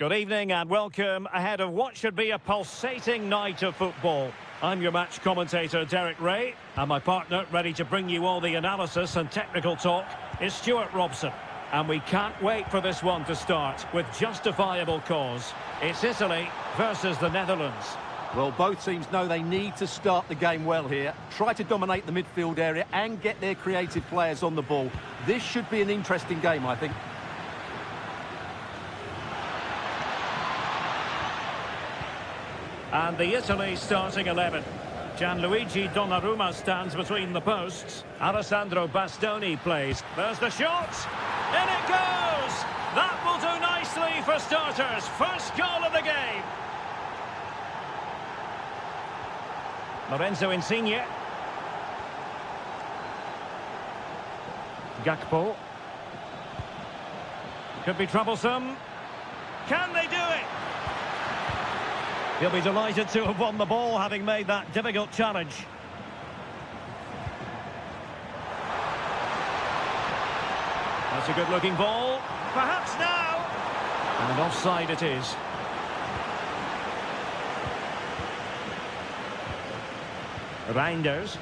Good evening and welcome ahead of what should be a pulsating night of football. I'm your match commentator, Derek Ray, and my partner, ready to bring you all the analysis and technical talk, is Stuart Robson. And we can't wait for this one to start with justifiable cause. It's Italy versus the Netherlands. Well, both teams know they need to start the game well here. Try to dominate the midfield area and get their creative players on the ball. This should be an interesting game, I think. And the Italy starting 11. Gianluigi Donnarumma stands between the posts. Alessandro Bastoni plays. There's the shot. In it goes! That will do nicely for starters. First goal of the game. Lorenzo Insigne. Gakpo. Could be troublesome. Can they do it? He'll be delighted to have won the ball, having made that difficult challenge. That's a good-looking ball. Perhaps now. And offside it is. Reinders.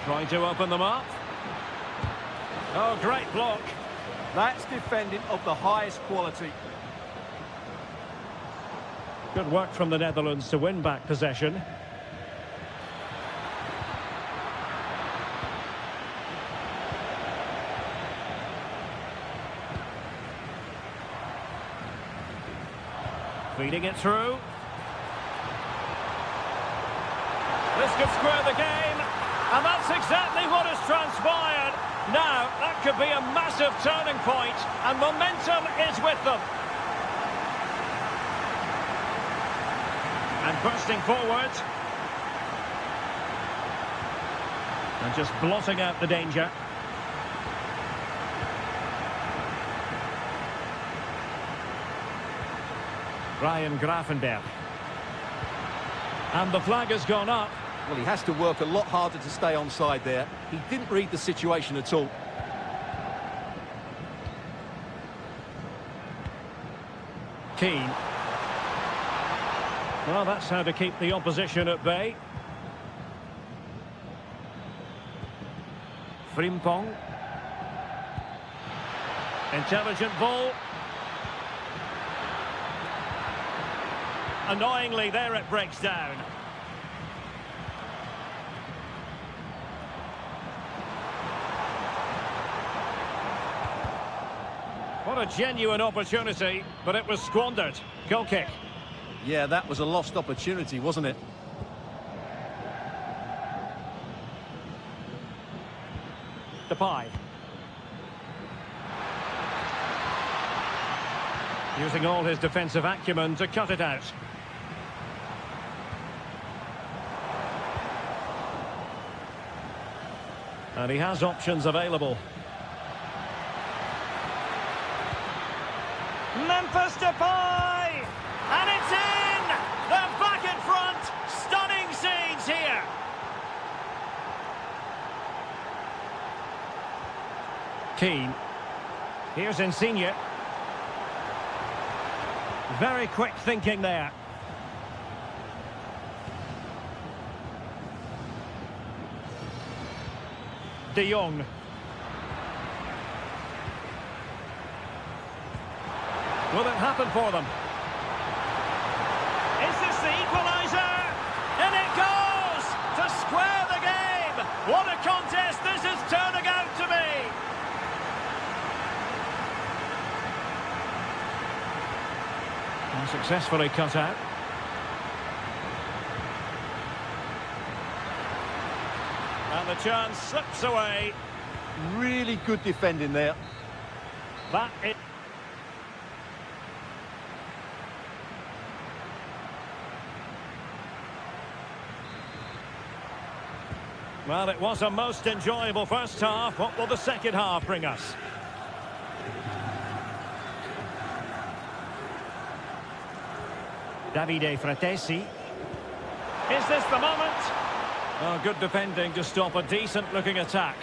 Trying to open them up. Oh, great block. That's defending of the highest quality. Good work from the Netherlands to win back possession. Feeding it through. This could square the game, and that's exactly what has transpired. Now, that could be a massive turning point, and momentum is with them. And bursting forward. And just blotting out the danger. Ryan Gravenberg. And the flag has gone up. Well, he has to work a lot harder to stay onside there. He didn't read the situation at all. Keane. Well, that's how to keep the opposition at bay. Frimpong. Intelligent ball. Annoyingly, there it breaks down. What a genuine opportunity, but it was squandered. Goal kick. Yeah, that was a lost opportunity, wasn't it? Depay. Using all his defensive acumen to cut it out. And he has options available. Memphis Depay! And it's in! They're back in front! Stunning scenes here! Keane. Here's Insigne. Very quick thinking there. De Jong. Will it happen for them? Is this the equaliser? And it goes to square the game. What a contest this is turning out to be. And successfully cut out. And the chance slips away. Really good defending there. That is... Well, it was a most enjoyable first half. What will the second half bring us? Davide Fratesi. Is this the moment? Oh, good defending to stop a decent-looking attack.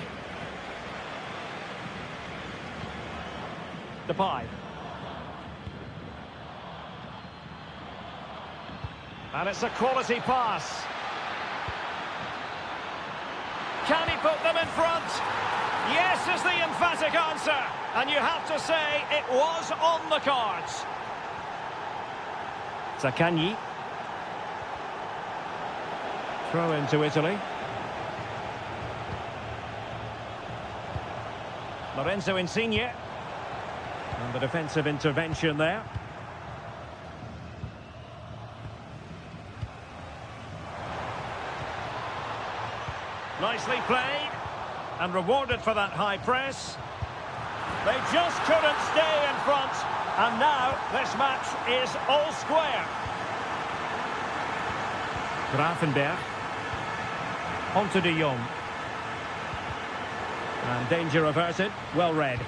Depay. And it's a quality pass. Can he put them in front? Yes is the emphatic answer. And you have to say it was on the cards. Zaccagni. Throw into Italy. Lorenzo Insigne. And the defensive intervention there. Nicely played. And rewarded for that high press. They just couldn't stay in front. And now this match is all square. Grafenberg. Onto de Jong. And danger averted. Well read.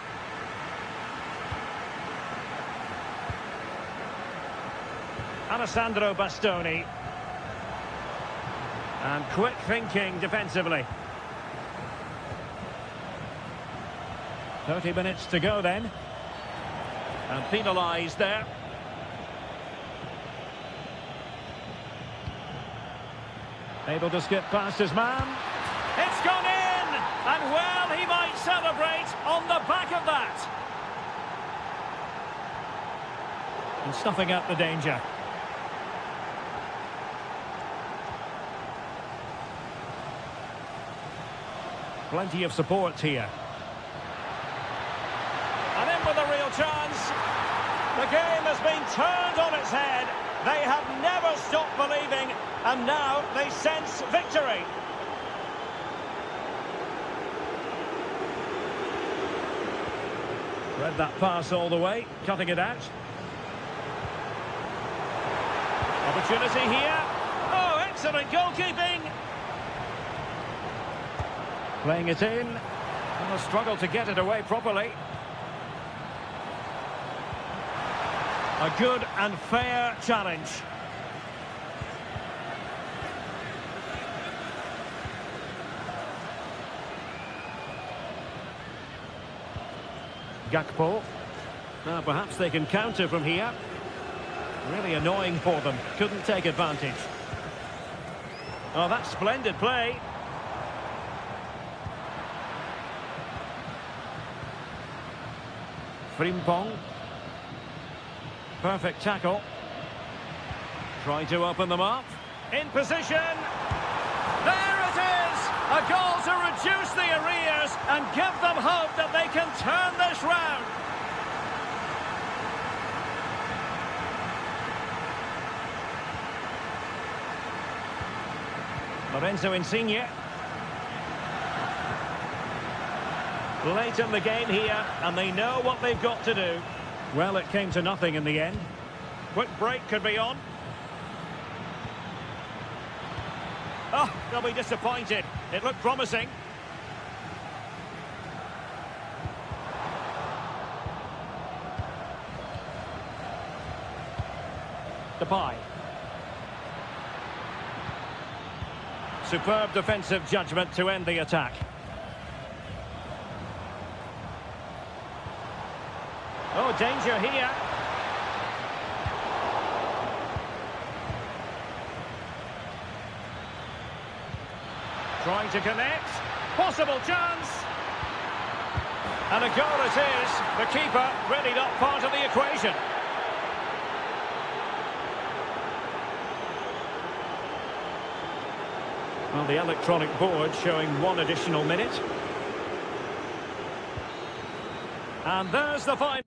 Alessandro Bastoni. And quick thinking defensively. 30 minutes to go then. And penalised there. Able to skip past his man. It's gone in! And well, he might celebrate on the back of that. And snuffing out the danger. Plenty of support here. And in with a real chance. The game has been turned on its head. They have never stopped believing, and now they sense victory. Read that pass all the way, cutting it out. Opportunity here. Oh, excellent goalkeeping. Playing it in. And a struggle to get it away properly. A good and fair challenge. Gakpo. Now perhaps they can counter from here. Really annoying for them. Couldn't take advantage. Oh, that's splendid play. Frimpong. Perfect tackle. Try to open them up. In position. There it is! A goal to reduce the arrears and give them hope that they can turn this round. Lorenzo Insigne. Late in the game here, and they know what they've got to do. Well, it came to nothing in the end. Quick break could be on. Oh, they'll be disappointed. It looked promising. Depay. Superb defensive judgment to end the attack. Oh, danger here. Trying to connect. Possible chance. And a goal it is. The keeper really not part of the equation. Well, the electronic board showing 1 additional minute. And there's the final.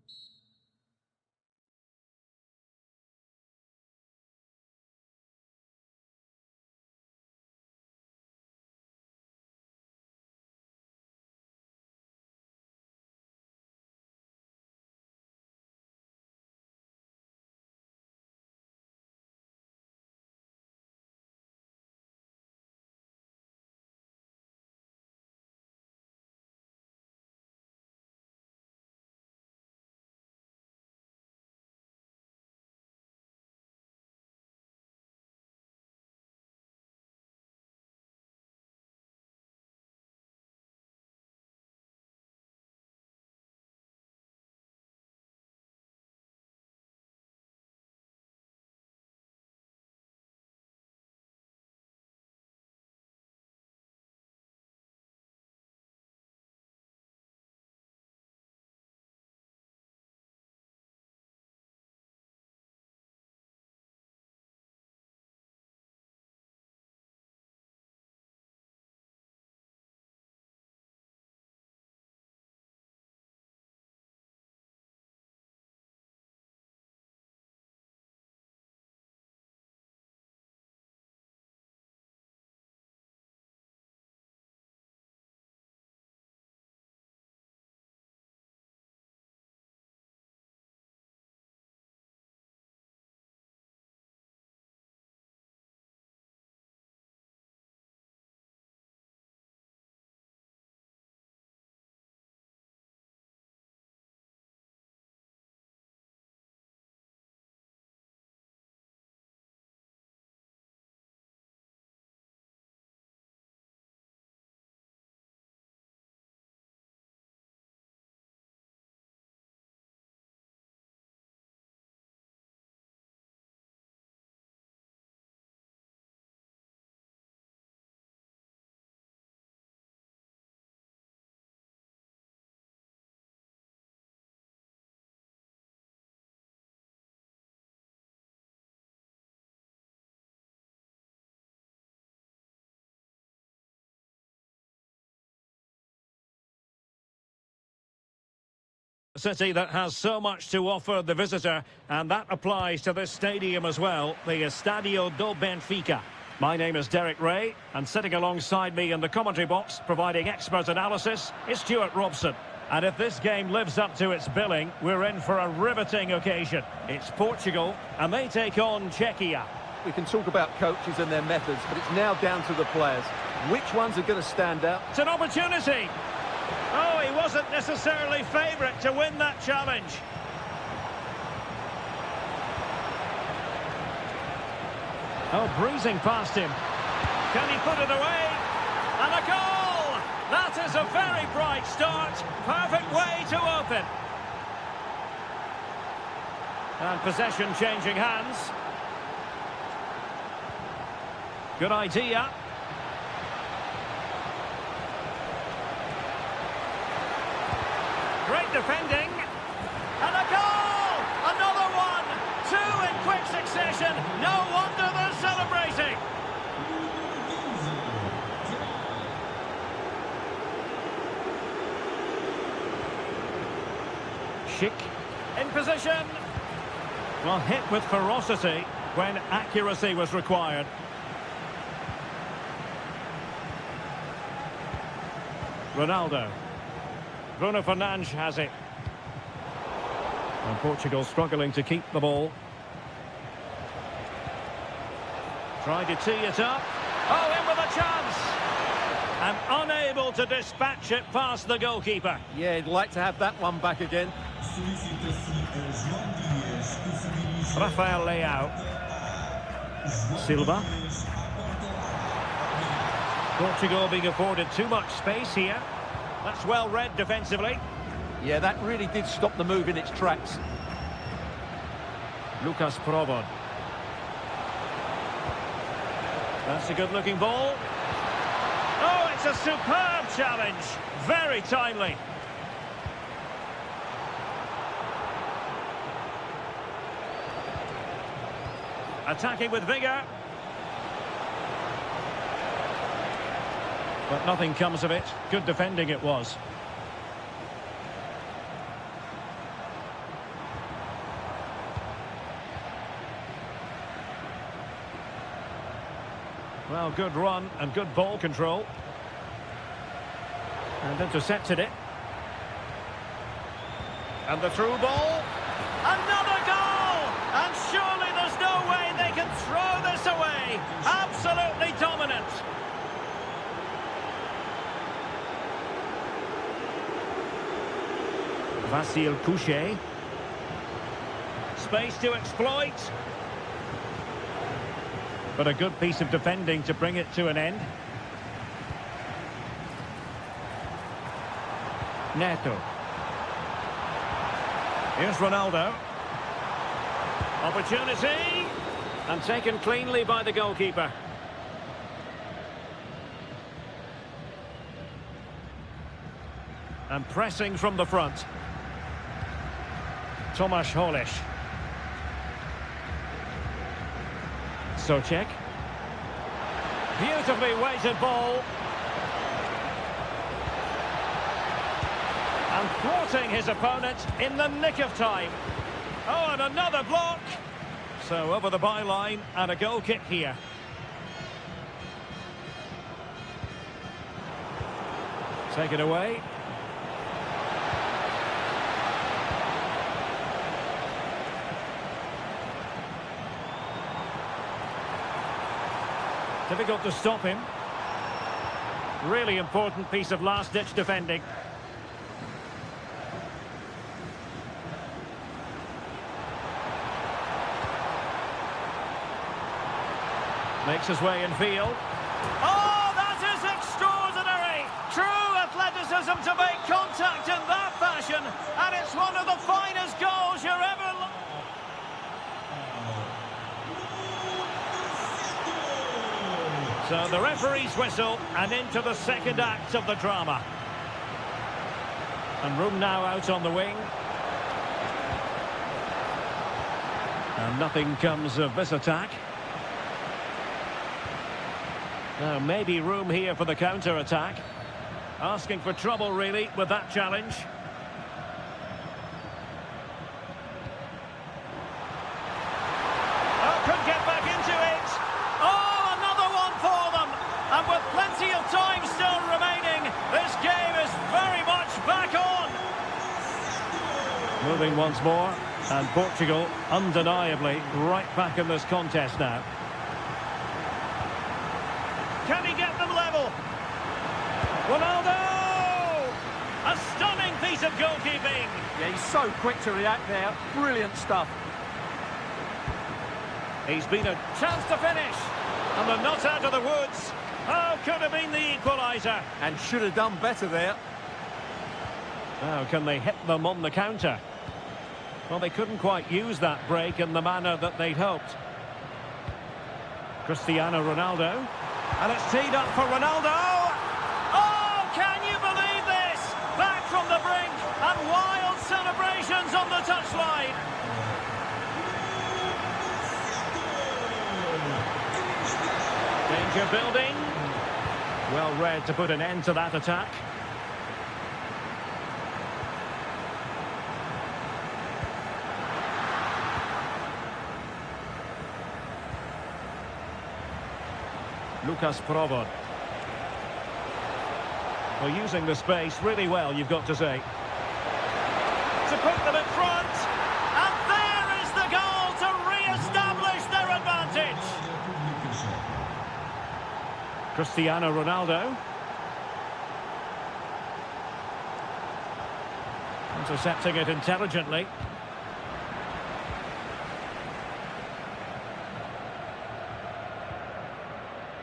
City that has so much to offer the visitor, and that applies to this stadium as well, the Estadio do Benfica. My name is Derek Ray, and sitting alongside me in the commentary box, providing expert analysis, is Stuart Robson. And if this game lives up to its billing, we're in for a riveting occasion. It's Portugal, and they take on Czechia. We can talk about coaches and their methods, but it's now down to the players. Which ones are going to stand out? It's an opportunity. Oh, he wasn't necessarily favourite to win that challenge. Oh, breezing past him. Can he put it away? And a goal! That is a very bright start. Perfect way to open. And possession changing hands. Good idea. Great defending. And a goal! Another one! Two in quick succession. No wonder they're celebrating. Schick in position. Well, hit with ferocity when accuracy was required. Ronaldo. Bruno Fernandes has it. And Portugal struggling to keep the ball. Tried to tee it up. Oh, in with a chance! And unable to dispatch it past the goalkeeper. Yeah, he'd like to have that one back again. Rafael Leao. Silva. Portugal being afforded too much space here. That's well read defensively. Yeah, that really did stop the move in its tracks. Lucas Provod. That's a good-looking ball. Oh, it's a superb challenge. Very timely. Attacking with vigour. But nothing comes of it. Good defending it was. Well, good run and good ball control. And intercepted it. And the through ball. Another goal! And surely there's no way they can throw this away. Absolutely dominant. Vasil Couchet. Space to exploit. But a good piece of defending to bring it to an end. Neto. Here's Ronaldo. Opportunity. And taken cleanly by the goalkeeper. And pressing from the front. Tomasz Holeš. Socek. Beautifully weighted ball. And thwarting his opponent in the nick of time. Oh, and another block. So over the byline and a goal kick here. Take it away. Difficult to stop him. Really important piece of last-ditch defending. Makes his way in field. Oh, that is extraordinary! True athleticism to make contact in that fashion, and it's one of the finest goals you're ever... So the referee's whistle, and into the second act of the drama. And room now out on the wing. And nothing comes of this attack. Now maybe room here for the counter-attack. Asking for trouble really with that challenge. Moving once more, and Portugal undeniably right back in this contest now. Can he get them level? Ronaldo! A stunning piece of goalkeeping. Yeah, he's so quick to react there. Brilliant stuff. He's been a chance to finish. And they're not out of the woods. Oh, could have been the equaliser. And should have done better there. Now, can they hit them on the counter? Well, they couldn't quite use that break in the manner that they'd hoped. Cristiano Ronaldo. And it's teed up for Ronaldo. Oh, can you believe this? Back from the brink and wild celebrations on the touchline. Danger building. Well read to put an end to that attack. Lucas Provod. Well, using the space really well, you've got to say. To put them in front. And there is the goal to re-establish their advantage. Cristiano Ronaldo. Intercepting it intelligently.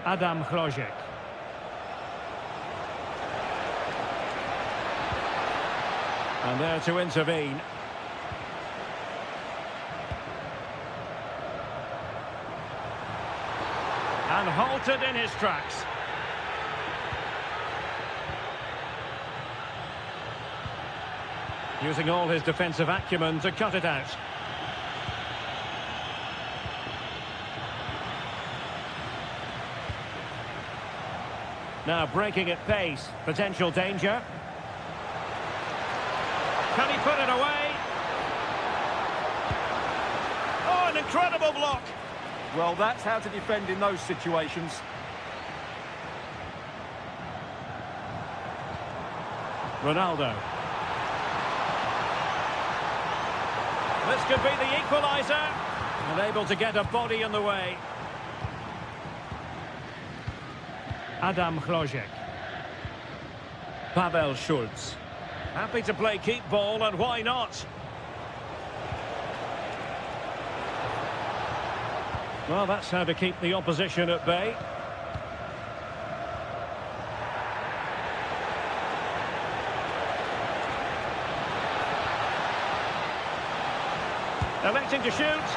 Adam Hrojek. And there to intervene. And halted in his tracks. Using all his defensive acumen to cut it out. Now breaking at pace, potential danger. Can he put it away? Oh, an incredible block. Well, that's how to defend in those situations. Ronaldo. This could be the equaliser. And able to get a body in the way. Adam Hrojek. Pavel Schulz. Happy to play keep ball, and why not? Well, that's how to keep the opposition at bay. Electing to shoot.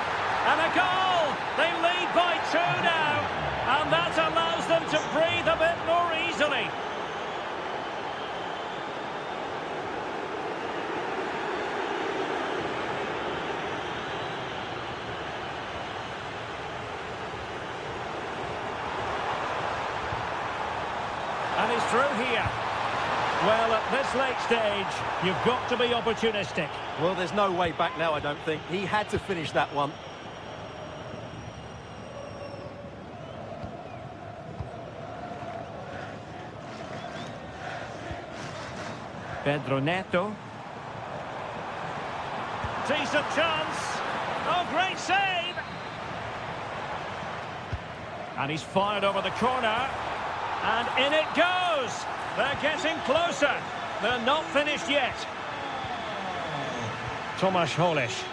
And a goal! They lead by 2 now. And that allows them to breathe a bit more easily. And he's through here. Well, at this late stage, you've got to be opportunistic. Well, there's no way back now, I don't think. He had to finish that one. Pedro Neto. Decent chance. Oh, great save. And he's fired over the corner. And in it goes. They're getting closer. They're not finished yet. Tomasz Holeš.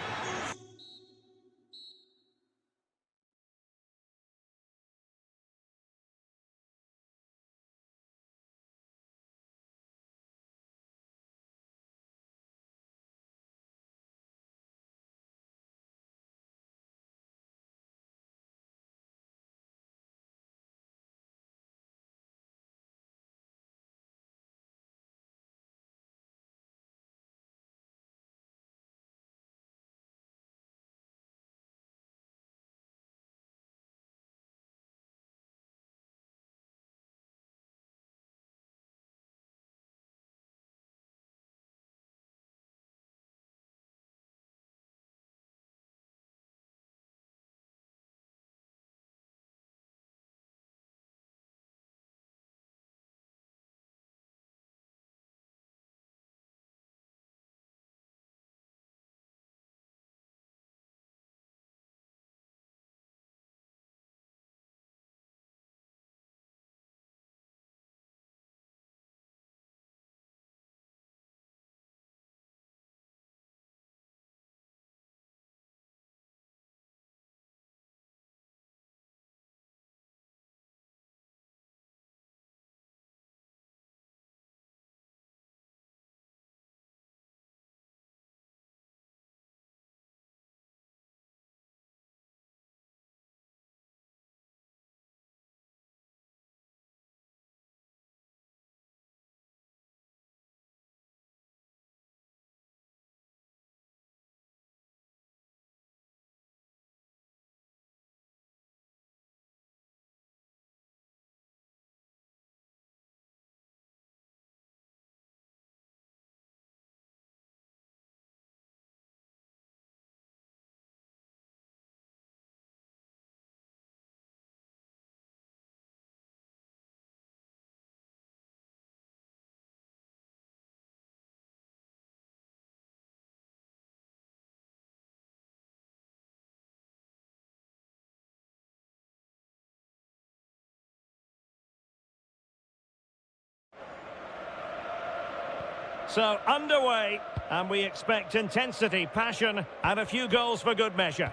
So, underway, and we expect intensity, passion, and a few goals for good measure.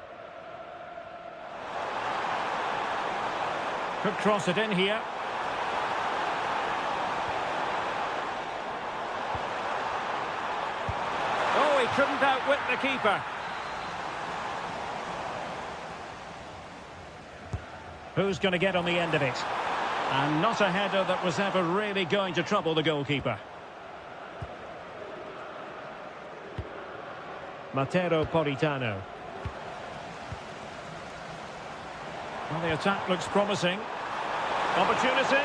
Could cross it in here. Oh, he couldn't outwit the keeper. Who's going to get on the end of it? And not a header that was ever really going to trouble the goalkeeper. Matero Politano. Well, the attack looks promising. Opportunity.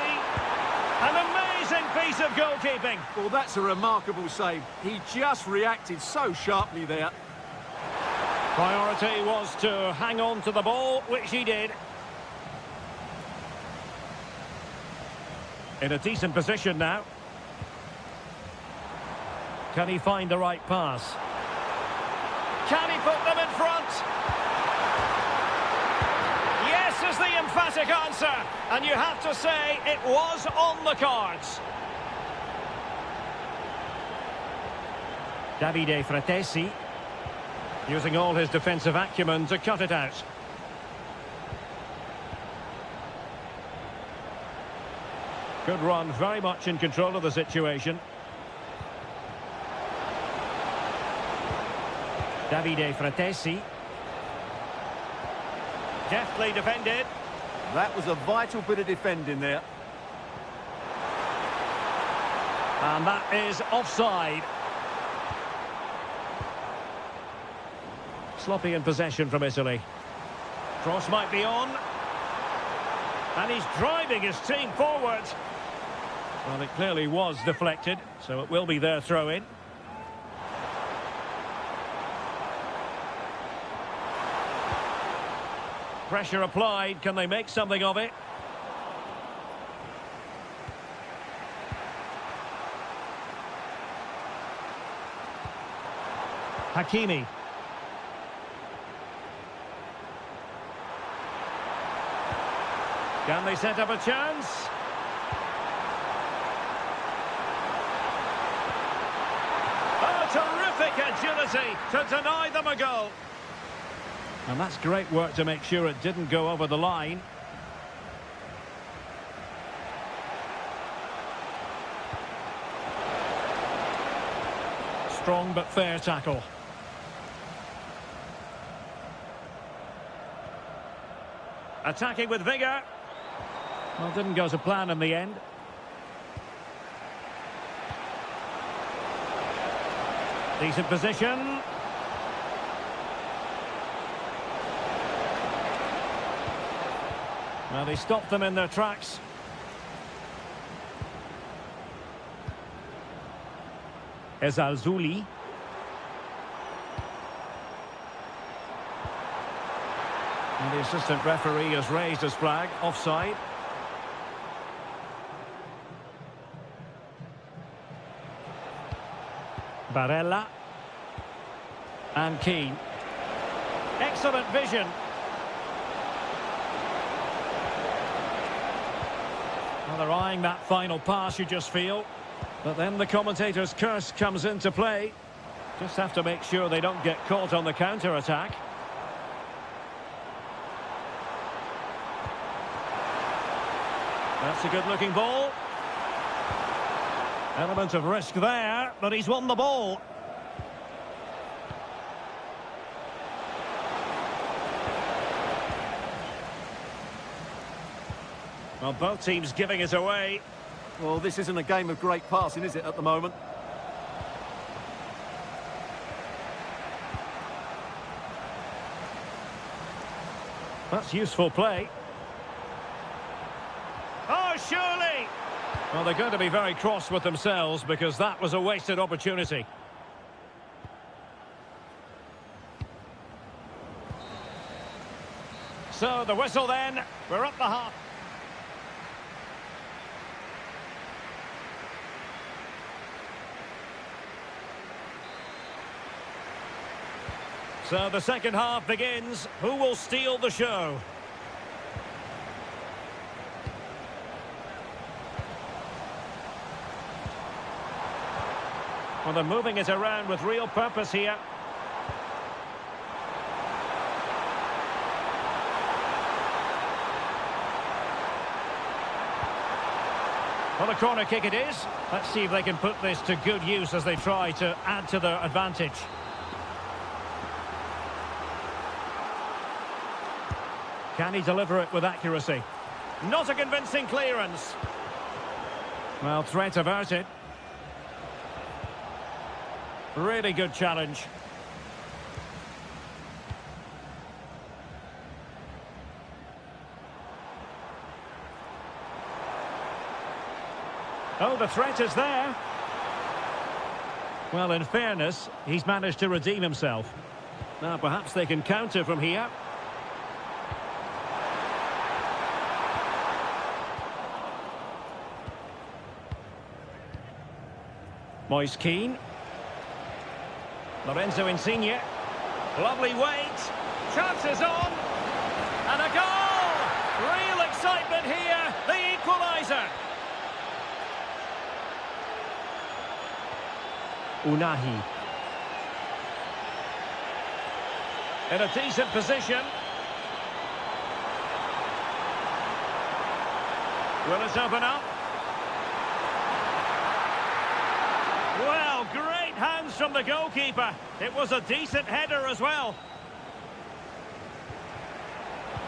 An amazing piece of goalkeeping. Well, that's a remarkable save. He just reacted so sharply there. Priority was to hang on to the ball, which he did. In a decent position now. Can he find the right pass? Can he put them in front? Yes is the emphatic answer. And you have to say it was on the cards. Davide Fratesi using all his defensive acumen to cut it out. Good run, very much in control of the situation. Davide Fratesi. Deftly defended. That was a vital bit of defending there. And that is offside. Sloppy in possession from Italy. Cross might be on. And he's driving his team forward. Well, it clearly was deflected, so it will be their throw-in. Pressure applied. Can they make something of it? Hakimi. Can they set up a chance? Oh, terrific agility to deny them a goal. And that's great work to make sure it didn't go over the line. Strong but fair tackle. Attacking with vigour. Well, didn't go to plan in the end. Decent position. Well, they stopped them in their tracks. Ezalzouli. And the assistant referee has raised his flag, offside. Barella. And Keane. Excellent vision. Well, they're eyeing that final pass, you just feel. But then the commentator's curse comes into play. Just have to make sure they don't get caught on the counter-attack. That's a good-looking ball. Element of risk there, but he's won the ball. Well, both teams giving it away. Well, this isn't a game of great passing, is it, at the moment? That's useful play. Oh, surely! Well, they're going to be very cross with themselves because that was a wasted opportunity. So, the whistle then. We're up the half. So the second half begins. Who will steal the show? Well, they're moving it around with real purpose here. Well, a corner kick it is. Let's see if they can put this to good use as they try to add to their advantage. Can he deliver it with accuracy? Not a convincing clearance. Well, threat averted. Really good challenge. Oh, the threat is there. Well, in fairness, he's managed to redeem himself. Now, perhaps they can counter from here. Moise Keane. Lorenzo Insigne. Lovely weight. Chances on. And a goal! Real excitement here. The equaliser. Unahi. In a decent position. Will it open up? Well, great hands from the goalkeeper. It was a decent header as well.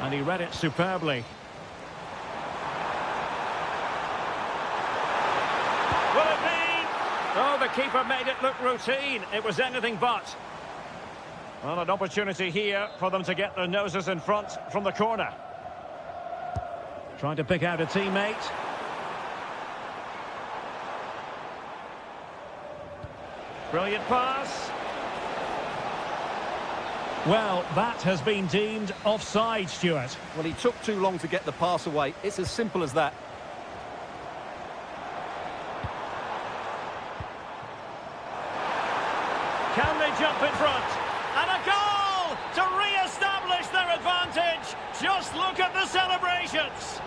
And he read it superbly. Will it be? Oh, the keeper made it look routine. It was anything but. Well, an opportunity here for them to get their noses in front from the corner. Trying to pick out a teammate. Brilliant pass. Well, that has been deemed offside, Stuart. Well, he took too long to get the pass away. It's as simple as that. Can they jump in front? And a goal to re-establish their advantage. Just look at the celebrations.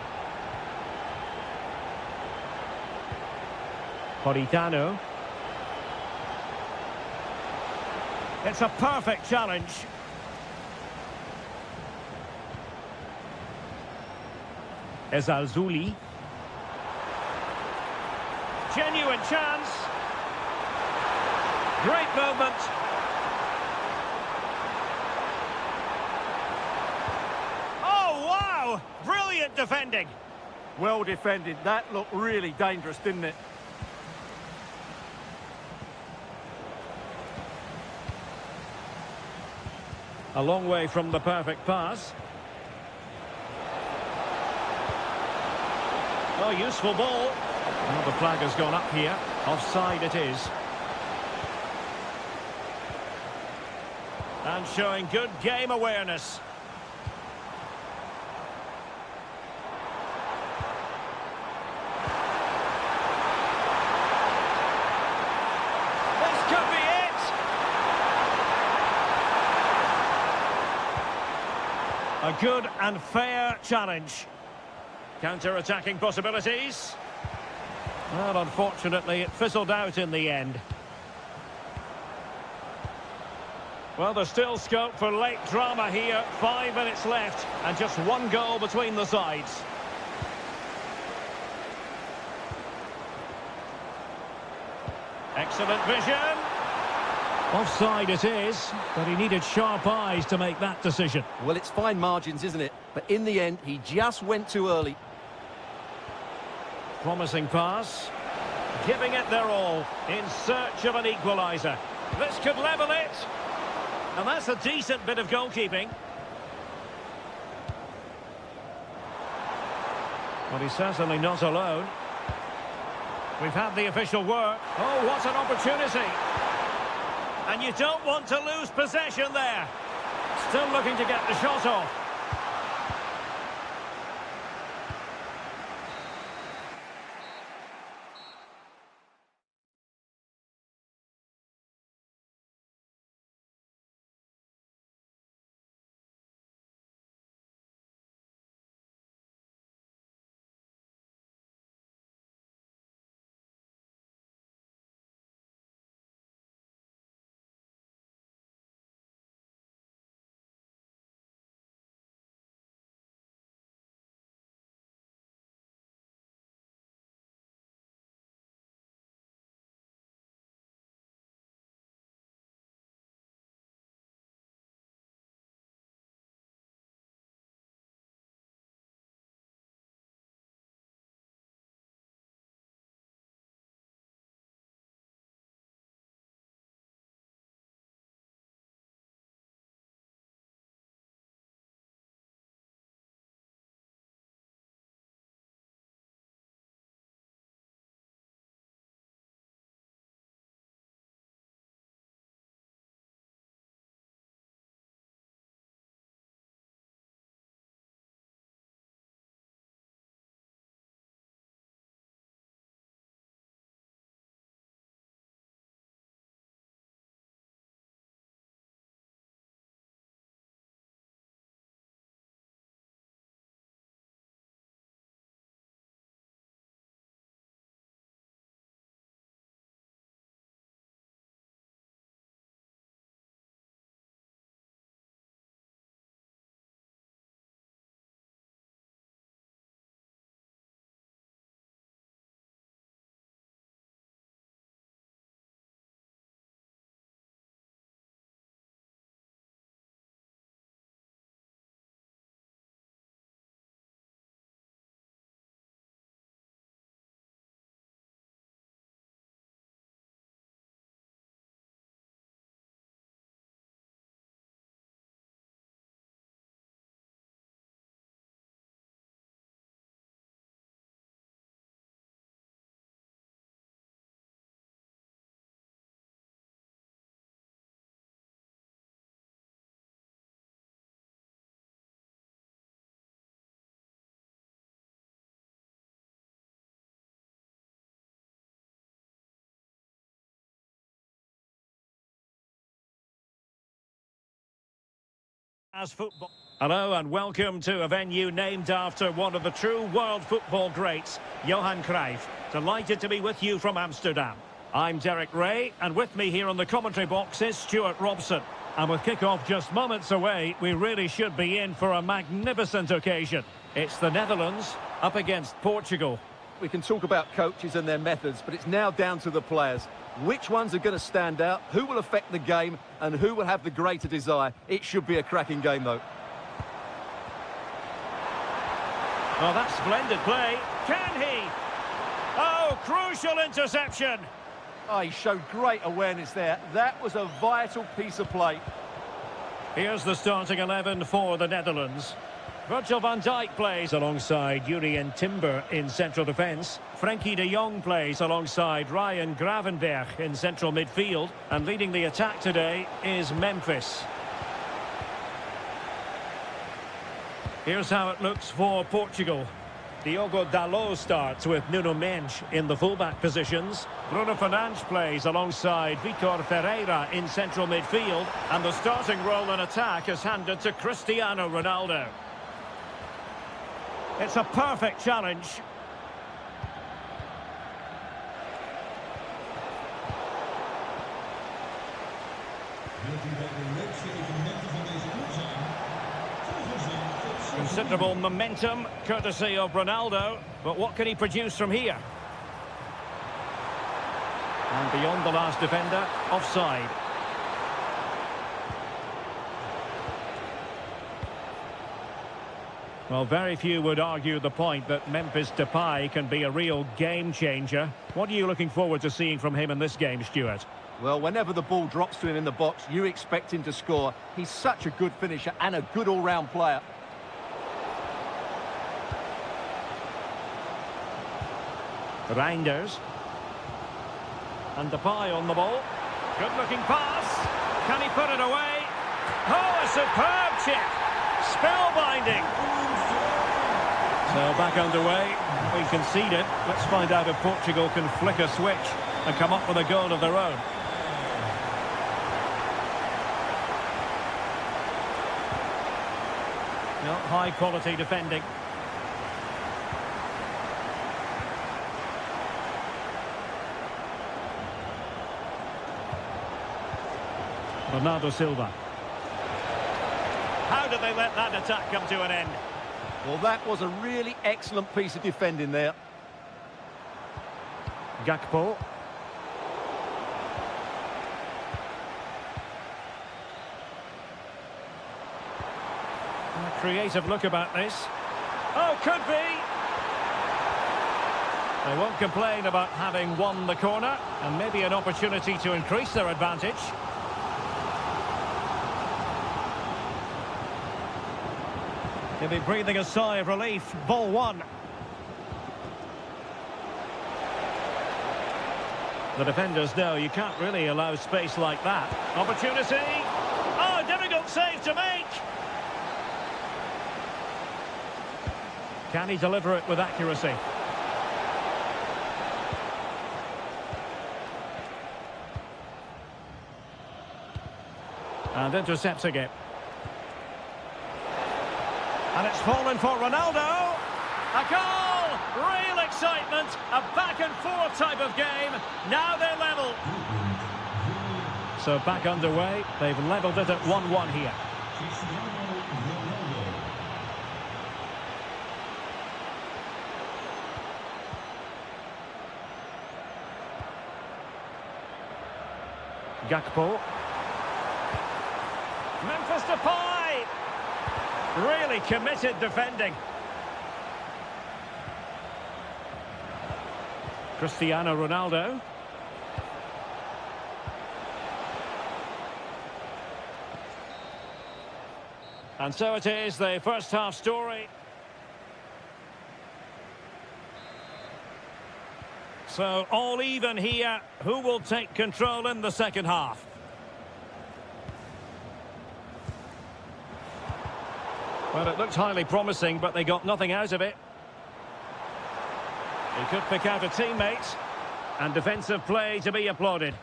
Politano. It's a perfect challenge. Ezalzouli. Genuine chance. Great movement. Oh, wow! Brilliant defending. Well defended. That looked really dangerous, didn't it? A long way from the perfect pass. Oh, useful ball. Well, the flag has gone up here. Offside it is. And showing good game awareness. This could be it. A good and fair challenge. Counter-attacking possibilities. Well, unfortunately, it fizzled out in the end. Well, there's still scope for late drama here. 5 minutes left, and just one goal between the sides. Excellent vision. Offside it is, but he needed sharp eyes to make that decision. Well, it's fine margins, isn't it? But in the end, he just went too early. Promising pass. Giving it their all in search of an equaliser. This could level it. And that's a decent bit of goalkeeping. But he's certainly not alone. We've had the official word. Oh, what an opportunity. And you don't want to lose possession there. Still looking to get the shot off. As football. Hello and welcome to a venue named after one of the true world football greats, Johan Cruyff. Delighted to be with you from Amsterdam. I'm Derek Ray, and with me here on the commentary box is Stuart Robson. And with kick-off just moments away, we really should be in for a magnificent occasion. It's the Netherlands up against Portugal. We can talk about coaches and their methods, but it's now down to the players. Which ones are going to stand out, who will affect the game, and who will have the greater desire? It should be a cracking game, though. Well, that's splendid play. Can he? Oh, crucial interception. Oh, he showed great awareness there. That was a vital piece of play. Here's the starting 11 for the Netherlands. Virgil van Dijk plays alongside Jurien Timber in central defence. Frenkie de Jong plays alongside Ryan Gravenberch in central midfield. And leading the attack today is Memphis. Here's how it looks for Portugal. Diogo Dalot starts with Nuno Mendes in the fullback positions. Bruno Fernandes plays alongside Vitor Ferreira in central midfield. And the starting role in attack is handed to Cristiano Ronaldo. It's a perfect challenge. Considerable momentum, courtesy of Ronaldo. But what can he produce from here? And beyond the last defender, offside. Well, very few would argue the point that Memphis Depay can be a real game changer. What are you looking forward to seeing from him in this game, Stuart? Well, whenever the ball drops to him in the box, you expect him to score. He's such a good finisher and a good all-round player. Reinders. And Depay on the ball. Good-looking pass. Can he put it away? Oh, a superb chip. Spellbinding. So back underway. We conceded. Let's find out if Portugal can flick a switch and come up with a goal of their own. No, high-quality defending. Bernardo Silva. How did they let that attack come to an end? Well, that was a really excellent piece of defending there. Gakpo. A creative look about this. Oh, could be. They won't complain about having won the corner, and maybe an opportunity to increase their advantage. He'll be breathing a sigh of relief. Ball one. The defenders know you can't really allow space like that. Opportunity. Oh, difficult save to make. Can he deliver it with accuracy? And intercepting it. And it's fallen for Ronaldo. A goal! Real excitement. A back-and-forth type of game. Now they're level. So back underway. They've levelled it at 1-1 here. Gakpo. Memphis Depay. Really committed defending. Cristiano Ronaldo. And so it is, the first half story. So all even here. Who will take control in the second half? Well, it looked highly promising, but they got nothing out of it. He could pick out a teammate. And defensive play to be applauded.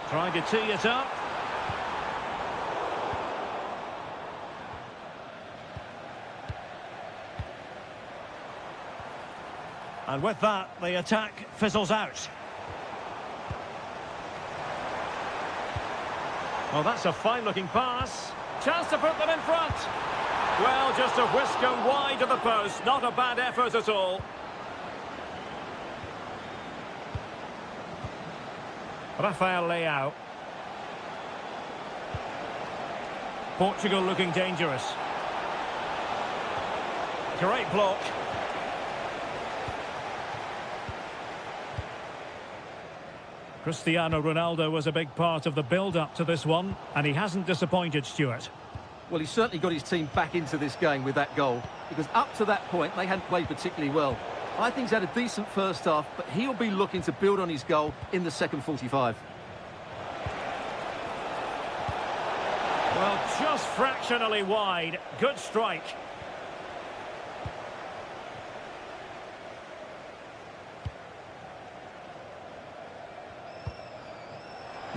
Trying to tee it up. And with that, the attack fizzles out. Well, that's a fine-looking pass. Chance to put them in front. Well, just a whisker wide of the post. Not a bad effort at all. Rafael Leao. Portugal looking dangerous. Great block. Cristiano Ronaldo was a big part of the build-up to this one, and he hasn't disappointed, Stuart. Well, he's certainly got his team back into this game with that goal, because up to that point, they hadn't played particularly well. I think he's had a decent first half, but he'll be looking to build on his goal in the second 45. Well, just fractionally wide. Good strike.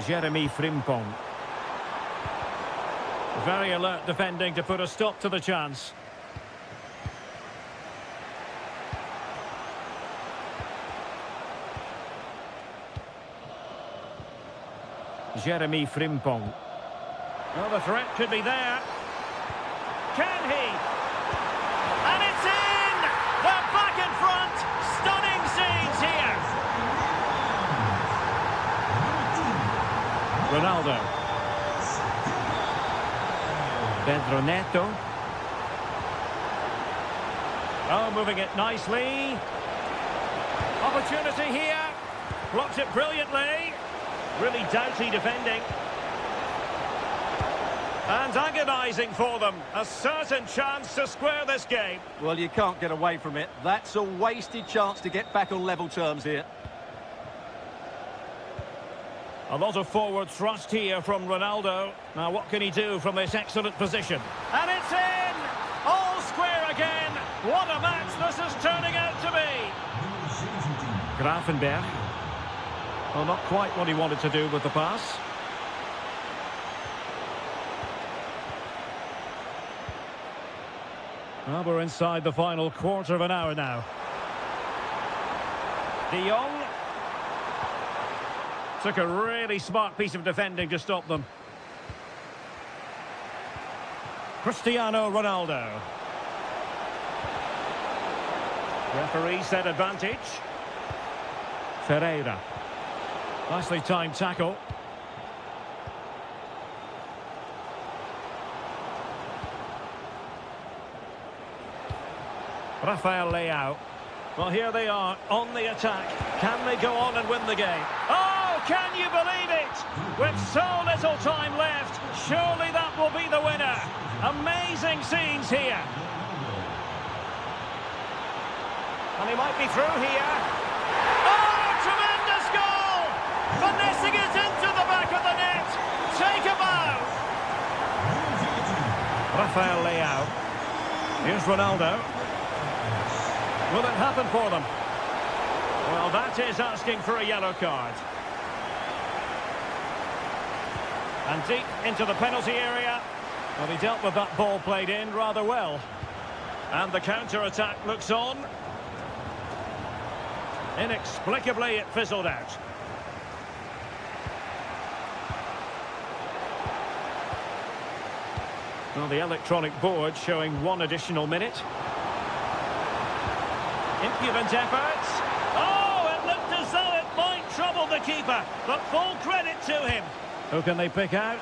Jeremy Frimpong. Very alert defending to put a stop to the chance. Jeremy Frimpong. Well, the threat could be there. Can he? And it's in! They're back in front! Stunning scenes here! Ronaldo. Pedro Neto. Oh, moving it nicely. Opportunity here. Blocks it brilliantly. Really doughty defending. And agonising for them. A certain chance to square this game. Well, you can't get away from it. That's a wasted chance to get back on level terms here. A lot of forward thrust here from Ronaldo. Now, what can he do from this excellent position? And it's in! All square again. What a match this is turning out to be. Grafenberg. Well, not quite what he wanted to do with the pass. Well, we're inside the final quarter of an hour now. De Jong. Took a really smart piece of defending to stop them. Cristiano Ronaldo. Referee said advantage. Ferreira. Nicely timed tackle. Rafael Leao. Well, here they are on the attack. Can they go on and win the game? Oh, can you believe it? With so little time left, surely that will be the winner. Amazing scenes here. And he might be through here. Oh, tremendous goal! Finessing it into the back of the net. Take a bow. Rafael Leao. Here's Ronaldo. Will it happen for them? Well, that is asking for a yellow card. And deep into the penalty area. Well, he dealt with that ball played in rather well. And the counter-attack looks on. Inexplicably, it fizzled out. Well, the electronic board showing 1 additional minute. Impudent efforts. Oh, it looked as though it might trouble the keeper, but full credit to him. Who can they pick out?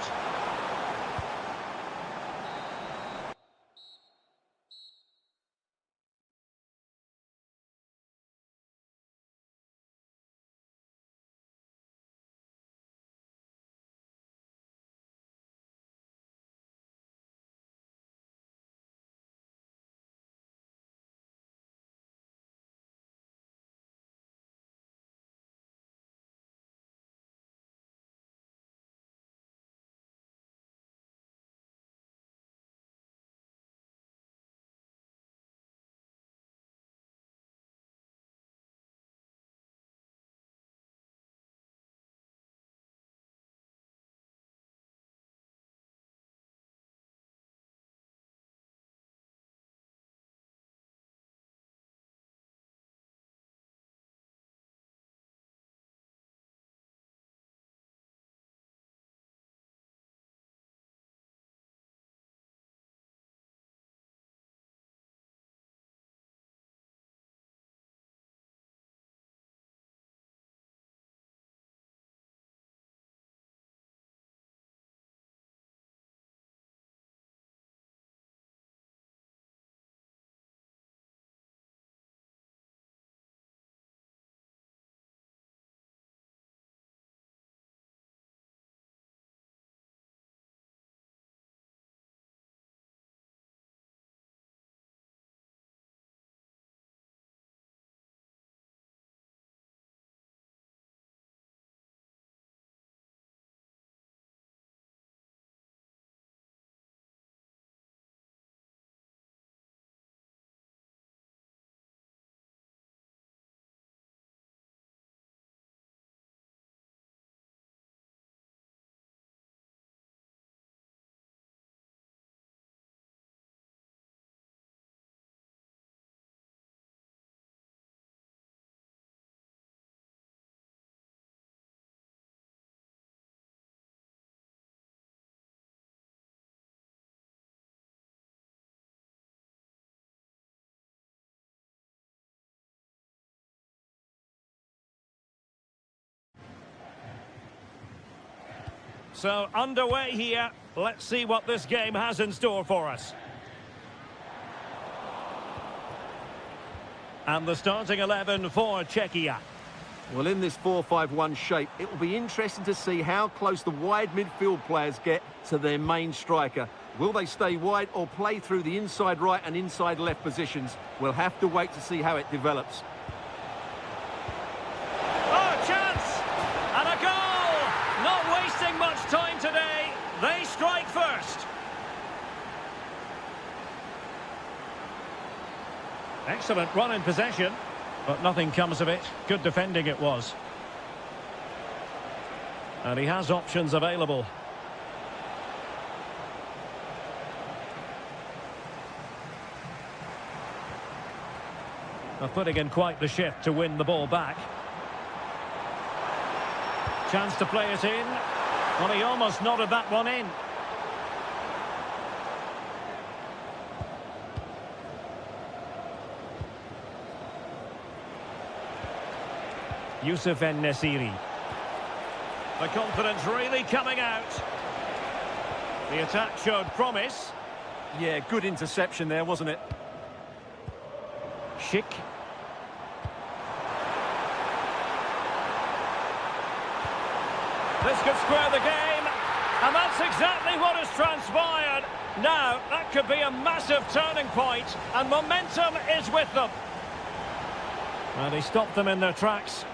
So, underway here. Let's see what this game has in store for us. And the starting 11 for Czechia. Well, in this 4-5-1 shape, it will be interesting to see how close the wide midfield players get to their main striker. Will they stay wide or play through the inside right and inside left positions? We'll have to wait to see how it develops. Oh, chance! And a goal! Not wasting much time today. They strike first. Excellent run in possession, but nothing comes of it. Good defending it was. And he has options available. They're putting in quite the shift to win the ball back. Chance to play it in. Well, he almost nodded that one in. Yusuf En-Nesyri. The confidence really coming out. The attack showed promise. Yeah, good interception there, wasn't it? Schick. This could square the game, and that's exactly what has transpired. Now, that could be a massive turning point, and momentum is with them. And he stopped them in their tracks.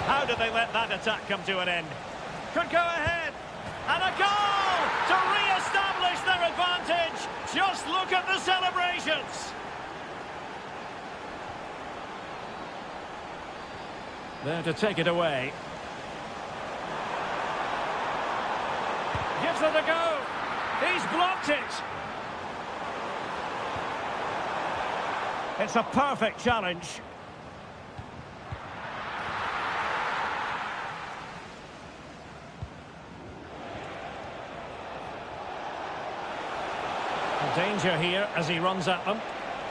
How did they let that attack come to an end? Could go ahead. And a goal to re-establish their advantage. Just look at the celebrations. There to take it away. Gives it a go. He's blocked it. It's a perfect challenge. Danger here as he runs at them,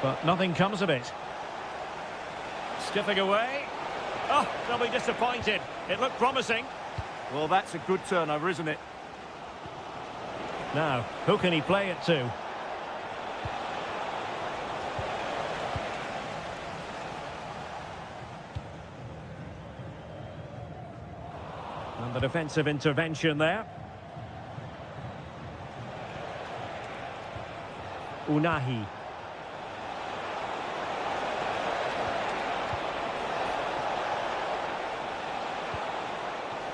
but nothing comes of it. Skipping away. Oh, they'll be disappointed. It looked promising. Well, that's a good turnover, isn't it? Now, who can he play it to? And the defensive intervention there. Unahi.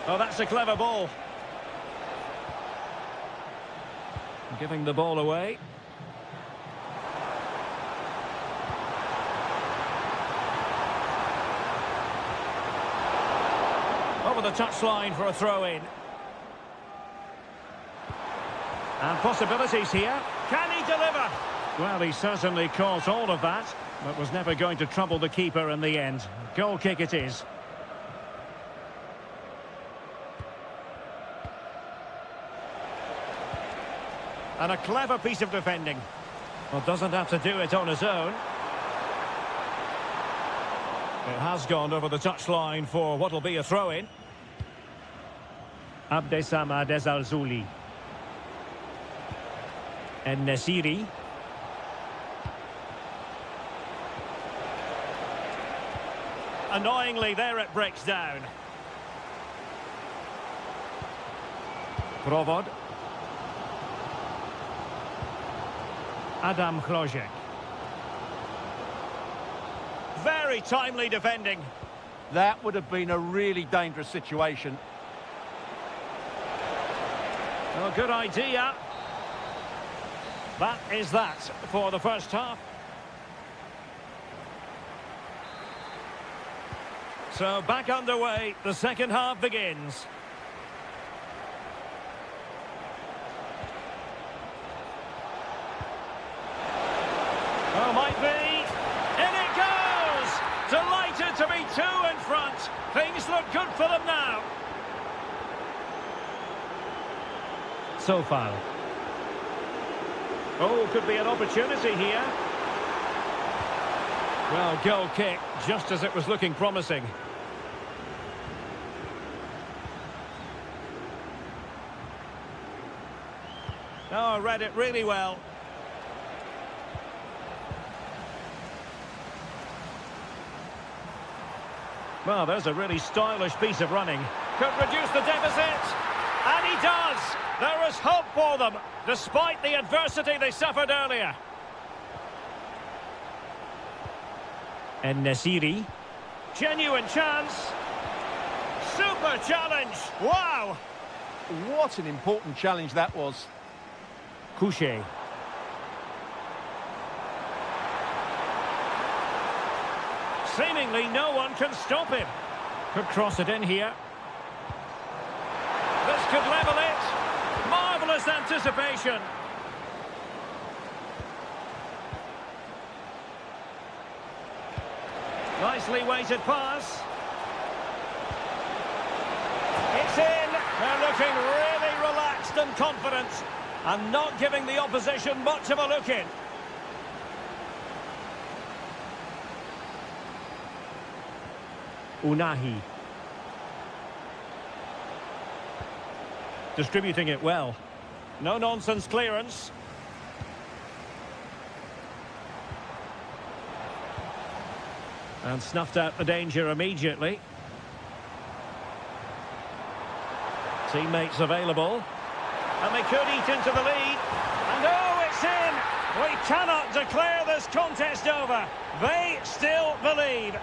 Oh, that's a clever ball. Giving the ball away. Over the touchline for a throw-in. And possibilities here. Can he deliver? Well, he certainly caught all of that, but was never going to trouble the keeper in the end. Goal kick it is. And a clever piece of defending. Well, doesn't have to do it on his own. It has gone over the touchline for what will be a throw-in. Abdessamad Ezalzouli. En-Nesyri. Annoyingly, there it breaks down. Provod. Adam Chlojek. Very timely defending. That would have been a really dangerous situation. Oh, good idea. That is that for the first half. So back underway, the second half begins. Oh, might be. In it goes! Delighted to be two in front. Things look good for them now. So far. Oh, could be an opportunity here. Well, goal kick, just as it was looking promising. Oh, read it really well. Well, there's a really stylish piece of running. Could reduce the deficit. And he does. There is hope for them, despite the adversity they suffered earlier. And Nasiri. Genuine chance. Super challenge. Wow. What an important challenge that was. Couché. Seemingly no one can stop him. Could cross it in here. This could level it. Marvellous anticipation. Nicely weighted pass. It's in. They're looking really relaxed and confident and not giving the opposition much of a look in. Unahi. Distributing it well. No-nonsense clearance. And snuffed out the danger immediately. Teammates available. And they could eat into the lead. And oh, it's in! We cannot declare this contest over. They still believe.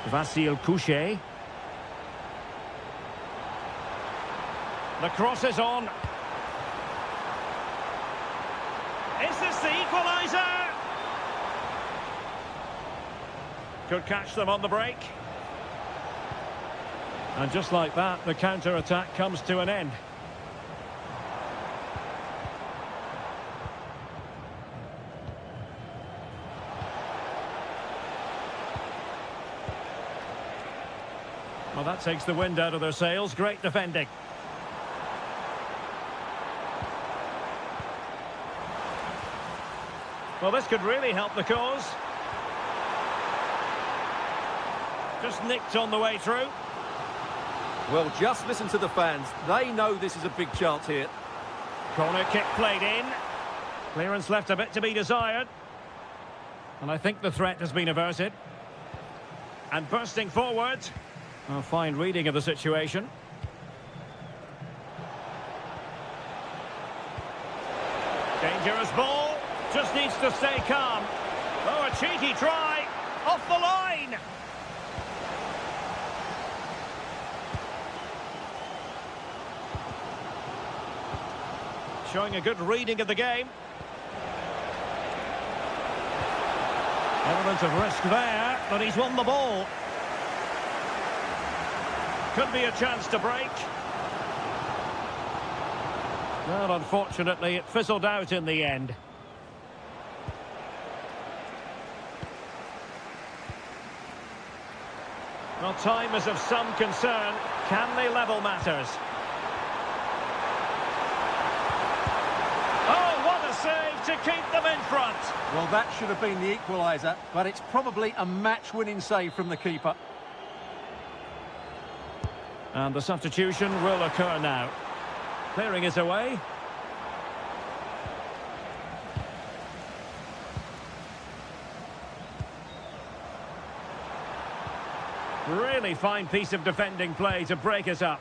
Vasil Couché. The cross is on. Is this the equaliser? Could catch them on the break. And just like that, the counter-attack comes to an end. Well, that takes the wind out of their sails. Great defending. Well, this could really help the cause. Just nicked on the way through. Well, just listen to the fans. They know this is a big chance here. Corner kick played in. Clearance left a bit to be desired. And I think the threat has been averted. And bursting forward. A fine reading of the situation. Dangerous ball. Just needs to stay calm. Oh, a cheeky try. Off the line. Showing a good reading of the game. Element of risk there, but he's won the ball. Could be a chance to break. Well, unfortunately, it fizzled out in the end. Well, time is of some concern. Can they level matters? Oh, what a save to keep them in front. Well, that should have been the equaliser, but it's probably a match-winning save from the keeper. And the substitution will occur now. Clearing is away. Really fine piece of defending play to break us up.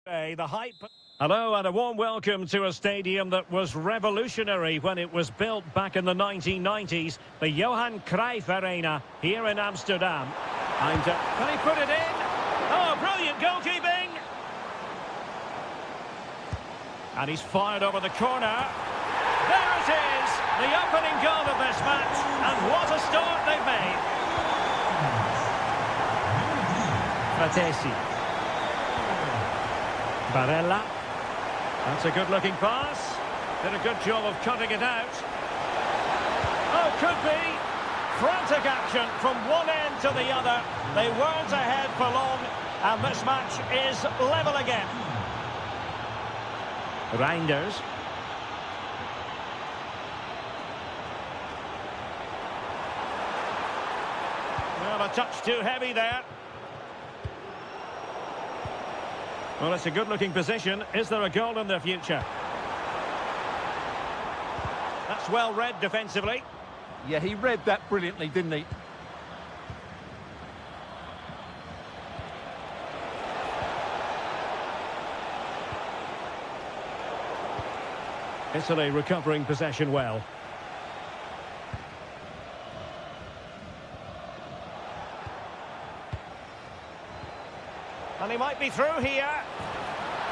The hype. Hello and a warm welcome to a stadium that was revolutionary when it was built back in the 1990s, the Johan Cruyff Arena here in Amsterdam. Can he put it in? Oh, brilliant goalkeeping! And he's fired over the corner. There it is, the opening goal of this match, and what a start they've made. Fratesi. Barella. That's a good-looking pass. Did a good job of cutting it out. Oh, could be. Frantic action from one end to the other. They weren't ahead for long, and this match is level again. Reinders. Well, a touch too heavy there. Well, it's a good-looking position. Is there a goal in the future? That's well read defensively. Yeah, he read that brilliantly, didn't he? Italy recovering possession well. And he might be through here.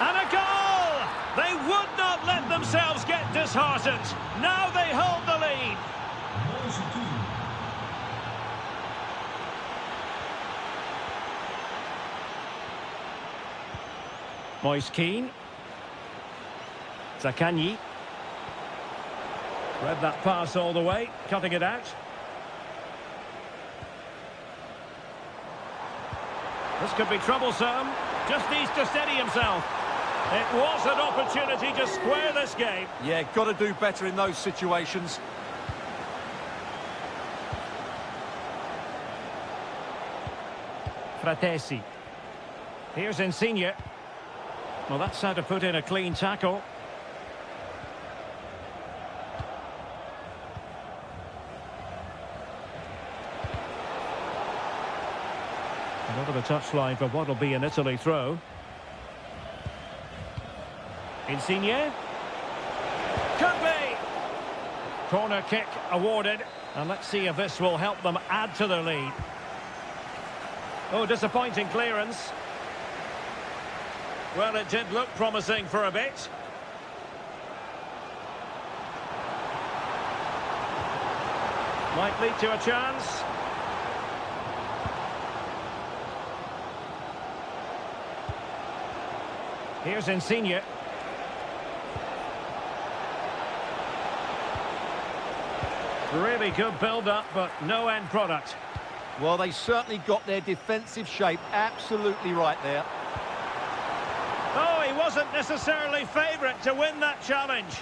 And a goal! They would not let themselves get disheartened. Now they hold the lead. Moise Keane. Zaccagni. Read that pass all the way, cutting it out. This could be troublesome. Just needs to steady himself. It was an opportunity to square this game. Yeah, got to do better in those situations. Fratesi. Here's Insigne. Well, that's how to put in a clean tackle. Over the touchline for what will be an Italy throw. Insigne. Could be. Corner kick awarded. And let's see if this will help them add to their lead. Oh, disappointing clearance. Well, it did look promising for a bit. Might lead to a chance. Here's Insigne. Really good build-up, but no end product. Well, they certainly got their defensive shape absolutely right there. Oh, he wasn't necessarily favourite to win that challenge.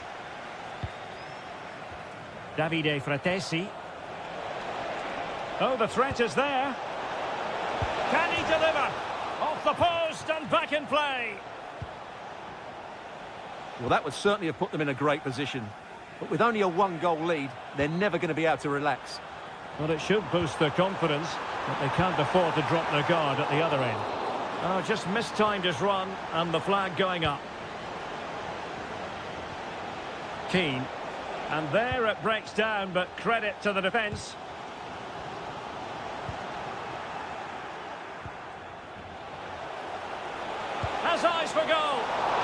Davide Fratesi. Oh, the threat is there. Can he deliver? Off the post and back in play. Well, that would certainly have put them in a great position. But with only a one-goal lead, they're never going to be able to relax. Well, it should boost their confidence, but they can't afford to drop their guard at the other end. Oh, just mistimed his run, and the flag going up. Keane. And there it breaks down, but credit to the defence. Has eyes for goal.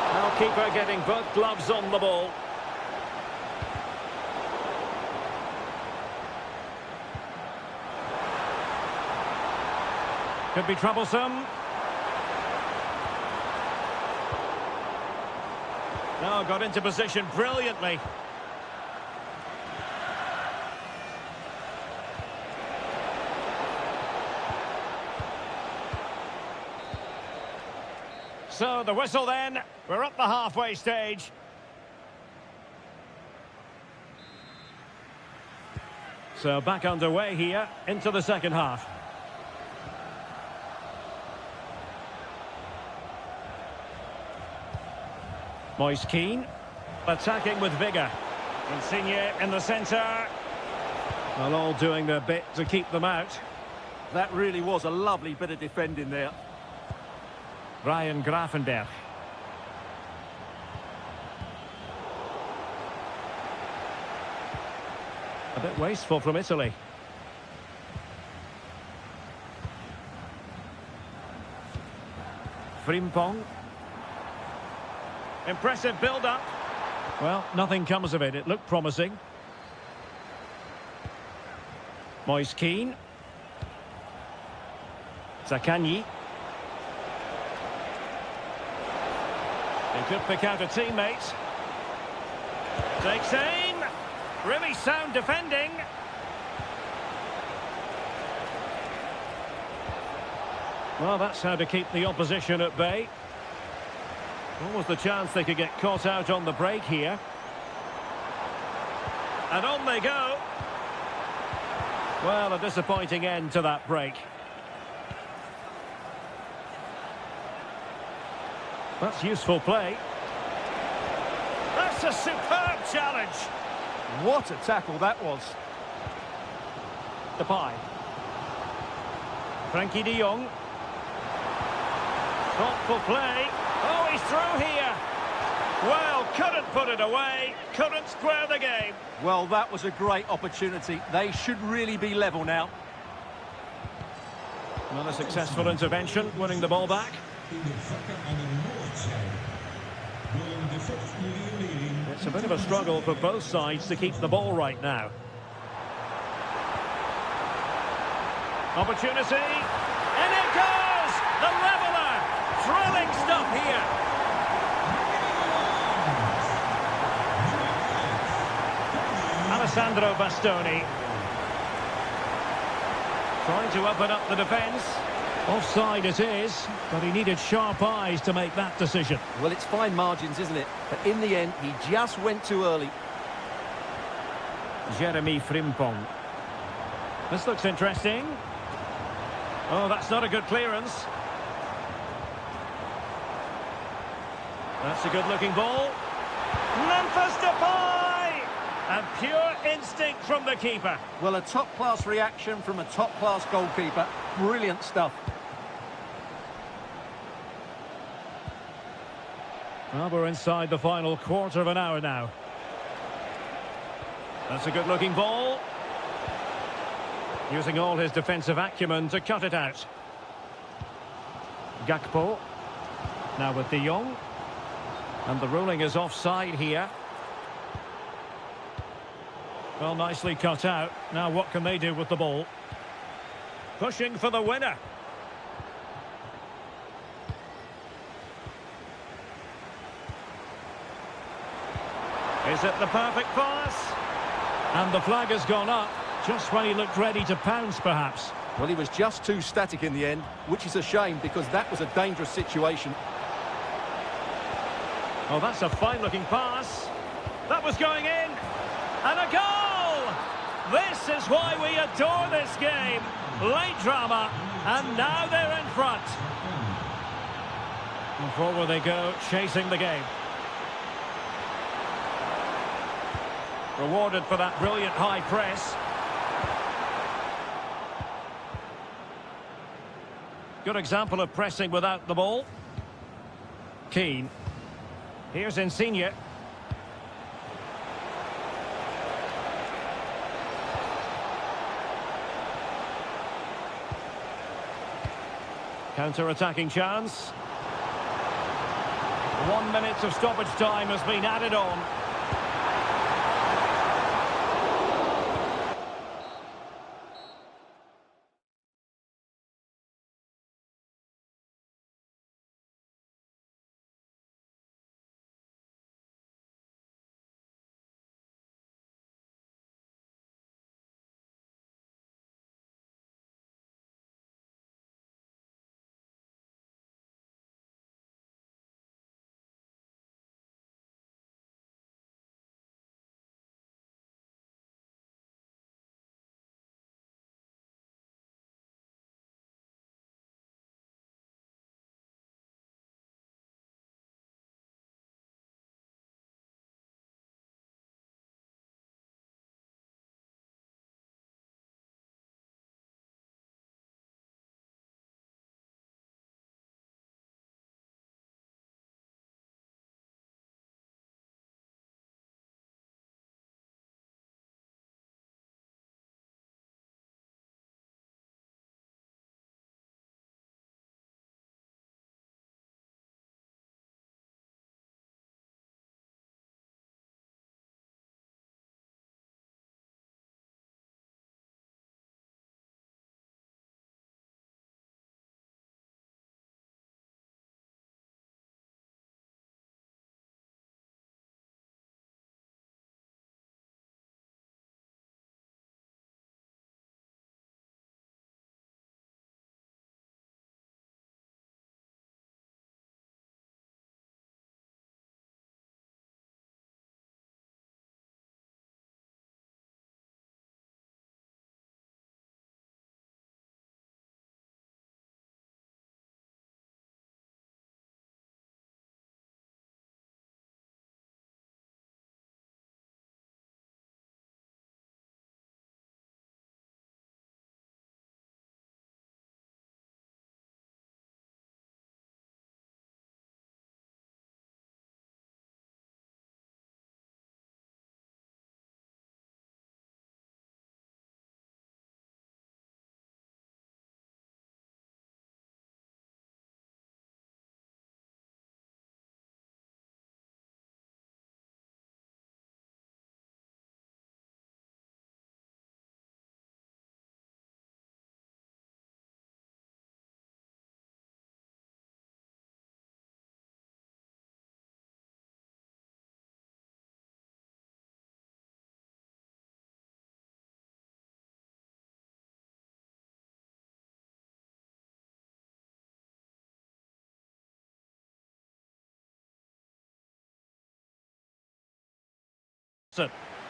Now keeper getting both gloves on the ball. Could be troublesome. Now got into position brilliantly. So the whistle then. We're up the halfway stage. So back underway here into the second half. Moise Keane attacking with vigour. Insigne in the centre. Well, all doing their bit to keep them out. That really was a lovely bit of defending there. Ryan Gravenberch. A bit wasteful from Italy. Frimpong. Impressive build-up. Well, nothing comes of it. It looked promising. Moise Keane. Zaccagni. He could pick out a teammate. Takes aim. Really sound defending. Well, that's how to keep the opposition at bay. Almost the chance they could get caught out on the break here. And on they go. Well, a disappointing end to that break. That's useful play. That's a superb challenge. What a tackle that was. Depay. Frankie de Jong. Thoughtful play. Oh, he's through here. Well, couldn't put it away. Couldn't square the game. Well, that was a great opportunity. They should really be level now. Another successful intervention, winning the ball back. It's a bit of a struggle for both sides to keep the ball right now. Opportunity. And it goes! The leveller! Thrilling stuff here. Alessandro Bastoni. Trying to open up the defence. Offside it is, but he needed sharp eyes to make that decision. Well, it's fine margins, isn't it? But in the end, he just went too early. Jeremy Frimpong. This looks interesting. Oh, that's not a good clearance. That's a good-looking ball. Memphis Depay! And pure instinct from the keeper. Well, a top-class reaction from a top-class goalkeeper. Brilliant stuff. Well, we're inside the final quarter of an hour now. That's a good-looking ball. Using all his defensive acumen to cut it out. Gakpo. Now with de Jong. And the ruling is offside here. Well, nicely cut out. Now what can they do with the ball? Pushing for the winner. Is it the perfect pass? And the flag has gone up, just when he looked ready to pounce, perhaps. Well, he was just too static in the end, which is a shame because that was a dangerous situation. Oh, that's a fine-looking pass. That was going in. And a goal! This is why we adore this game. Late drama, and now they're in front. And forward they go, chasing the game. Rewarded for that brilliant high press. Good example of pressing without the ball. Keane. Here's Insigne. Counter-attacking chance. 1 minute of stoppage time has been added on.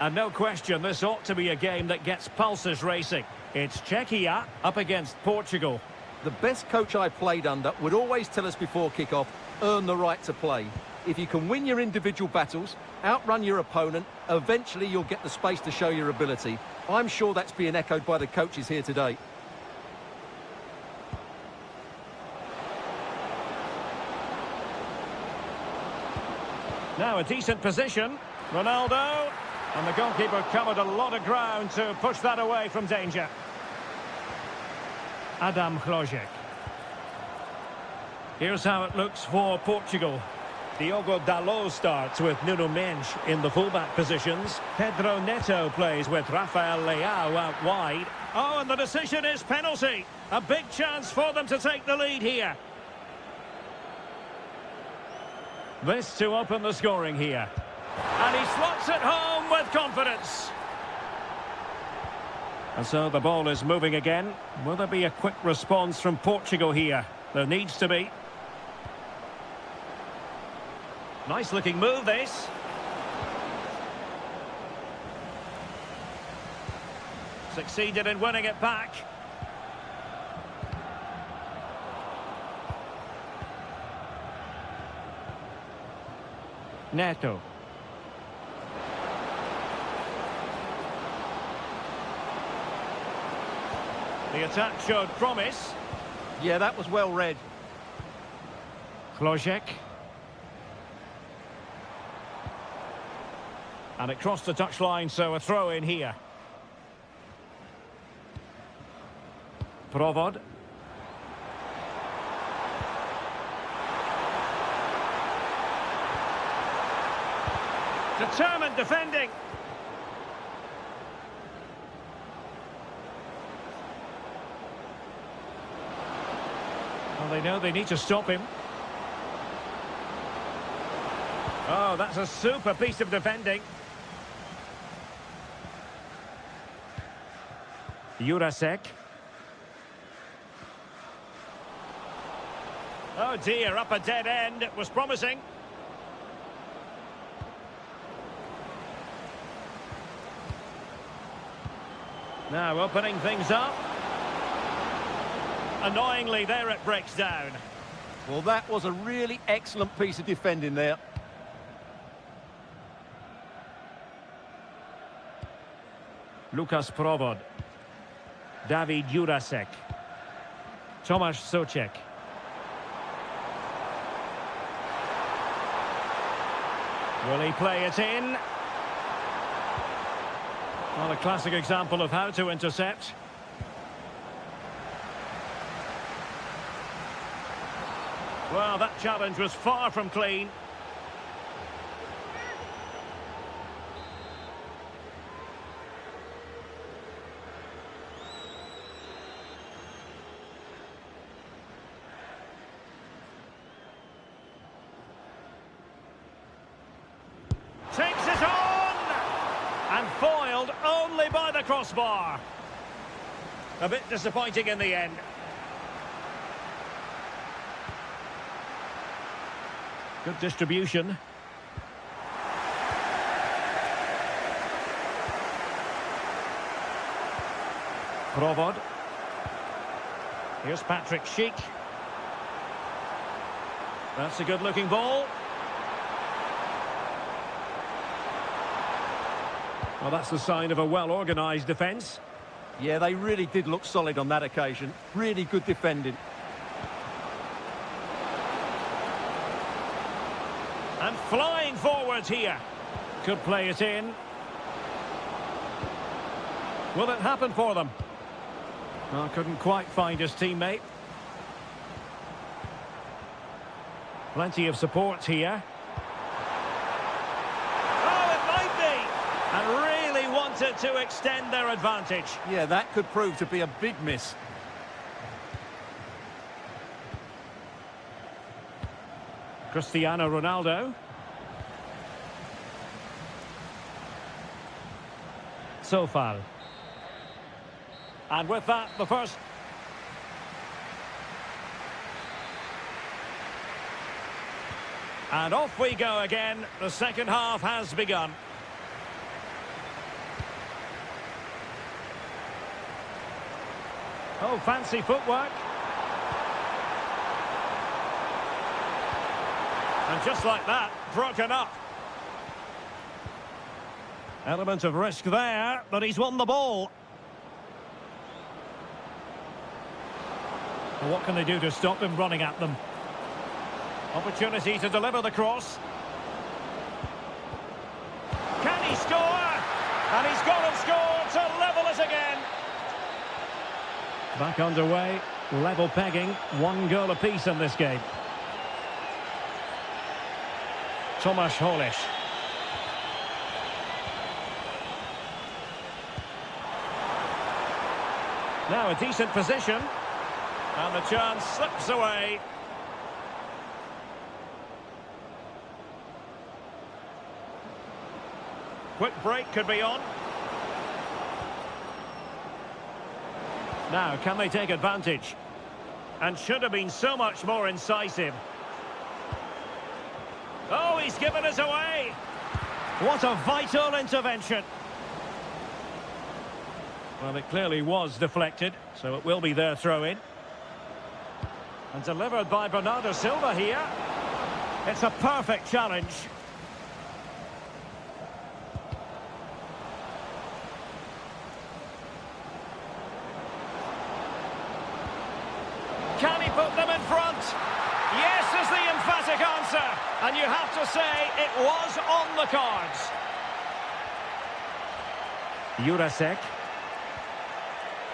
And no question, this ought to be a game that gets pulses racing. It's Czechia up against Portugal. The best coach I played under would always tell us before kick-off, earn the right to play. If you can win your individual battles, outrun your opponent, eventually you'll get the space to show your ability. I'm sure that's being echoed by the coaches here today. Now a decent position. Ronaldo. And the goalkeeper covered a lot of ground to push that away from danger. Adam Hložek. Here's how it looks for Portugal. Diogo Dalot starts with Nuno Mendes in the fullback positions. Pedro Neto plays with Rafael Leao out wide. Oh, and the decision is penalty. A big chance for them to take the lead here. This to open the scoring here. And he slots it home with confidence. And so the ball is moving again. Will there be a quick response from Portugal here? There needs to be. Nice looking move, this. Succeeded in winning it back. Neto. The attack showed promise. Yeah, that was well read. Hložek. And it crossed the touchline, so a throw in here. Provod. Determined defending. Well, they know they need to stop him. Oh, that's a super piece of defending. Jurasek. Oh dear, up a dead end. It was promising. Now opening things up. Annoyingly, there it breaks down. Well, that was a really excellent piece of defending there. Lukas Provod. David Jurasek. Tomasz Souček. Will he play it in? Well, a classic example of how to intercept. Well, that challenge was far from clean. Takes it on! And foiled only by the crossbar. A bit disappointing in the end. Good distribution. Provod. Here's Patrick Schick. That's a good-looking ball. Well, that's the sign of a well-organised defence. Yeah, they really did look solid on that occasion. Really good defending. And flying forwards here. Could play it in. Will it happen for them? Well, couldn't quite find his teammate. Plenty of support here. Oh, it might be! And really wanted to extend their advantage. Yeah, that could prove to be a big miss. Cristiano Ronaldo. Sofal. And with that, the first. And off we go again. The second half has begun. Oh, fancy footwork. And just like that, broken up. Element of risk there, but he's won the ball. Well, what can they do to stop him running at them? Opportunity to deliver the cross. Can he score? And he's gone and scored to level it again. Back underway, level pegging, 1 goal apiece in this game. Tomasz Holisz. Now a decent position. And the chance slips away. Quick break could be on. Now, can they take advantage? And should have been so much more incisive. Oh, he's given us away. What a vital intervention. Well, it clearly was deflected, so it will be their throw-in. And delivered by Bernardo Silva here. It's a perfect challenge. Can he put them in front? Yes is the emphatic answer. And you have to say it was on the cards. Jurasek.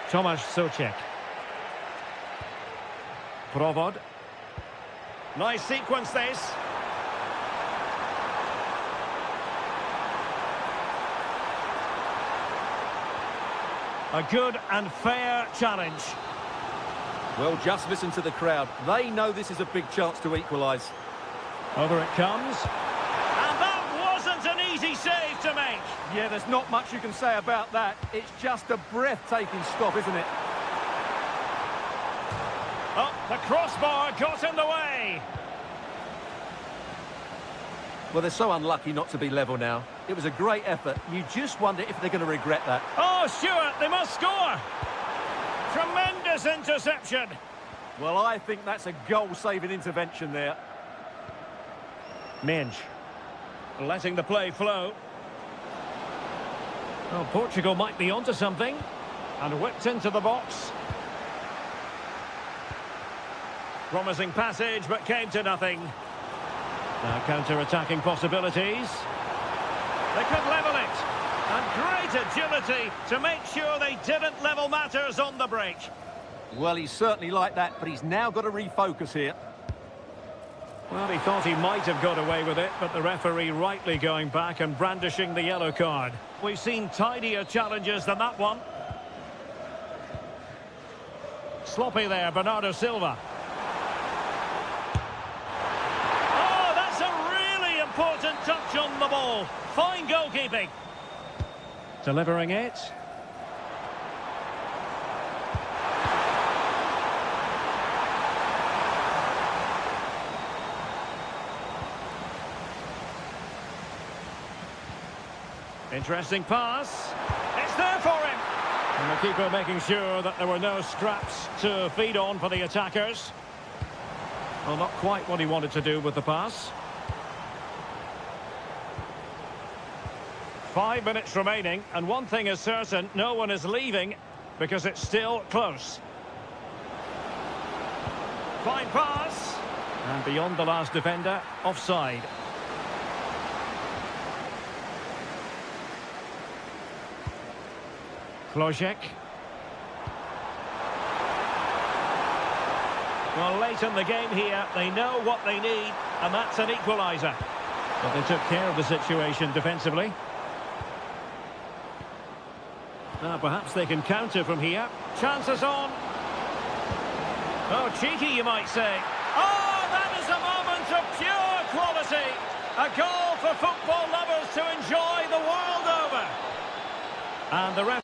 Tomasz Souček. Provod. Nice sequence this. A good and fair challenge. Well, just listen to the crowd. They know this is a big chance to equalise. Over it comes. And that wasn't an easy save to make. Yeah, there's not much you can say about that. It's just a breathtaking stop, isn't it? Oh, the crossbar got in the way. Well, they're so unlucky not to be level now. It was a great effort. You just wonder if they're going to regret that. Oh, Stuart, they must score. Tremendous interception. Well, I think that's a goal-saving intervention there. Minge. Letting the play flow. Well, Portugal might be onto something. And whipped into the box. Promising passage, but came to nothing. Now counter-attacking possibilities. They could level it. And great agility to make sure they didn't level matters on the break. Well, he's certainly like that, but he's now got to refocus here. Well, he thought he might have got away with it, but the referee rightly going back and brandishing the yellow card. We've seen tidier challenges than that one. Sloppy there, Bernardo Silva. Oh, that's a really important touch on the ball. Fine goalkeeping. Delivering it. Interesting pass. It's there for him. And the keeper making sure that there were no scraps to feed on for the attackers. Well, not quite what he wanted to do with the pass. 5 minutes remaining, and one thing is certain, no one is leaving because it's still close. Fine pass. And beyond the last defender, offside. Klojek. Well, late in the game here, they know what they need, and that's an equaliser. But they took care of the situation defensively. Now, perhaps they can counter from here. Chances on. Oh, cheeky, you might say. Oh, that is a moment of pure quality. A goal for football lovers to enjoy the world over. And the ref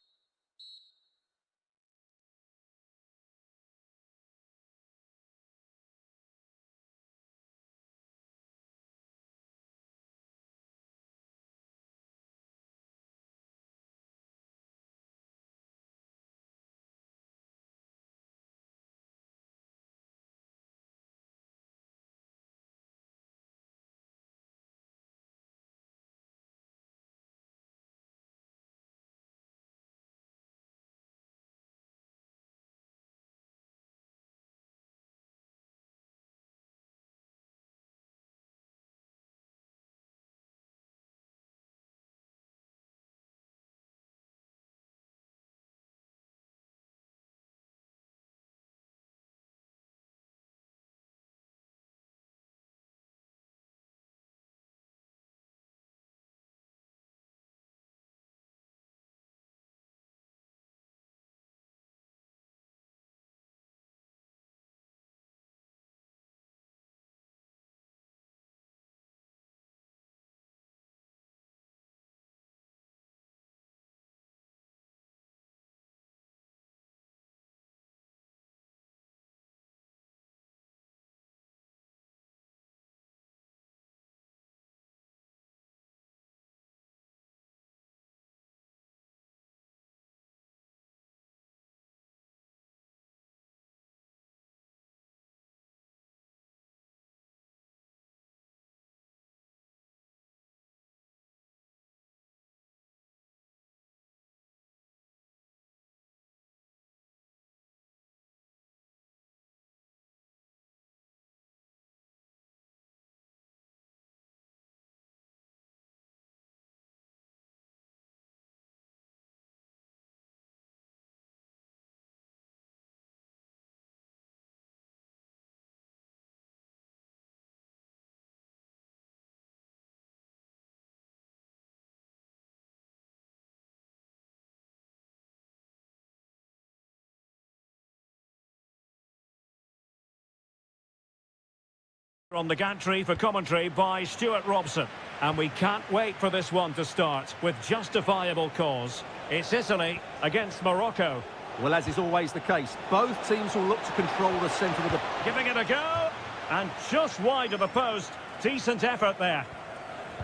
On the gantry for commentary by Stuart Robson. And we can't wait for this one to start with justifiable cause. It's Italy against Morocco. Well, as is always the case, both teams will look to control the centre of the... Giving it a go. And just wide of the post. Decent effort there.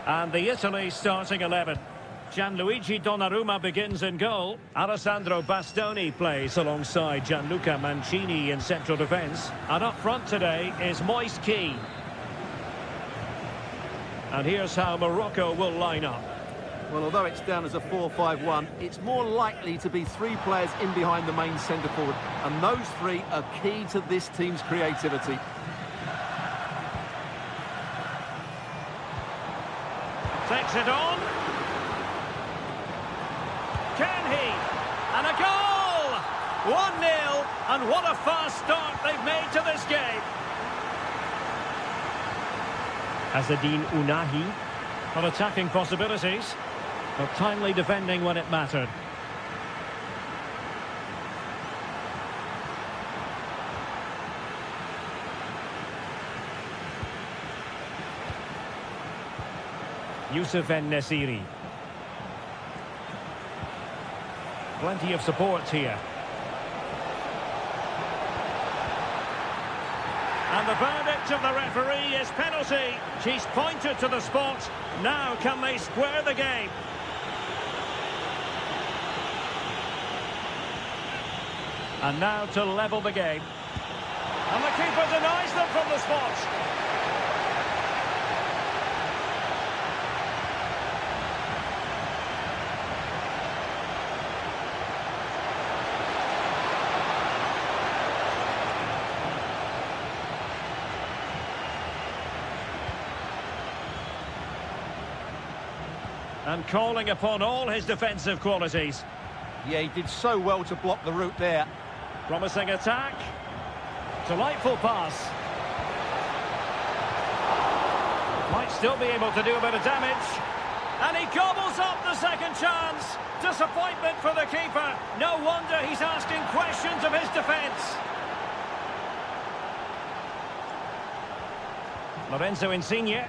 And the Italy starting 11. Gianluigi Donnarumma begins in goal. Alessandro Bastoni plays alongside Gianluca Mancini in central defence. And up front today is Moise Kean. And here's how Morocco will line up. Well, although it's down as a 4-5-1, it's more likely to be three players in behind the main centre forward. And those three are key to this team's creativity. Takes it on. Can he? And a goal! 1-0, and what a fast start they've made to this game. Azzedine Ounahi, for attacking possibilities, but timely defending when it mattered. Youssef En-Nesyri. Plenty of support here. And the verdict of the referee is penalty. She's pointed to the spot. Now can they square the game? And now to level the game. And the keeper denies them from the spot. And calling upon all his defensive qualities. Yeah, he did so well to block the route there. Promising attack. Delightful pass. Might still be able to do a bit of damage. And he gobbles up the second chance. Disappointment for the keeper. No wonder he's asking questions of his defence. Lorenzo Insigne.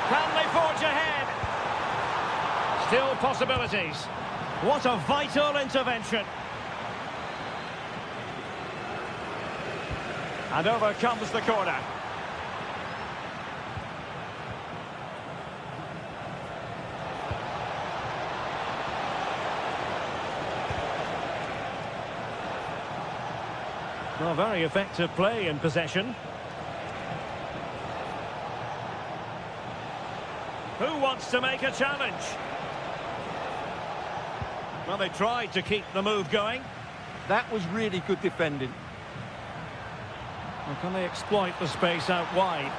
Can they forge ahead? Still possibilities. What a vital intervention. And over comes the corner. Well, very effective play in possession. Who wants to make a challenge? Well, they tried to keep the move going. That was really good defending. Well, can they exploit the space out wide?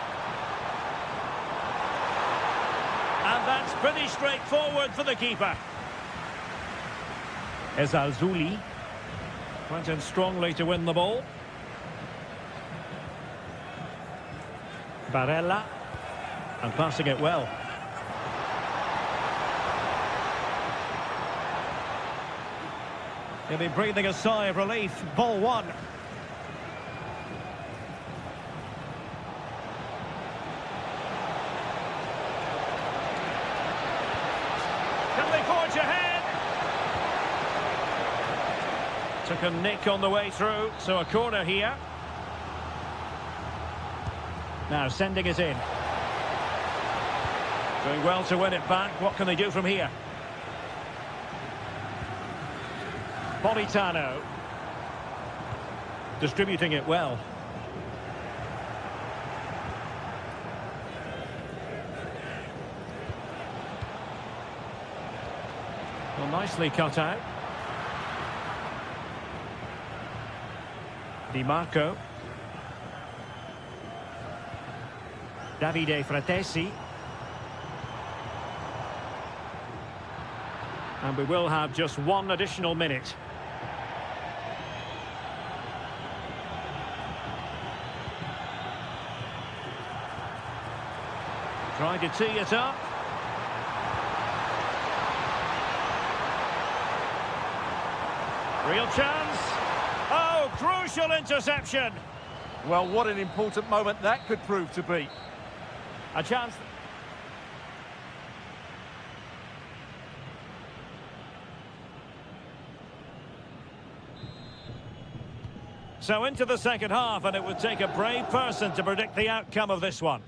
And that's pretty straightforward for the keeper. Ezalzouli went in strongly to win the ball. Barella, and passing it well. He'll be breathing a sigh of relief. Ball one. Can they forge ahead? Took a nick on the way through, so a corner here. Now sending it in. Doing well to win it back. What can they do from here? Politano. Distributing it well. Well, nicely cut out. Di Marco. Davide Fratesi. And we will have just one additional minute. Trying to tee it up. Real chance. Oh, Crucial interception. Well, what an important moment that could prove to be. A chance. So into the second half, and it would take a brave person to predict the outcome of this one.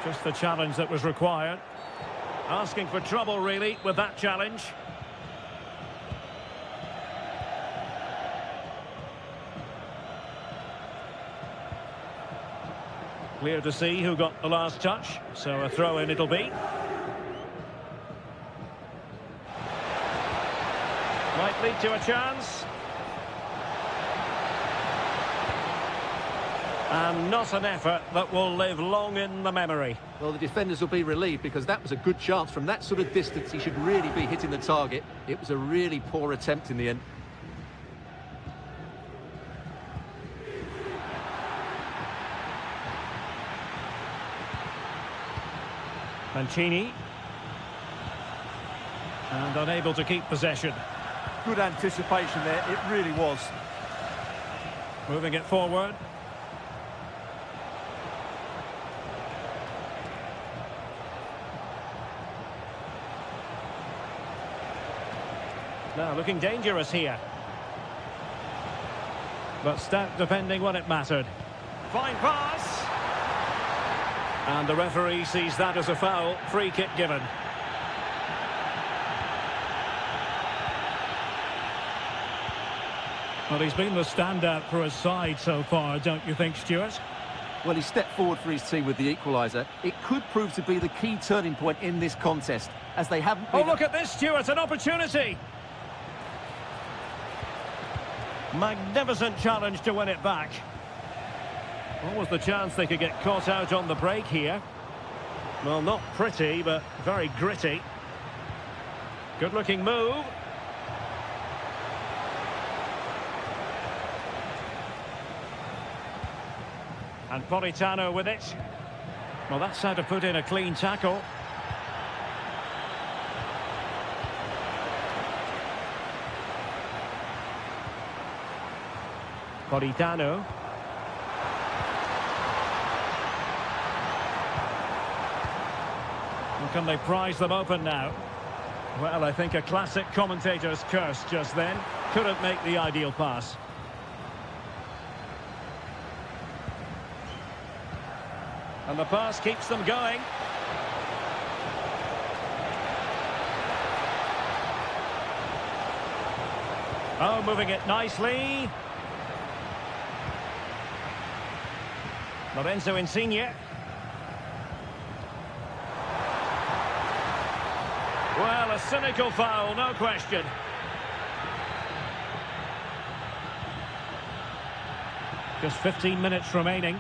Just the challenge that was required. Asking for trouble, really, with that challenge. Clear to see who got the last touch, so a throw-in it'll be. Might lead to a chance. And not an effort that will live long in the memory. Well, the defenders will be relieved because that was a good chance. From that sort of distance, he should really be hitting the target. It was a really poor attempt in the end. Mancini. And unable to keep possession. Good anticipation there, it really was. Moving it forward. Now looking dangerous here. But stout defending when it mattered. Fine pass. And the referee sees that as a foul. Free kick given. Well, he's been the standout for his side so far, don't you think, Stuart? Well, he stepped forward for his team with the equaliser. It could prove to be the key turning point in this contest, as they haven't been... Oh, look at this, Stuart, an opportunity! Magnificent challenge to win it back. What was the chance they could get caught out on the break here? Well, not pretty, but very gritty. Good-looking move. And Politano with it. Well, that's how to put in a clean tackle. Politano. And can they prise them open now? Well, I think a classic commentator's curse just then. Couldn't make the ideal pass. And the pass keeps them going. Oh, moving it nicely. Lorenzo Insigne. Well, a cynical foul, no question. Just 15 minutes remaining.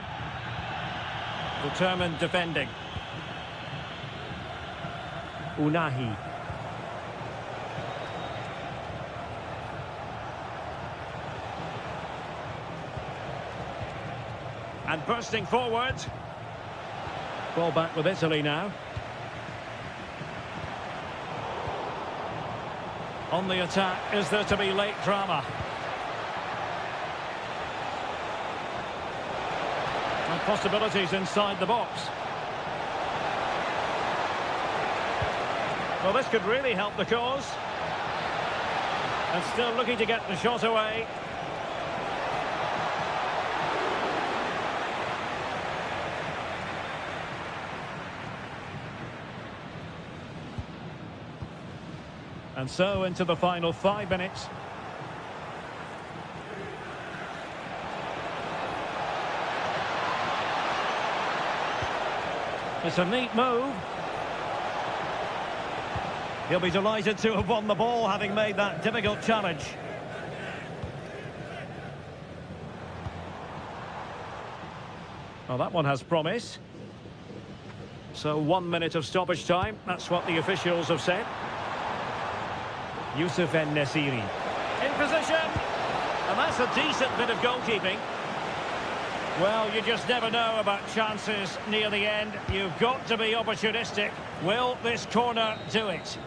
Determined defending. Unahi. And bursting forward. Ball back with Italy now. On the attack, is there to be late drama? And possibilities inside the box. Well, this could really help the cause. And still looking to get the shot away. And so into the final 5 minutes. It's a neat move. He'll be delighted to have won the ball, having made that difficult challenge. Well, that one has promise. So 1 minute of stoppage time. That's what the officials have said. Youssef En-Nesyri. In position. And that's a decent bit of goalkeeping. Well, you just never know about chances near the end. You've got to be opportunistic. Will this corner do it?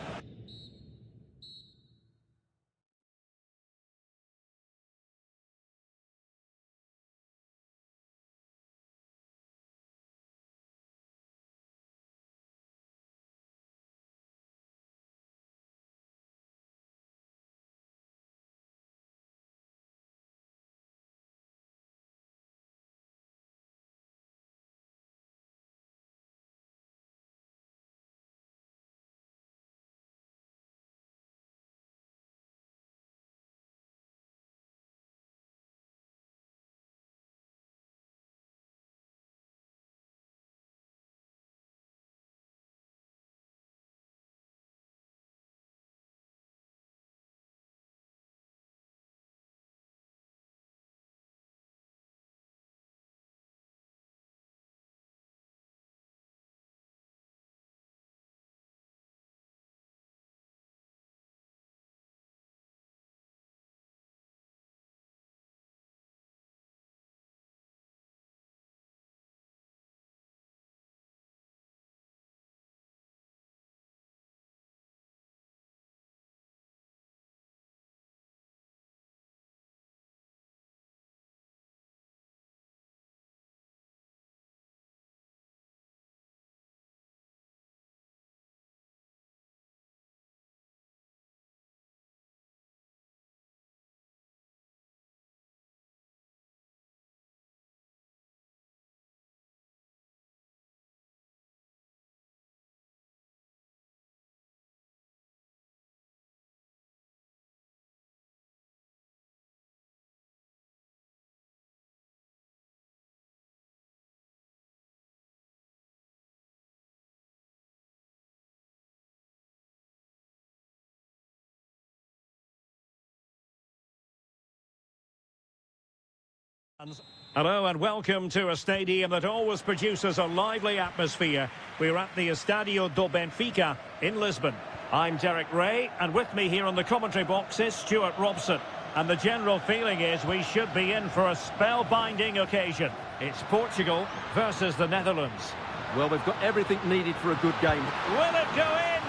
Hello and welcome to a stadium that always produces a lively atmosphere. We're at the Estadio do Benfica in Lisbon. I'm Derek Ray, and with me here on the commentary box is Stuart Robson. And the general feeling is we should be in for a spellbinding occasion. It's Portugal versus the Netherlands. Well, they've got everything needed for a good game. Will it go in?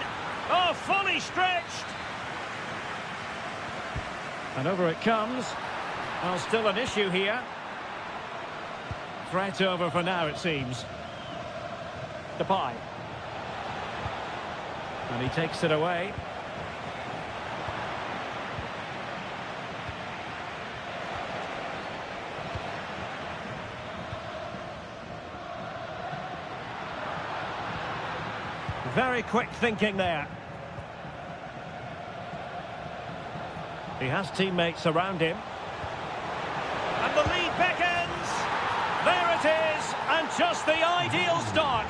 Oh, fully stretched! And over it comes. Well, still an issue here. Threat over for now, it seems. Depay. And he takes it away. Very quick thinking there. He has teammates around him. And the lead beckons. There it is, and just the ideal start.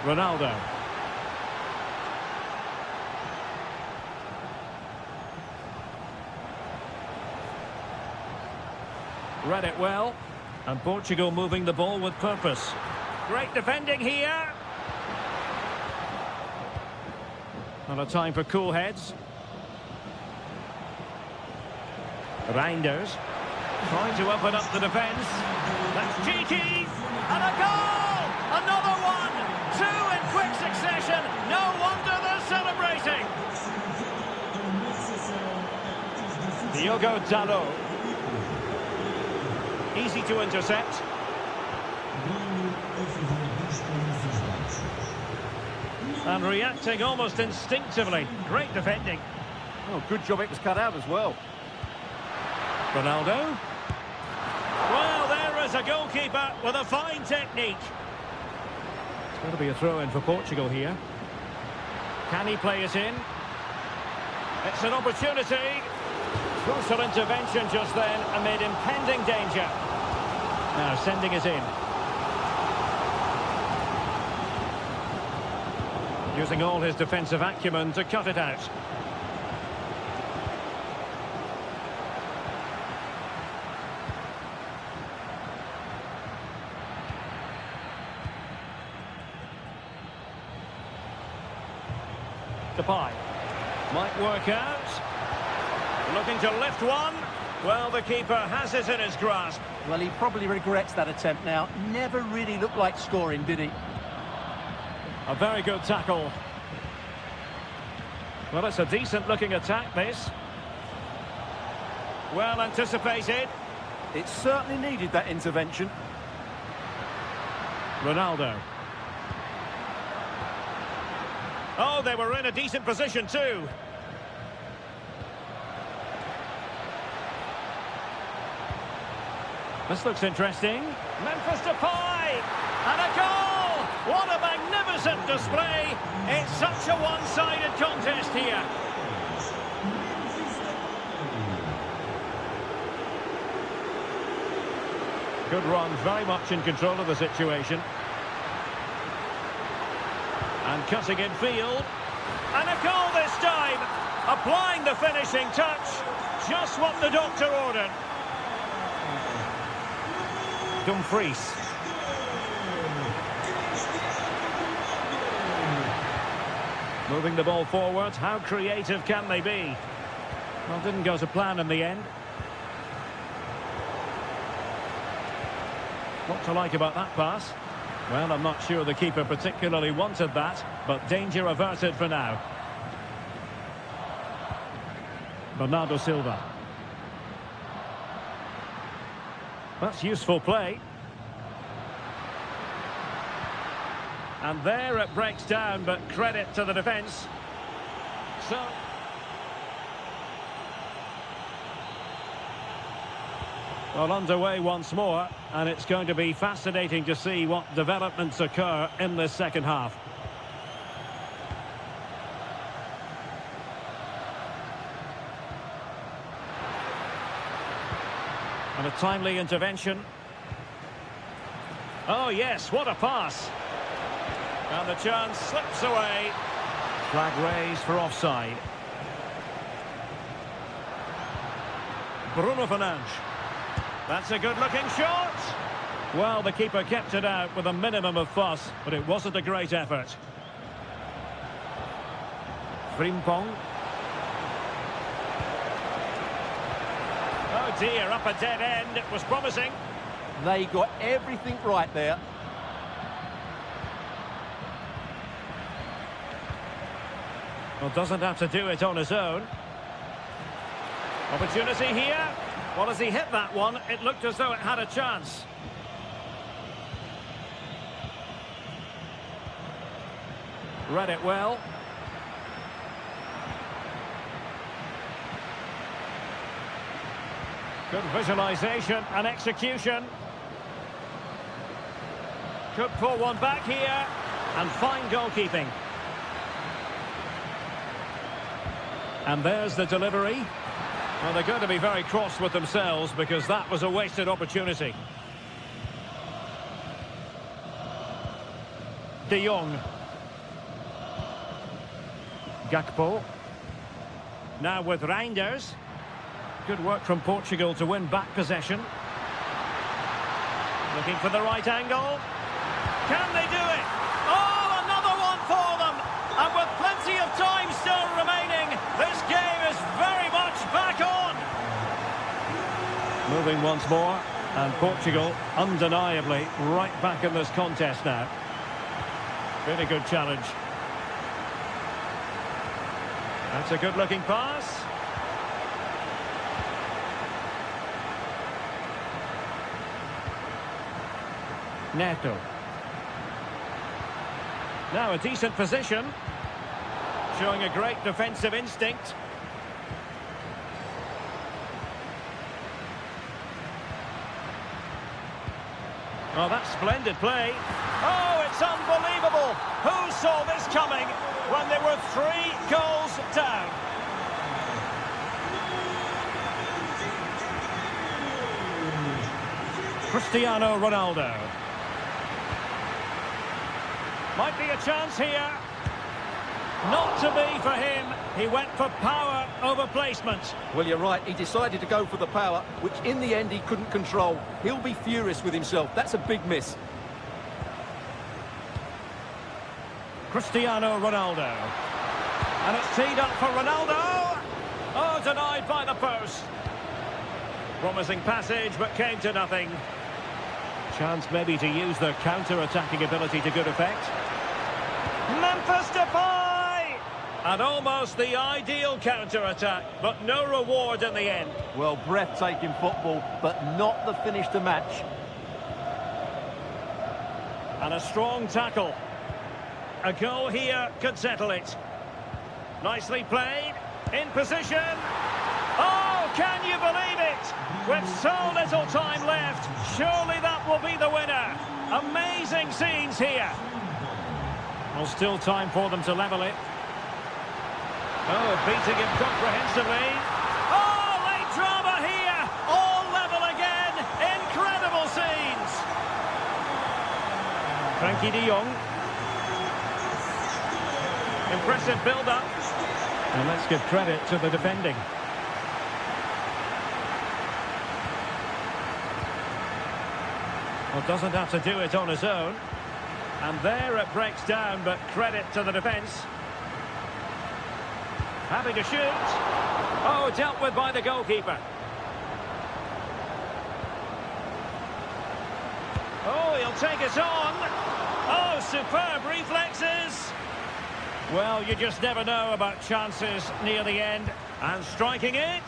Ronaldo. Read it well, and Portugal moving the ball with purpose. Great defending here. Not a time for cool heads. Reinders trying to open up the defence. That's cheeky, and a goal! Another one! Two in quick succession. No wonder they're celebrating. Diogo Dalot. Easy to intercept. And reacting almost instinctively. Great defending. Oh, good job it was cut out as well. Ronaldo. Well, there is a goalkeeper with a fine technique. It's going to be a throw-in for Portugal here. Can he play it in? It's an opportunity. Crucial intervention just then amid impending danger. Now sending it in. Using all his defensive acumen to cut it out. Depay. Might work out. Looking to lift one. Well, the keeper has it in his grasp. Well, he probably regrets that attempt now. Never really looked like scoring, did he? A very good tackle. Well, it's a decent-looking attack, this. Well anticipated. It certainly needed that intervention. Ronaldo. Oh, they were in a decent position too. This looks interesting. Memphis Depay! And a goal! What a magnificent display! It's such a one-sided contest here. Good run, very much in control of the situation. And cutting in field. And a goal this time! Applying the finishing touch. Just what the doctor ordered. Dumfries. Moving the ball forward. How creative can they be? Well, didn't go to plan in the end. What to like about that pass? Well, I'm not sure the keeper particularly wanted that, but danger averted for now. Bernardo Silva. That's useful play. And there it breaks down, but credit to the defence. So... well, underway once more, and it's going to be fascinating to see what developments occur in this second half. And a timely intervention. Oh yes, what a pass. And the chance slips away. Flag raised for offside. Bruno Fernandes. That's a good-looking shot. Well, the keeper kept it out with a minimum of fuss, but it wasn't a great effort. Frimpong. Oh dear, up a dead end. It was promising. They got everything right there. Well, doesn't have to do it on his own. Opportunity here. Well, as he hit that one, it looked as though it had a chance. Read it well. Good visualization and execution. Could pull one back here. And fine goalkeeping. And there's the delivery. Well, they're going to be very cross with themselves because that was a wasted opportunity. De Jong. Gakpo. Now with Reinders. Good work from Portugal to win back possession. Looking for the right angle. Can they do it? Oh, another one for them! And with plenty of time still remaining, this game is very much back on! Moving once more, and Portugal undeniably right back in this contest now. Really good challenge. That's a good-looking pass. Neto. Now a decent position. Showing a great defensive instinct. Oh, that's splendid play. Oh, it's unbelievable. Who saw this coming when they were 3 goals down? Cristiano Ronaldo. Might be a chance here. Not to be for him. He went for power over placement. Well, you're right. He decided to go for the power, which in the end he couldn't control. He'll be furious with himself. That's a big miss. Cristiano Ronaldo. And it's teed up for Ronaldo. Oh, denied by the post. Promising passage, but came to nothing. Chance maybe to use their counter-attacking ability to good effect. Memphis Depay! And almost the ideal counter-attack, but no reward in the end. Well, breathtaking football, but not the finish to match. And a strong tackle. A goal here could settle it. Nicely played. In position. Oh, can you believe it? With so little time left, surely that will be the winner. Amazing scenes here. Well, still time for them to level it. Oh, beating him comprehensively. Oh, late drama here. All level again. Incredible scenes. Frankie de Jong. Impressive build-up. And let's give credit to the defending. Well, doesn't have to do it on his own. And there it breaks down, but credit to the defence. Having a shoot. Oh, dealt with by the goalkeeper. Oh, he'll take it on. Oh, superb reflexes. Well, you just never know about chances near the end. And striking it.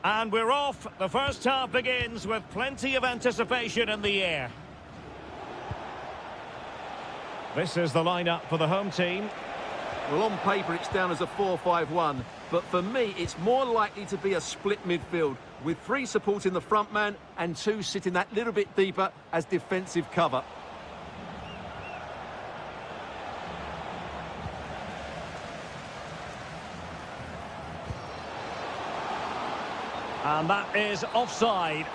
And we're off. The first half begins with plenty of anticipation in the air. This is the lineup for the home team. Well, on paper, it's down as a 4-5-1. But for me, it's more likely to be a split midfield, with 3 supporting the front man and 2 sitting that little bit deeper as defensive cover. And that is offside.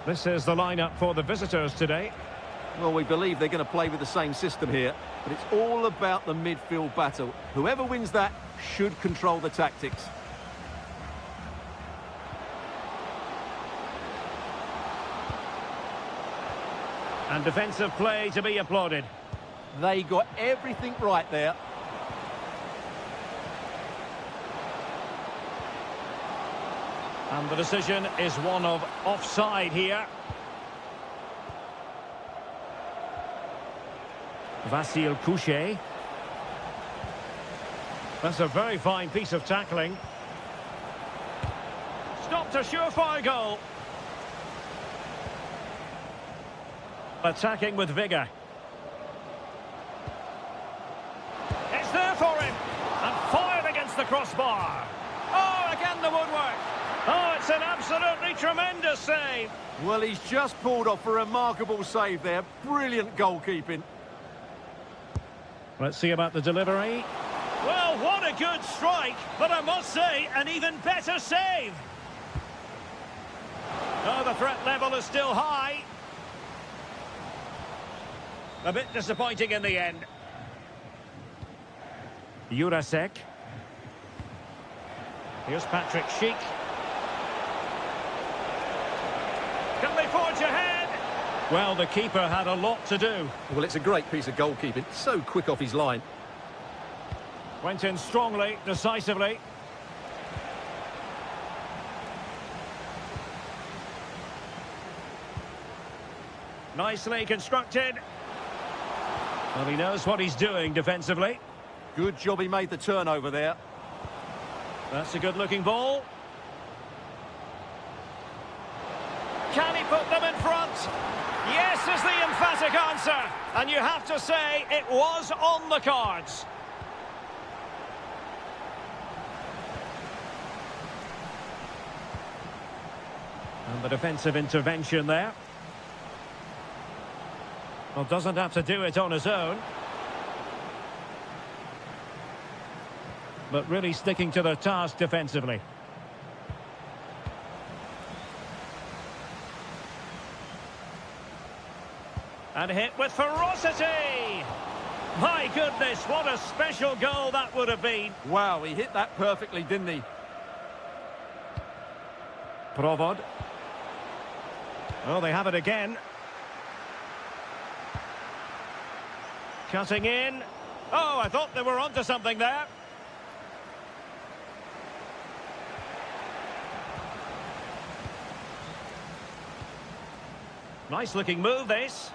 This is the lineup for the visitors today. Well, we believe they're going to play with the same system here, but it's all about the midfield battle. Whoever wins that should control the tactics. And defensive play to be applauded. They got everything right there. And the decision is one of offside here. Vasil Couchet. That's a very fine piece of tackling. Stopped a surefire goal. Attacking with vigour. It's there for him. And fired against the crossbar. Oh, again the woodwork. Oh, it's an absolutely tremendous save. Well, he's just pulled off a remarkable save there. Brilliant goalkeeping. Let's see about the delivery. Well, what a good strike, but I must say, an even better save. Oh, the threat level is still high. A bit disappointing in the end. Jurasek. Here's Patrick Schick. Can they forge ahead? Well, the keeper had a lot to do. Well, it's a great piece of goalkeeping. So quick off his line. Went in strongly, decisively. Nicely constructed. Well, he knows what he's doing defensively. Good job he made the turnover there. That's a good-looking ball. Can he put them in front? Yes is the emphatic answer. And you have to say it was on the cards. And the defensive intervention there. Well, doesn't have to do it on his own. But really sticking to the task defensively. And hit with ferocity! My goodness, what a special goal that would have been. Wow, he hit that perfectly, didn't he? Provod. Oh, they have it again. Cutting in. Oh, I thought they were onto something there. Nice looking move, this.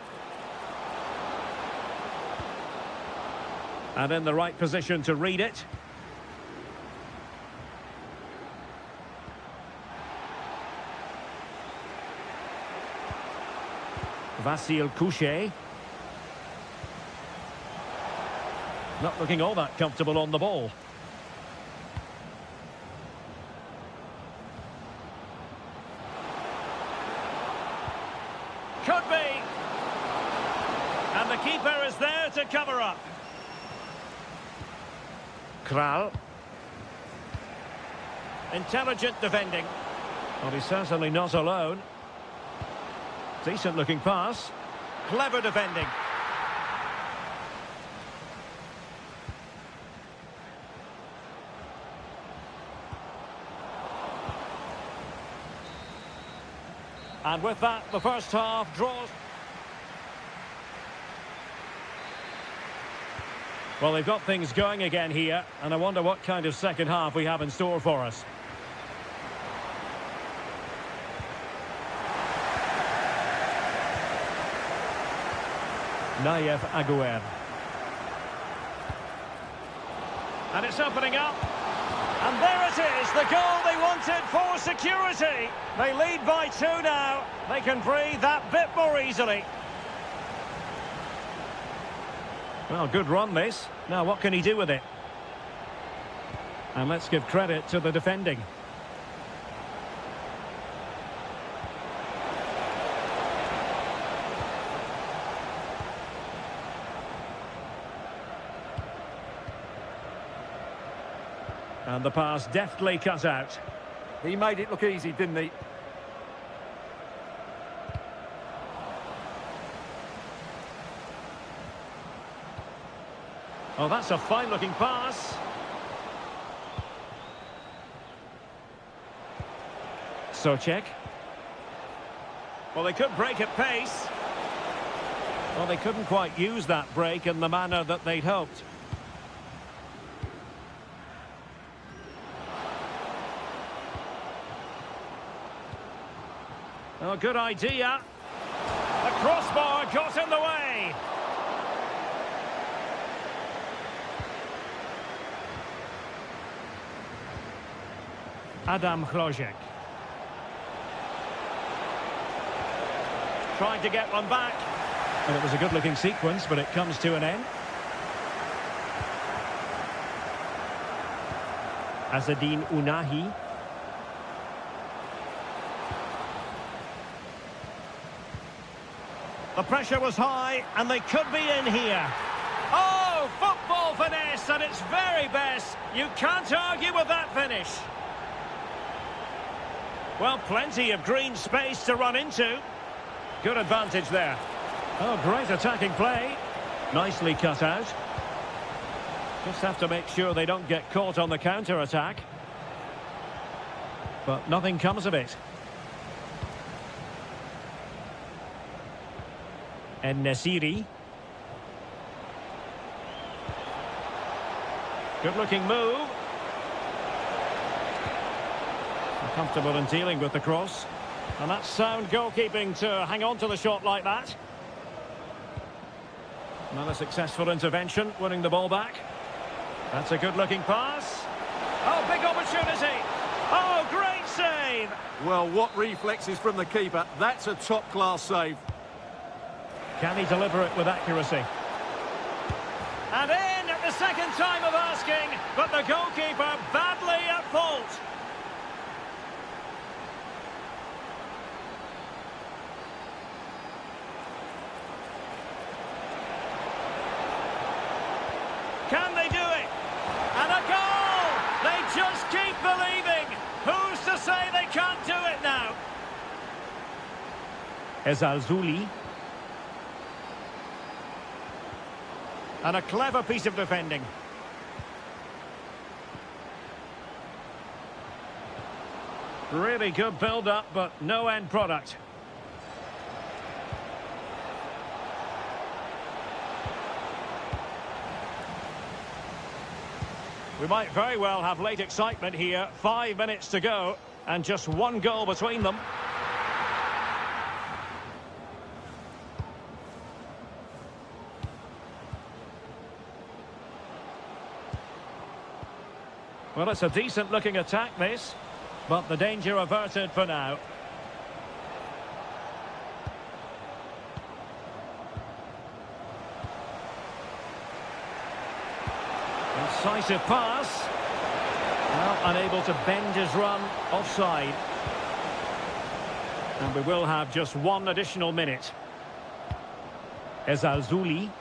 And in the right position to read it. Vasil Couchet. Not looking all that comfortable on the ball. Could be. And the keeper is there to cover up. Kral. Intelligent defending. Well, he's certainly not alone. Decent looking pass. Clever defending. And with that, the first half draws. Well, they've got things going again here, and I wonder what kind of second half we have in store for us. Nayev Aguer. And it's opening up. And there it is, the goal they wanted for security. They lead by 2 now. They can breathe that bit more easily. Well, good run this. Now what can he do with it? And let's give credit to the defending. And the pass deftly cut out. He made it look easy, didn't he? Oh, that's a fine-looking pass. Socek. Well, they could break at pace. Well, they couldn't quite use that break in the manner that they'd hoped. Oh, good idea. The crossbar got in the way. Adam Hrozek. Tried to get one back. And it was a good-looking sequence, but it comes to an end. Azadine Unahi. The pressure was high, and they could be in here. Oh, football finesse at its very best. You can't argue with that finish. Well, plenty of green space to run into. Good advantage there. Oh, great attacking play. Nicely cut out. Just have to make sure they don't get caught on the counter-attack. But nothing comes of it. And Nesiri. Good-looking move. Comfortable in dealing with the cross. And that's sound goalkeeping to hang on to the shot like that. Another successful intervention, winning the ball back. That's a good-looking pass. Oh, big opportunity. Oh, great save. Well, what reflexes from the keeper. That's a top-class save. Can he deliver it with accuracy? And in at the second time of asking, but the goalkeeper badly at fault. Can they do it? And a goal! They just keep believing. Who's to say they can't do it now? Ezalzouli. And a clever piece of defending. Really good build-up, but no end product. We might very well have late excitement here. 5 minutes to go, and just one goal between them. Well, it's a decent-looking attack, this, but the danger averted for now. Incisive pass. Well, unable to bend his run, offside. And we will have just one additional minute. Ezalzouli.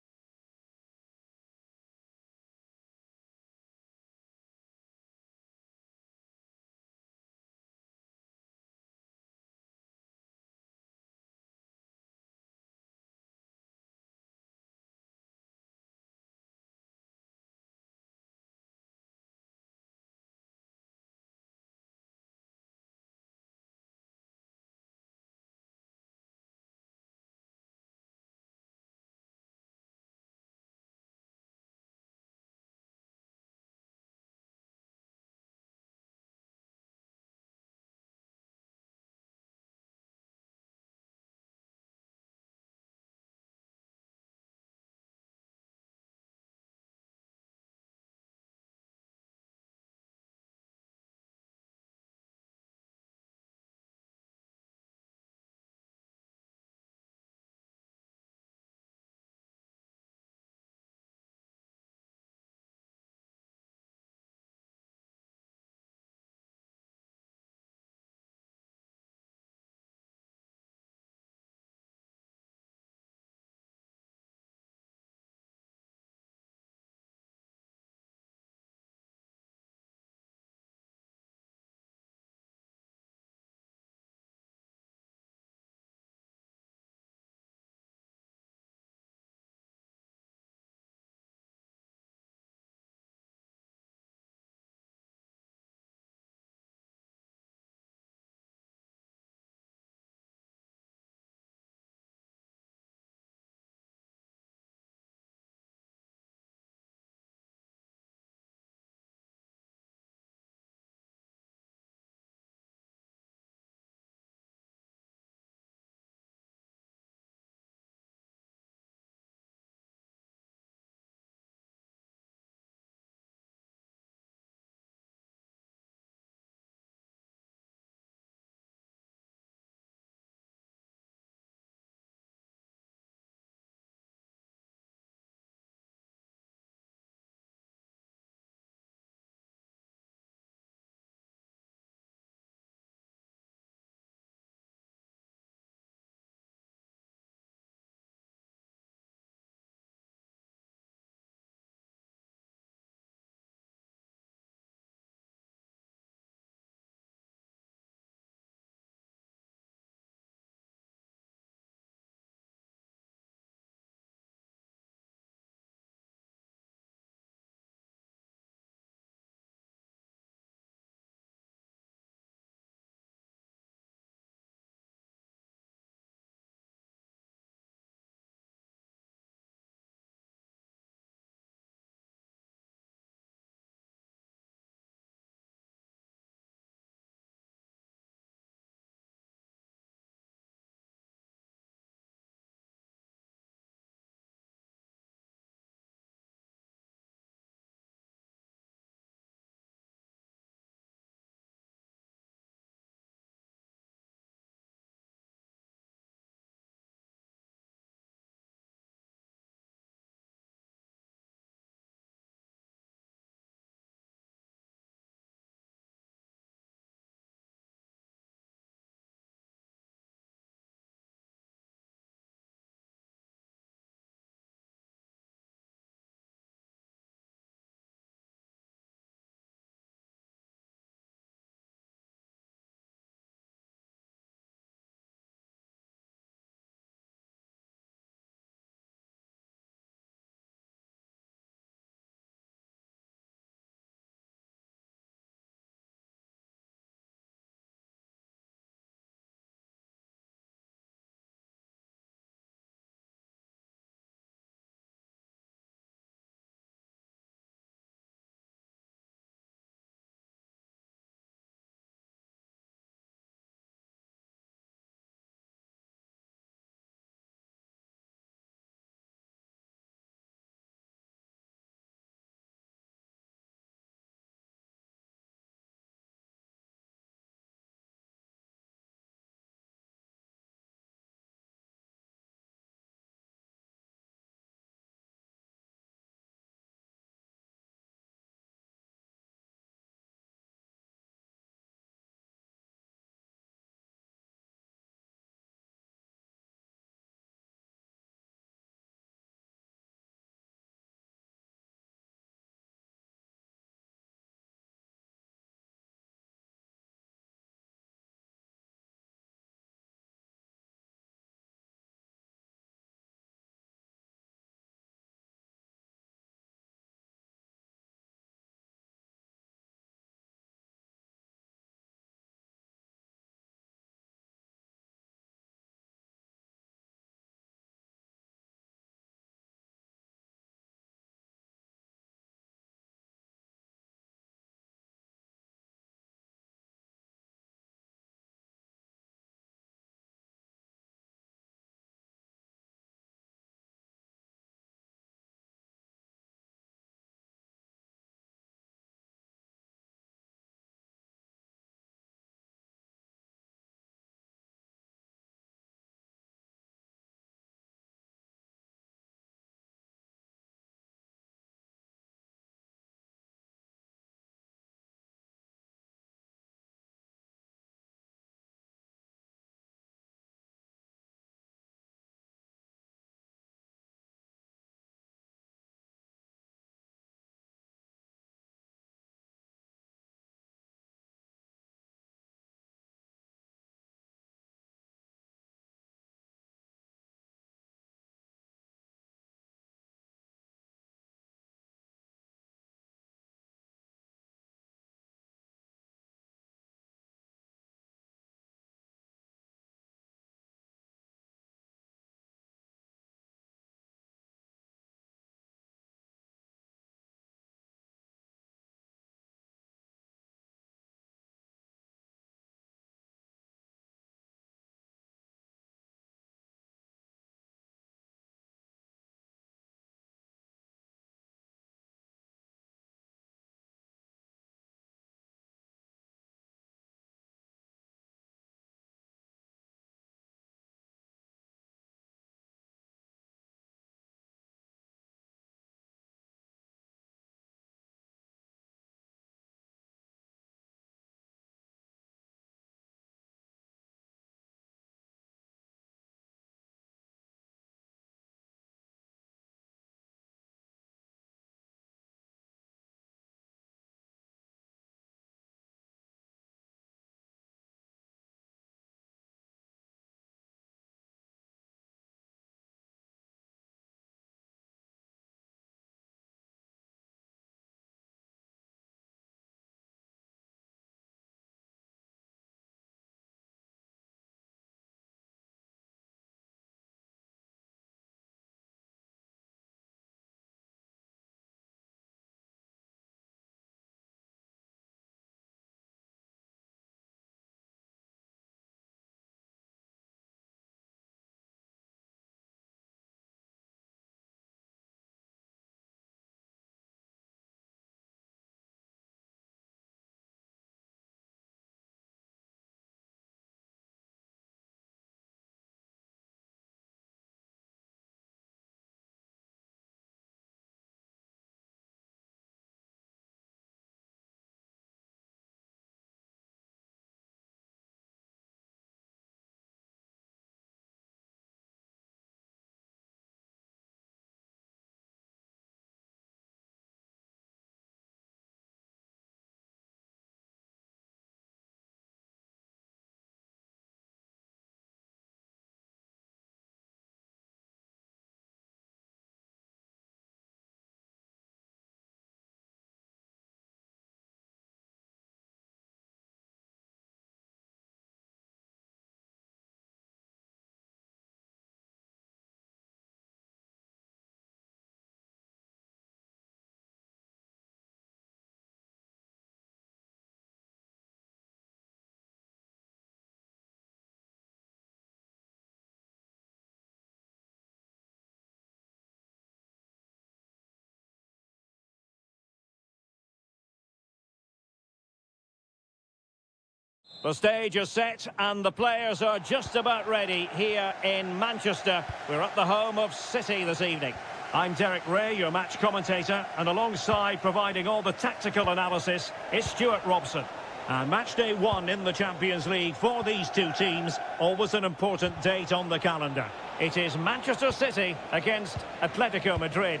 The stage is set and the players are just about ready here in Manchester. We're at the home of City this evening. I'm Derek Ray, your match commentator, and alongside providing all the tactical analysis is Stuart Robson. And match day 1 in the Champions League for these two teams, always an important date on the calendar. It is Manchester City against Atletico Madrid.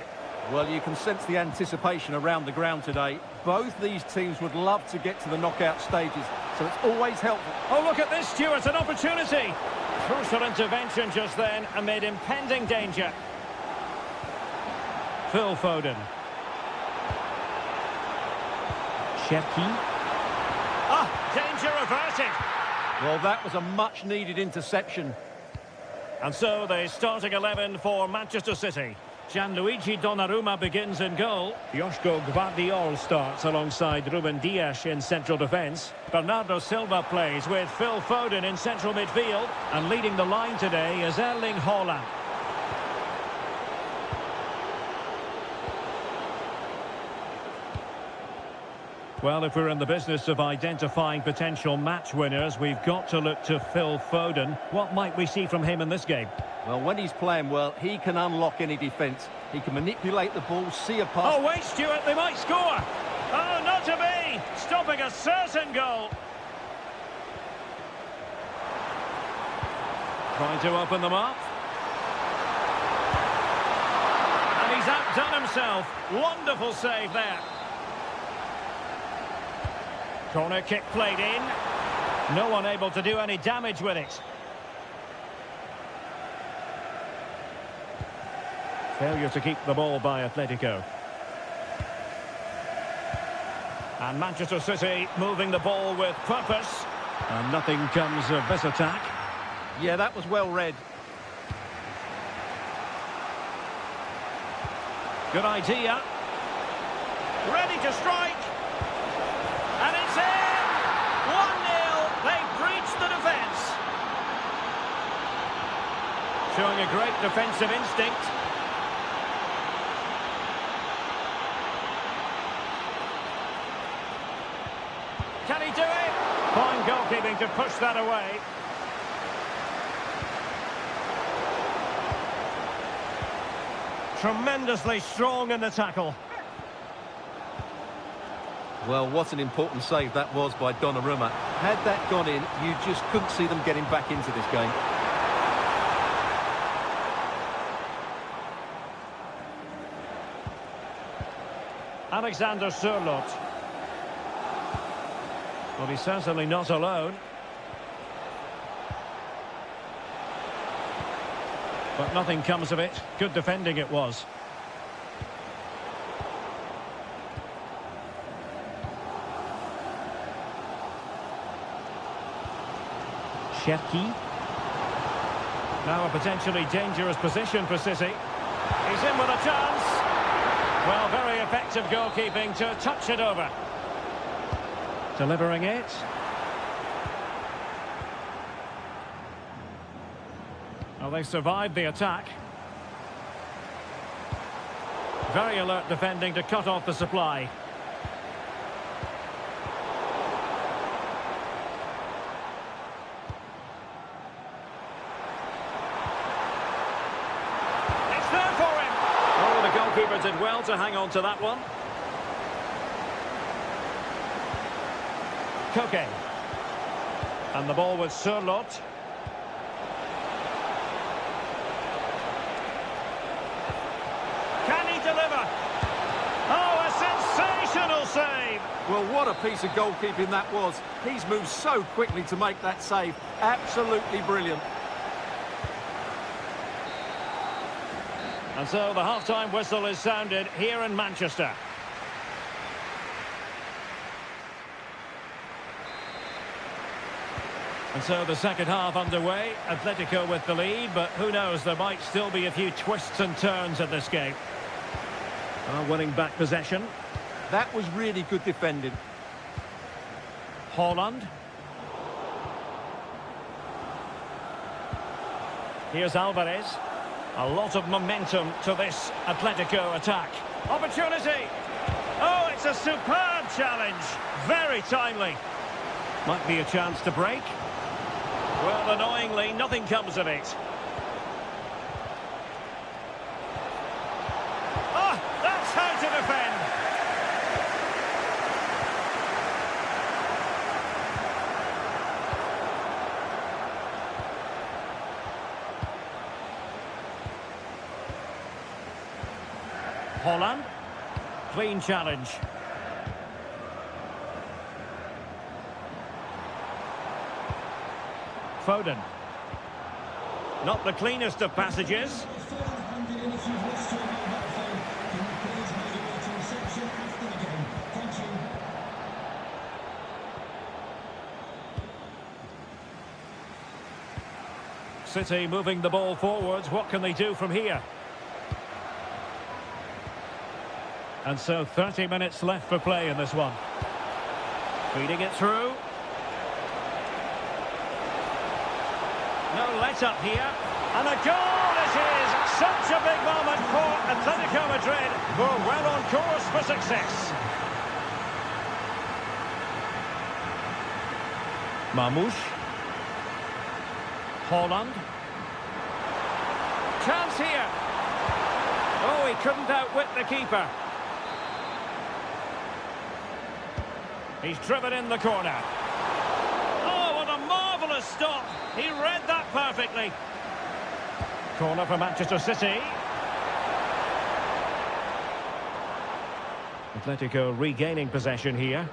Well, you can sense the anticipation around the ground today. Both these teams would love to get to the knockout stages, so it's always helpful. Oh, look at this, Stuart, an opportunity. Crucial intervention just then amid impending danger. Phil Foden. Shepki. Ah, danger averted. Well, that was a much-needed interception. And so the starting 11 for Manchester City. Gianluigi Donnarumma begins in goal. Joško Gvardiol starts alongside Ruben Dias in central defence. Bernardo Silva plays with Phil Foden in central midfield. And leading the line today is Erling Haaland. Well, if we're in the business of identifying potential match winners, we've got to look to Phil Foden. What might we see from him in this game? Well, when he's playing well, he can unlock any defence. He can manipulate the ball, see a pass. Oh, wait, Stuart, they might score. Oh, not to be. Stopping a certain goal. Trying to open them up. And he's outdone himself. Wonderful save there. Corner kick played in. No one able to do any damage with it. Failure to keep the ball by Atletico. And Manchester City moving the ball with purpose. And nothing comes of this attack. Yeah, that was well read. Good idea. Ready to strike. And it's in! 1-0. They breached the defence. Showing a great defensive instinct. Can he do it? Fine goalkeeping to push that away. Tremendously strong in the tackle. Well, what an important save that was by Donnarumma. Had that gone in, you just couldn't see them getting back into this game. Alexander Sørloth. Well, he's certainly not alone. But nothing comes of it. Good defending it was. Shepki. Now a potentially dangerous position for City. He's in with a chance. Well, very effective goalkeeping to touch it over. Delivering it. Well, they survived the attack. Very alert defending to cut off the supply. It's there for him. Oh, the goalkeeper did well to hang on to that one. Koke. And the ball with Sørloth. Can he deliver? Oh, a sensational save! Well, what a piece of goalkeeping that was. He's moved so quickly to make that save. Absolutely brilliant. And so the half-time whistle is sounded here in Manchester. And so the second half underway. Atletico with the lead, but who knows, there might still be a few twists and turns in this game. Winning back possession. That was really good defending. Haaland. Here's Alvarez. A lot of momentum to this Atletico attack. Opportunity! Oh, it's a superb challenge. Very timely. Might be a chance to break. Well, annoyingly, nothing comes of it. Oh, that's how to defend. Holland. Clean challenge. Foden. Not the cleanest of passages. City moving the ball forwards. What can they do from here? And so 30 minutes left for play in this one. Feeding it through. No let-up here. And a goal it is! Such a big moment for Atletico Madrid, who are well on course for success. Mamouche. Holland. Chance here. Oh, he couldn't outwit the keeper. He's driven in the corner. Oh, what a marvellous stop. He read that perfectly. Corner for Manchester City. Atletico regaining possession here.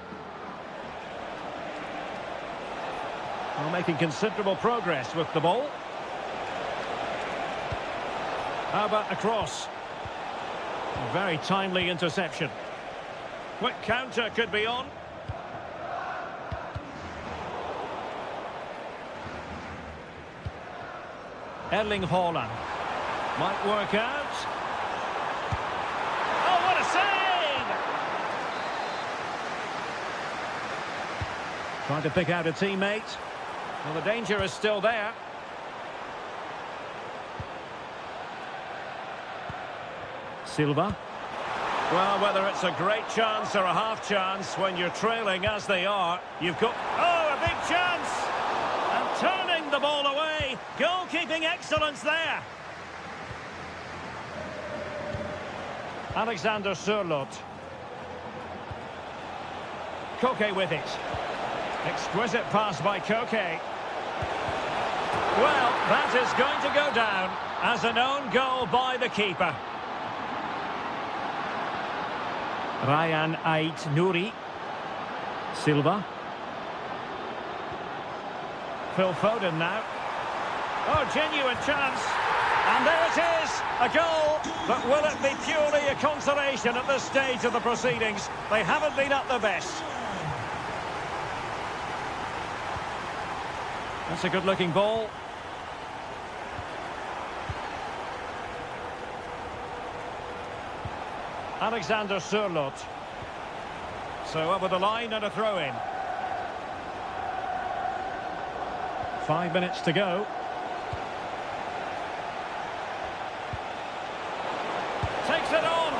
Well, making considerable progress with the ball. How about the cross? A very timely interception. Quick counter could be on. Erling Haaland. Might work out. Oh, what a save! Trying to pick out a teammate. Well, the danger is still there. Silva. Well, whether it's a great chance or a half chance, when you're trailing as they are, you've got... Oh, a big chance! And turning the ball away. Goalkeeping excellence there. Alexander Sørloth. Koke with it. Exquisite pass by Koke. Well, that is going to go down as an own goal by the keeper. Ryan Ait-Nouri. Silva. Phil Foden now. Oh, genuine chance. And there it is, a goal. But will it be purely a consolation at this stage of the proceedings? They haven't been at their best. That's a good-looking ball. Alexander Sørloth. So over the line and a throw-in. 5 minutes to go. Takes it on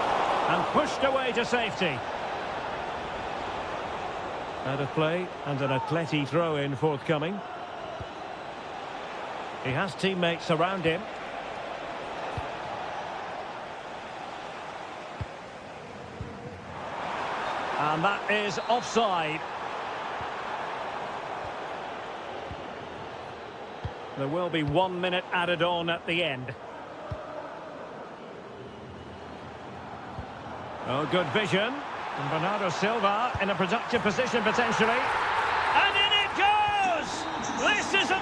and pushed away to safety. Out of play and an Atleti throw-in forthcoming. He has teammates around him. And that is offside. There will be 1 minute added on at the end. Oh, good vision. And Bernardo Silva in a productive position potentially. And in it goes! This is a...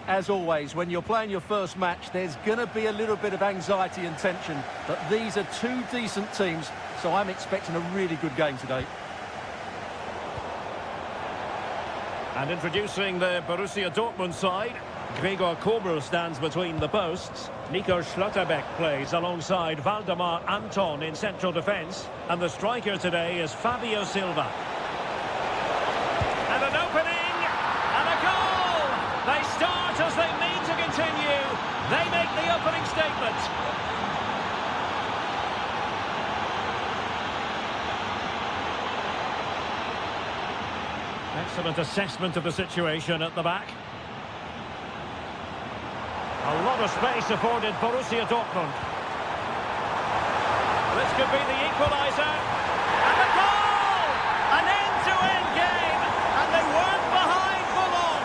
As always, when you're playing your first match, there's going to be a little bit of anxiety and tension. But these are two decent teams, so I'm expecting a really good game today. And introducing the Borussia Dortmund side, Gregor Kobel stands between the posts. Nico Schlotterbeck plays alongside Valdemar Anton in central defence. And the striker today is Fabio Silva. And an opening, and a goal! They start as they mean to continue. They make the opening statement. Excellent assessment of the situation at the back. A lot of space afforded Borussia Dortmund. This could be the equaliser. And a goal! An end-to-end game, and they weren't behind for long.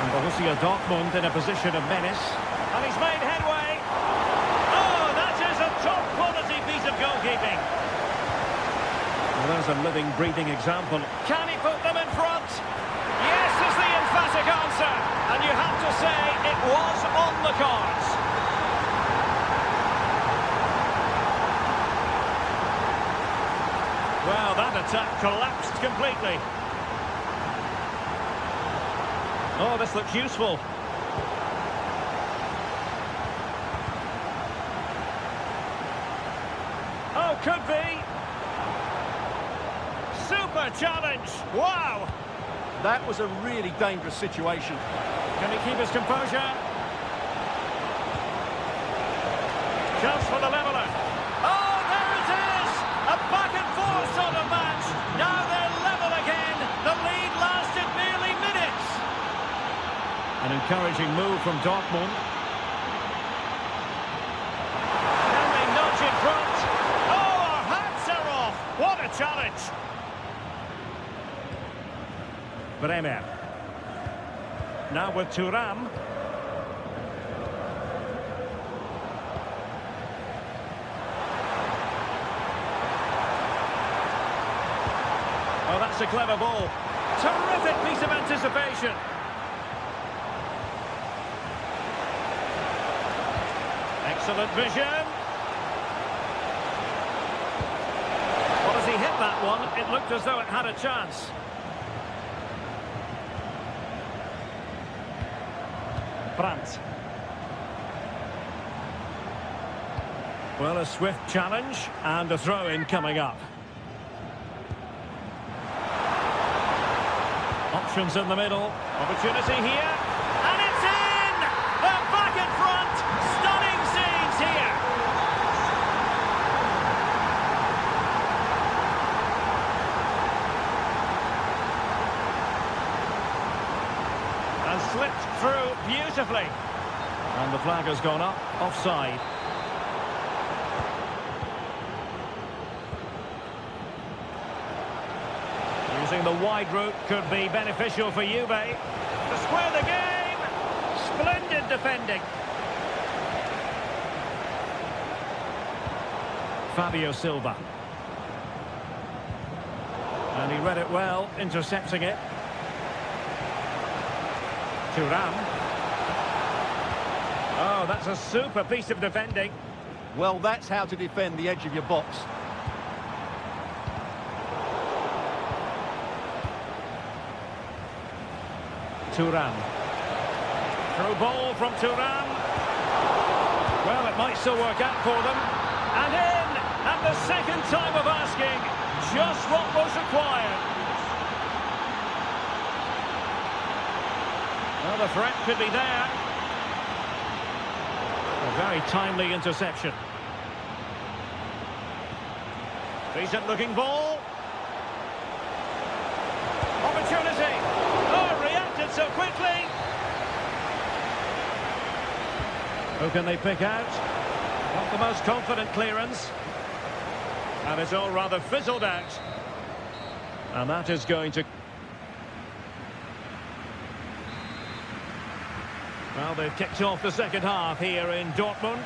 And Borussia Dortmund in a position of menace. And he's made headway. Oh, that is a top-quality piece of goalkeeping. Well, there's a living, breathing example. Can he put them in front? Yes is the emphatic answer. And you have to say it was on the cards. Well, that attack collapsed completely. Oh, this looks useful. Oh, could be. Super challenge. Wow. That was a really dangerous situation. Can he keep his composure? Chance for the leveller. Oh, there it is! A back and forth sort of match. Now they're level again. The lead lasted merely minutes. An encouraging move from Dortmund. Can they nudge in front? Oh, our hats are off. What a challenge. Bremer. Now with Thuram. Oh, that's a clever ball. Terrific piece of anticipation. Excellent vision. Well, as he hit that one, it looked as though it had a chance. Brandt. Well, a swift challenge and a throw-in coming up. Options in the middle. Opportunity here. And it's in! They're back in front! Stunning scenes here! And slipped through beautifully. And the flag has gone up, offside. Using the wide route could be beneficial for Juve. To square the game. Splendid defending. Fabio Silva. And he read it well, intercepting it. Thuram. Oh, that's a super piece of defending. Well, that's how to defend the edge of your box. Thuram. Through ball from Thuram. Well, it might still work out for them. And in! And the second time of asking, just what was required. Well, the threat could be there. A very timely interception. Decent looking ball. Opportunity. Oh, reacted so quickly. Who can they pick out? Not the most confident clearance. And it's all rather fizzled out. And that is going to... Well, they've kicked off the second half here in Dortmund.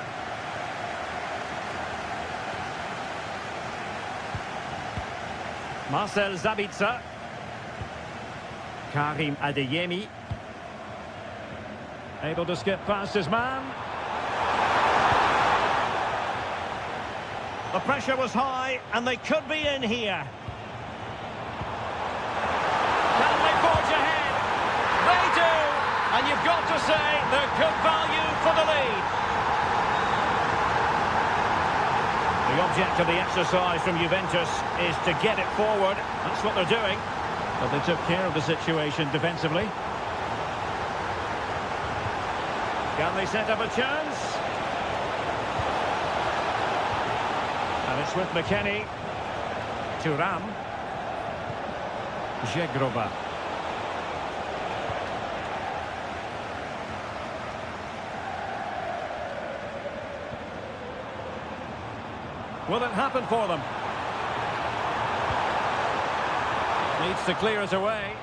Marcel Sabitzer. Karim Adeyemi. Able to skip past his man. The pressure was high, and they could be in here. Can they forge ahead? They do! And you've got to say they're good value for the lead. The object of the exercise from Juventus is to get it forward. That's what they're doing. But they took care of the situation defensively. Can they set up a chance? And it's with McKennie. Thuram. Żegroba. Will it happen for them? Needs to clear it away.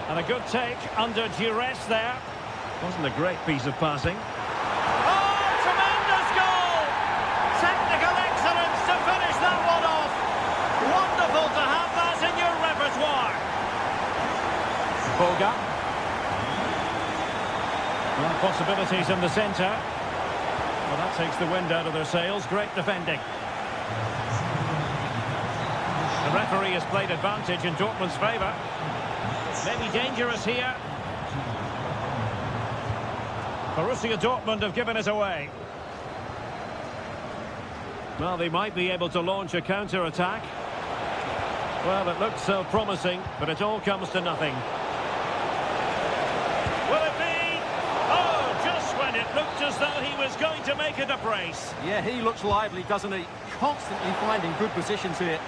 And a good take under duress there. Wasn't a great piece of passing. Oh, tremendous goal! Technical excellence to finish that one off. Wonderful to have that in your repertoire. Boga. Well, possibilities in the centre. Well, that takes the wind out of their sails. Great defending. The referee has played advantage in Dortmund's favour. Maybe dangerous here. Borussia Dortmund have given it away. Well, they might be able to launch a counter-attack. Well, it looks so promising, but it all comes to nothing. Will it be? Oh, just when it looked as though he was going to make it a brace. Yeah, he looks lively, doesn't he? Constantly finding good positions here.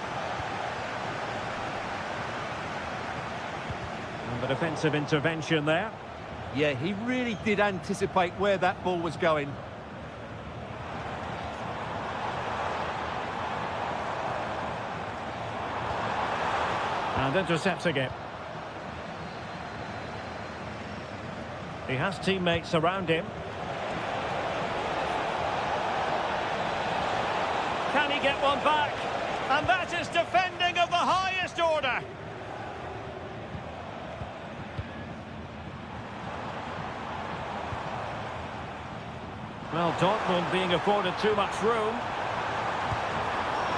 And the defensive intervention there. Yeah, he really did anticipate where that ball was going. And intercepting it. He has teammates around him. Can he get one back? And that is defending of the highest order. Well, Dortmund being afforded too much room.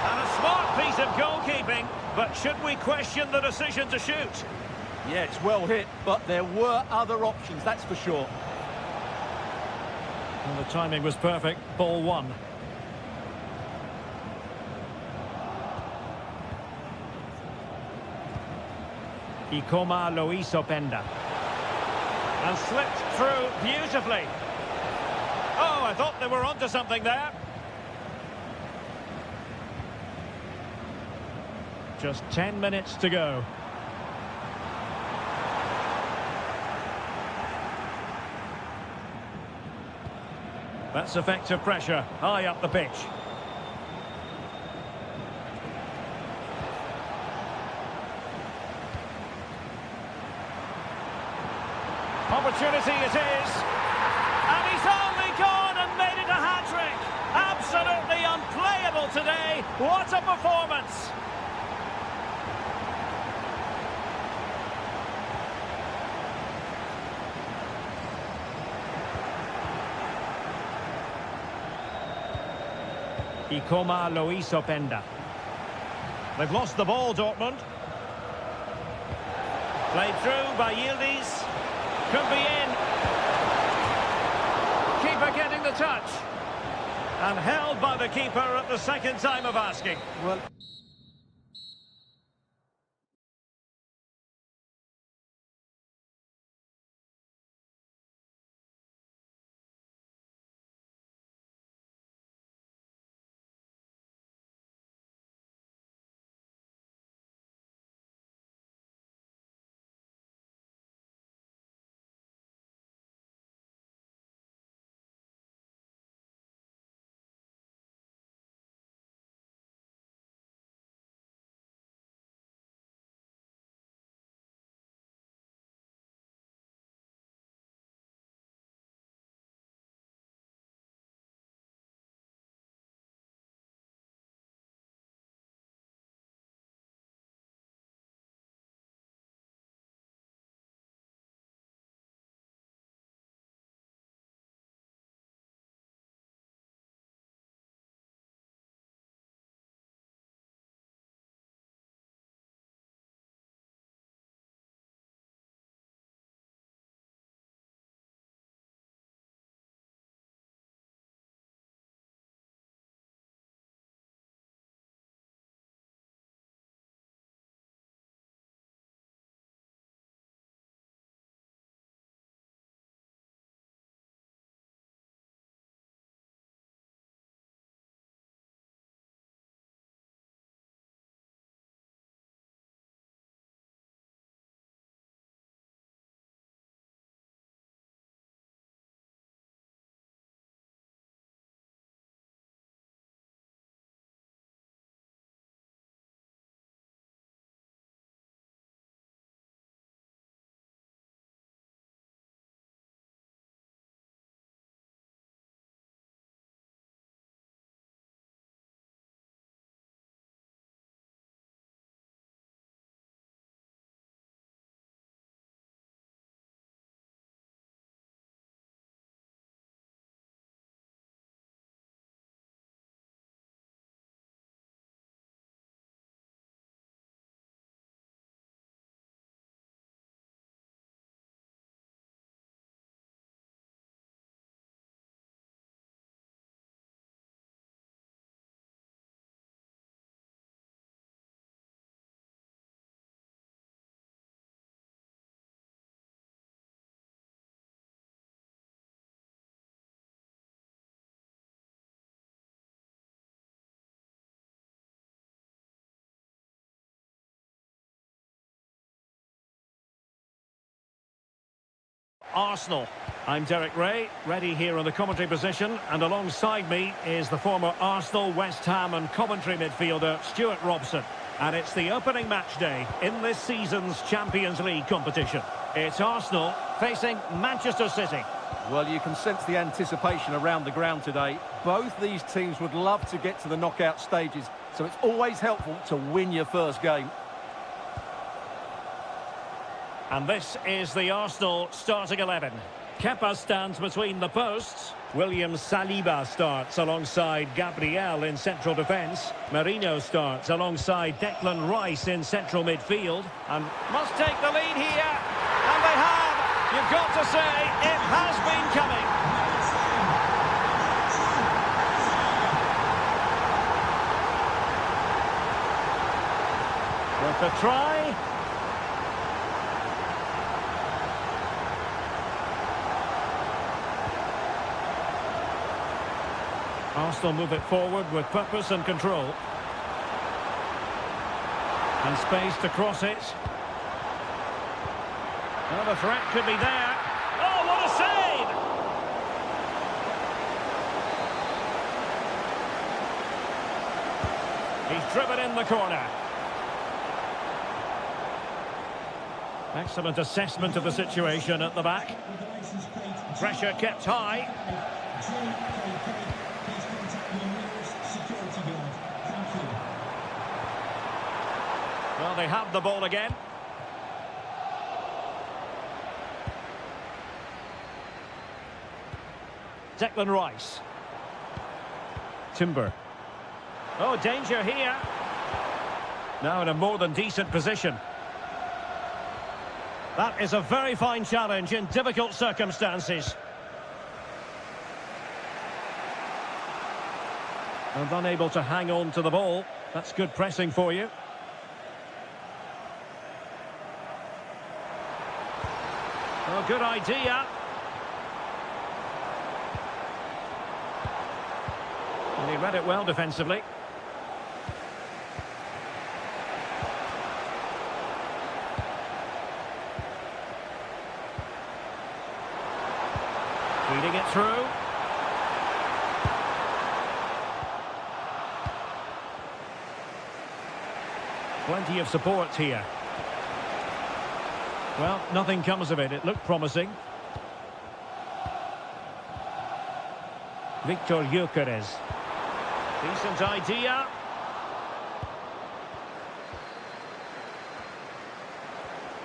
And a smart piece of goalkeeping, but should we question the decision to shoot? Yeah, it's well hit, but there were other options, that's for sure. Well, the timing was perfect. Ball one. Ikoma Loisopenda. And slipped through beautifully. Oh, I thought they were onto something there. Just 10 minutes to go. That's effective pressure, high up the pitch. Opportunity it is. And he's only gone and made it a hat-trick. Absolutely unplayable today. What a performance. Ikoma Loisopenda. They've lost the ball, Dortmund. Played through by Yildiz. Could be in. Keeper getting the touch. And held by the keeper at the second time of asking. Well, Arsenal. I'm Derek Ray, ready here on the commentary position, and alongside me is the former Arsenal, West Ham and Coventry midfielder Stuart Robson. And it's the opening match day in this season's Champions League competition. It's Arsenal facing Manchester City. Well, you can sense the anticipation around the ground today. Both these teams would love to get to the knockout stages, so it's always helpful to win your first game. And this is the Arsenal starting 11. Kepa stands between the posts. William Saliba starts alongside Gabriel in central defence. Marino starts alongside Declan Rice in central midfield. And must take the lead here. And they have. You've got to say, it has been coming. Worth a try. Arsenal move it forward with purpose and control. And space to cross it. Well, the threat could be there. Oh, what a save! He's driven in the corner. Excellent assessment of the situation at the back. Pressure kept high. Well, they have the ball again. Declan Rice. Timber. Oh, danger here. Now in a more than decent position. That is a very fine challenge in difficult circumstances. And unable to hang on to the ball. That's good pressing for you. Oh, good idea. And he read it well defensively. Feeding it through. Plenty of support here. Well, nothing comes of it. It looked promising. Victor Gyökeres. Decent idea.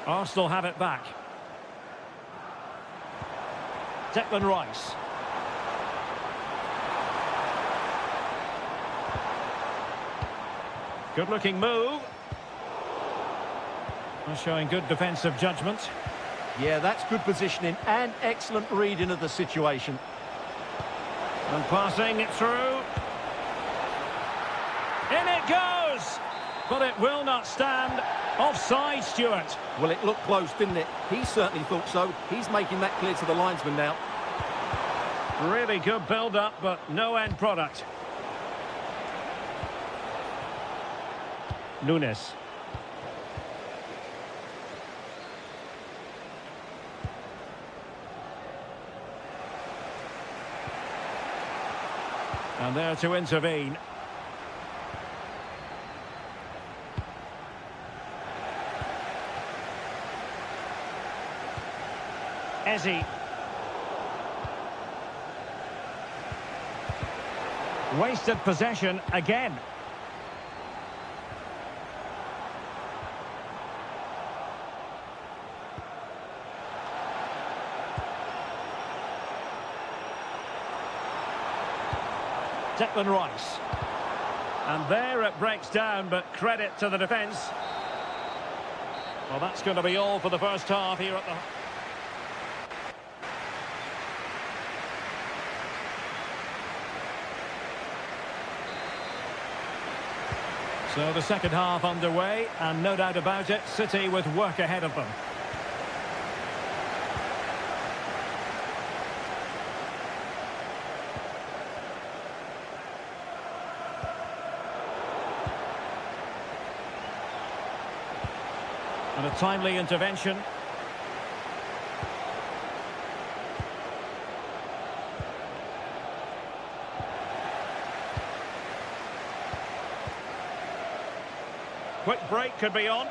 Arsenal have it back. Declan Rice. Good-looking move. Showing good defensive judgment. Yeah, that's good positioning and excellent reading of the situation. And passing it through. In it goes! But it will not stand. Offside, Stuart. Well, it looked close, didn't it? He certainly thought so. He's making that clear to the linesman now. Really good build-up, but no end product. Nunes. And there to intervene. Ezzy. Wasted possession again. Declan Rice. And there it breaks down, but credit to the defence. Well, that's going to be all for the first half here at the... So the second half underway, and no doubt about it, City with work ahead of them. And a timely intervention. Quick break could be on.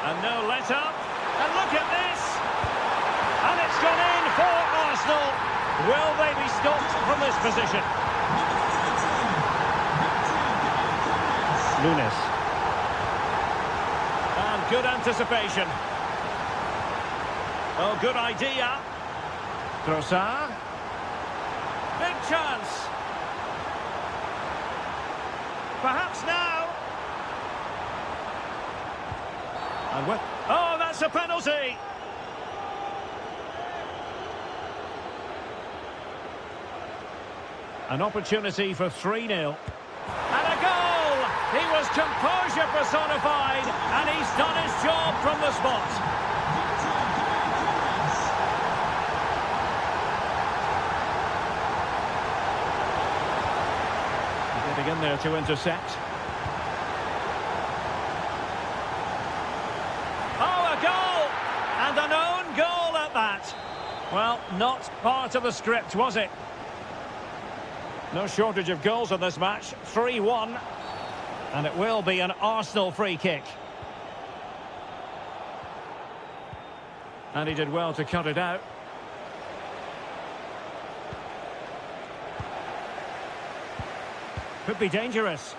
And no let-up. And look at this! And it's gone in for Arsenal. Will they be stopped from this position? Nunes. And good anticipation. Oh, good idea. Trossard. Big chance. Perhaps now. And with... Oh, that's a penalty! An opportunity for 3-0. And a goal! He was composure personified, and he's done his job from the spot. Getting in there to intercept. Oh, a goal! And an own goal at that. Well, not part of the script, was it? No shortage of goals in this match. 3-1. And it will be an Arsenal free kick. And he did well to cut it out. Could be dangerous.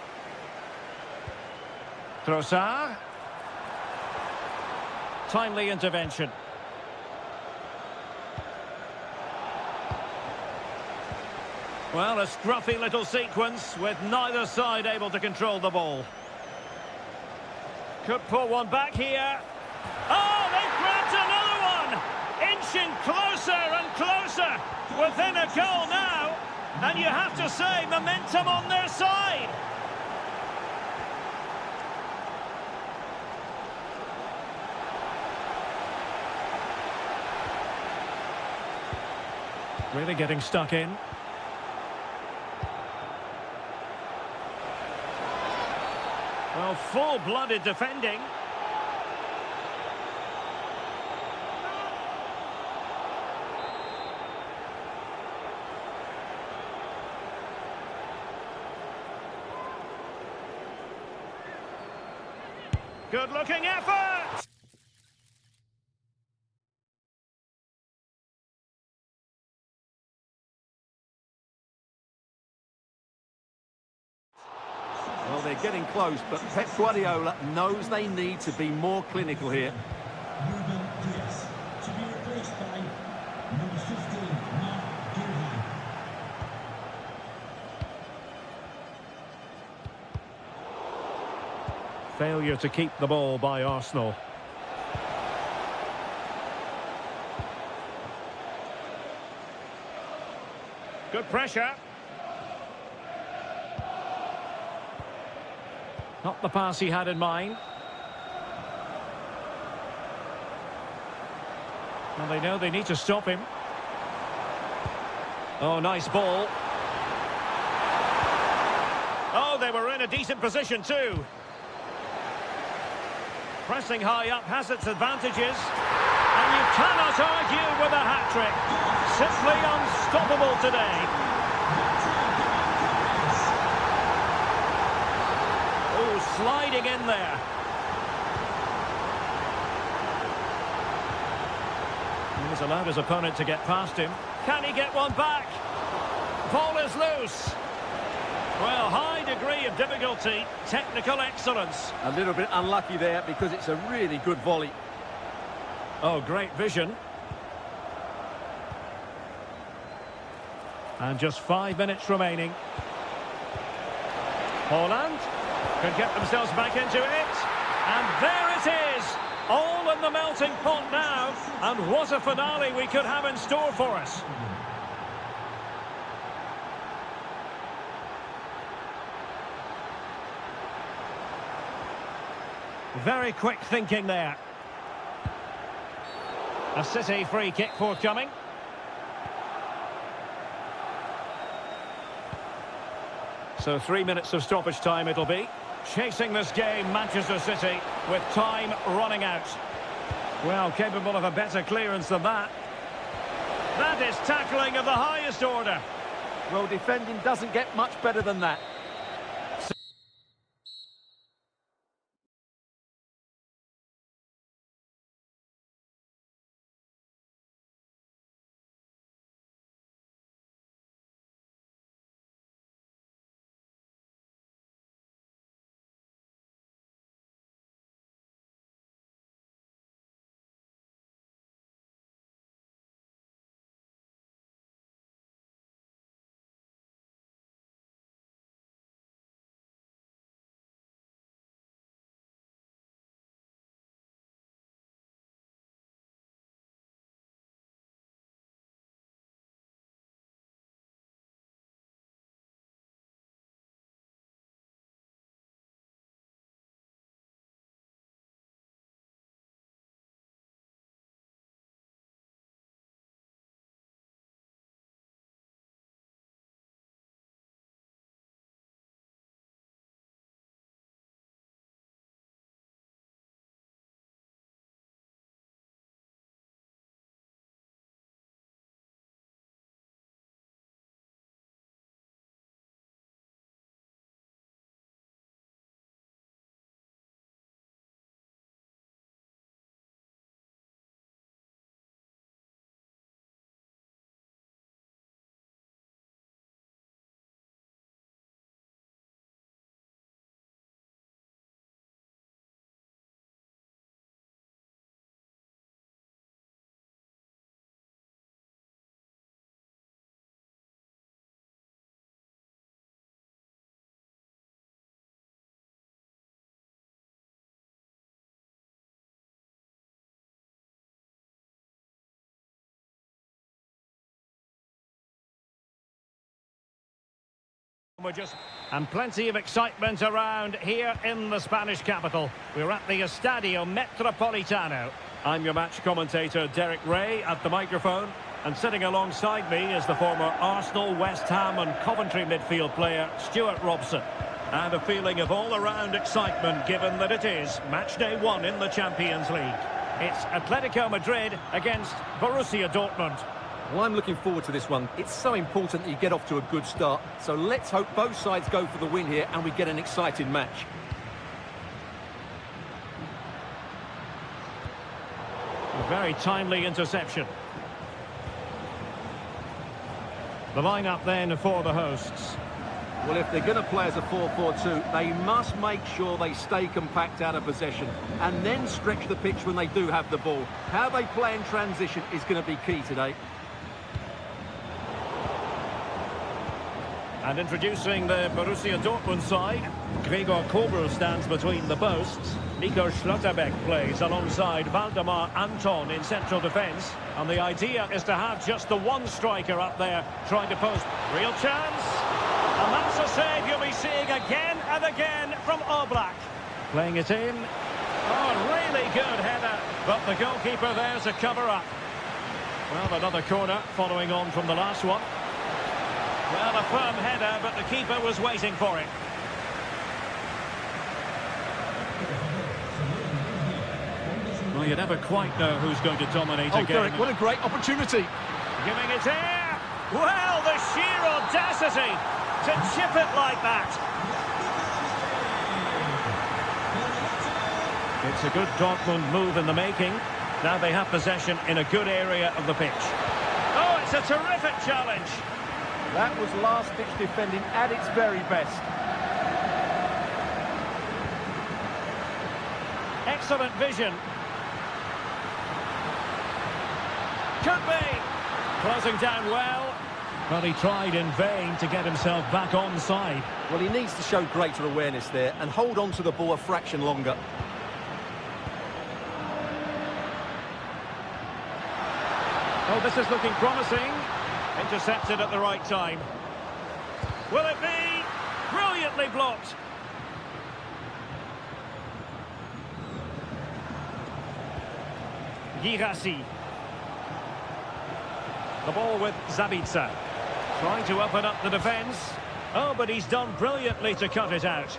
Trossard. Timely intervention. Well, a scruffy little sequence with neither side able to control the ball. Could pull one back here. Oh, they've grabbed another one! Inching closer and closer. Within a goal now. And you have to say, momentum on their side. Really getting stuck in. Well, full-blooded defending. Good-looking effort! Well, they're getting close, but Pep Guardiola knows they need to be more clinical here. Failure to keep the ball by Arsenal. Good pressure. Not the pass he had in mind. And they know they need to stop him. Oh, nice ball. Oh, they were in a decent position too. Pressing high up has its advantages. And you cannot argue with a hat-trick. Simply unstoppable today. Oh, sliding in there. He's allowed his opponent to get past him. Can he get one back? Ball is loose. Well, high degree of difficulty, technical excellence. A little bit unlucky there because it's a really good volley. Oh, great vision. And just 5 minutes remaining. Holland could get themselves back into it. And there it is. All in the melting pot now. And what a finale we could have in store for us. Very quick thinking there. A City free kick forthcoming. So 3 minutes of stoppage time it'll be. Chasing this game, Manchester City, with time running out. Well, capable of a better clearance than that. That is tackling of the highest order. Well, defending doesn't get much better than that. And plenty of excitement around here in the Spanish capital. We're at the Estadio Metropolitano. I'm your match commentator, Derek Ray, at the microphone. And sitting alongside me is the former Arsenal, West Ham and Coventry midfield player, Stuart Robson. And a feeling of all-around excitement given that it is match day 1 in the Champions League. It's Atletico Madrid against Borussia Dortmund. Well, I'm looking forward to this one. It's so important that you get off to a good start. So let's hope both sides go for the win here and we get an exciting match. A very timely interception. The line-up then for the hosts. Well, if they're going to play as a 4-4-2, they must make sure they stay compact out of possession and then stretch the pitch when they do have the ball. How they play in transition is going to be key today. And introducing the Borussia Dortmund side, Gregor Kobel stands between the posts. Nico Schlotterbeck plays alongside Valdemar Anton in central defence. And the idea is to have just the one striker up there trying to post. Real chance. And that's a save you'll be seeing again and again from Oblak. Playing it in. Oh, really good header. But the goalkeeper there to cover up. Well, another corner following on from the last one. Well, a firm header, but the keeper was waiting for it. Well, you never quite know who's going to dominate a game. Derek, what a great opportunity. Giving it air. Well, the sheer audacity to chip it like that. It's a good Dortmund move in the making. Now they have possession in a good area of the pitch. Oh, it's a terrific challenge. That was last-ditch defending at its very best. Excellent vision. Could be. Closing down well. But he tried in vain to get himself back on side. Well, he needs to show greater awareness there and hold on to the ball a fraction longer. Oh, this is looking promising. Intercepted at the right time. Will it be? Brilliantly blocked. Girassi. The ball with Zabitsa. Trying to open up the defence. Oh, but he's done brilliantly to cut it out.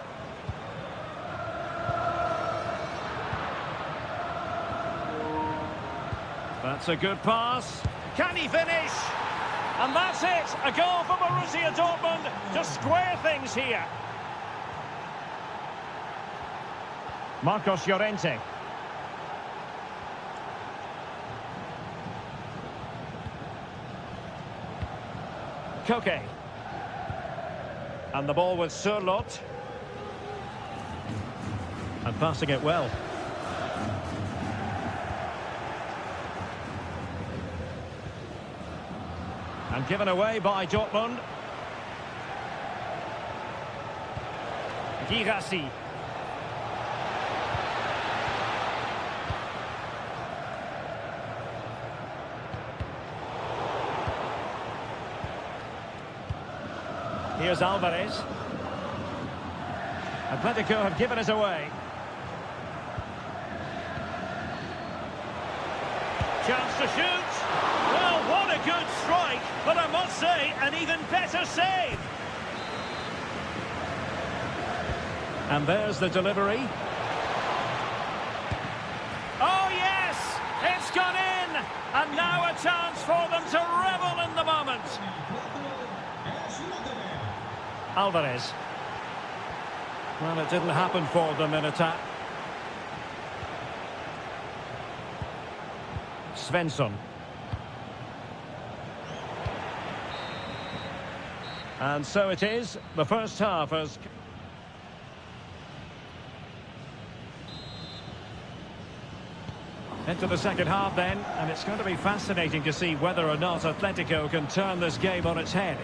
That's a good pass. Can he finish? And that's it, a goal for Borussia Dortmund to square things here. Marcos Llorente. Koke. And the ball with Surlot. And passing it well. And given away by Dortmund. Girassi. Here's Alvarez. Atletico have given us away. Chance to shoot. Well, what a good strike, but I must say, an even better save. And there's the delivery. Oh, yes! It's gone in! And now a chance for them to revel in the moment. Alvarez. Well, it didn't happen for them in attack. Svensson. And so it is. The first half has... Into the second half then, and it's going to be fascinating to see whether or not Atletico can turn this game on its head.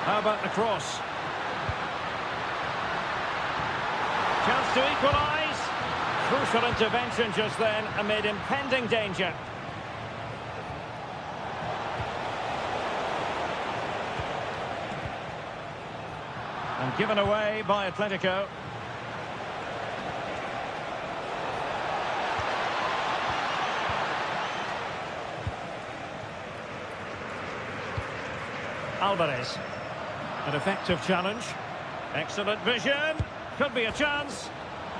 How about the cross? Chance to equalise. Crucial intervention just then amid impending danger. And given away by Atletico. Alvarez. An effective challenge. Excellent vision. Could be a chance.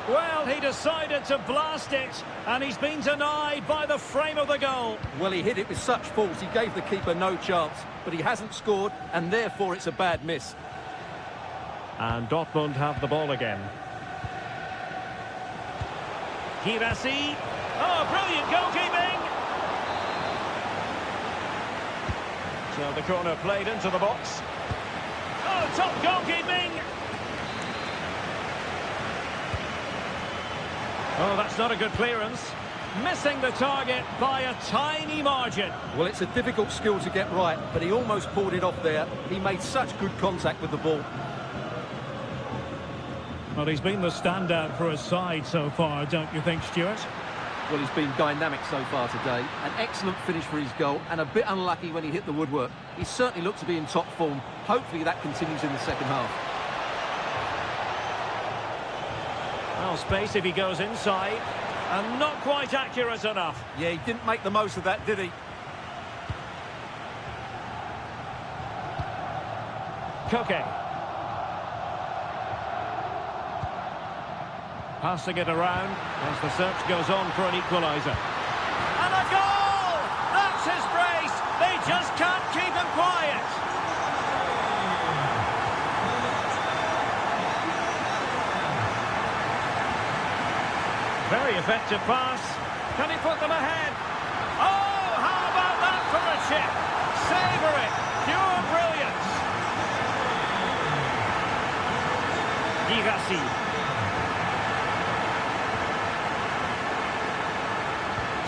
Well, he decided to blast it, and he's been denied by the frame of the goal. Well, he hit it with such force, he gave the keeper no chance, but he hasn't scored, and therefore it's a bad miss. And Dortmund have the ball again. Girassi. Oh, brilliant goalkeeping! So the corner played into the box. Oh, top goalkeeping! Oh, that's not a good clearance. Missing the target by a tiny margin. Well, it's a difficult skill to get right, but he almost pulled it off there. He made such good contact with the ball. Well, he's been the standout for his side so far, don't you think, Stuart? Well, he's been dynamic so far today. An excellent finish for his goal, and a bit unlucky when he hit the woodwork. He certainly looked to be in top form. Hopefully that continues in the second half. Well, space if he goes inside, and not quite accurate enough. Yeah, he didn't make the most of that, did he? Koke. Passing it around as the search goes on for an equaliser. And a goal! That's his brace! They just can't keep him quiet! Very effective pass. Can he put them ahead? Oh, how about that from a chip? Savour it. Pure brilliance. Girassi.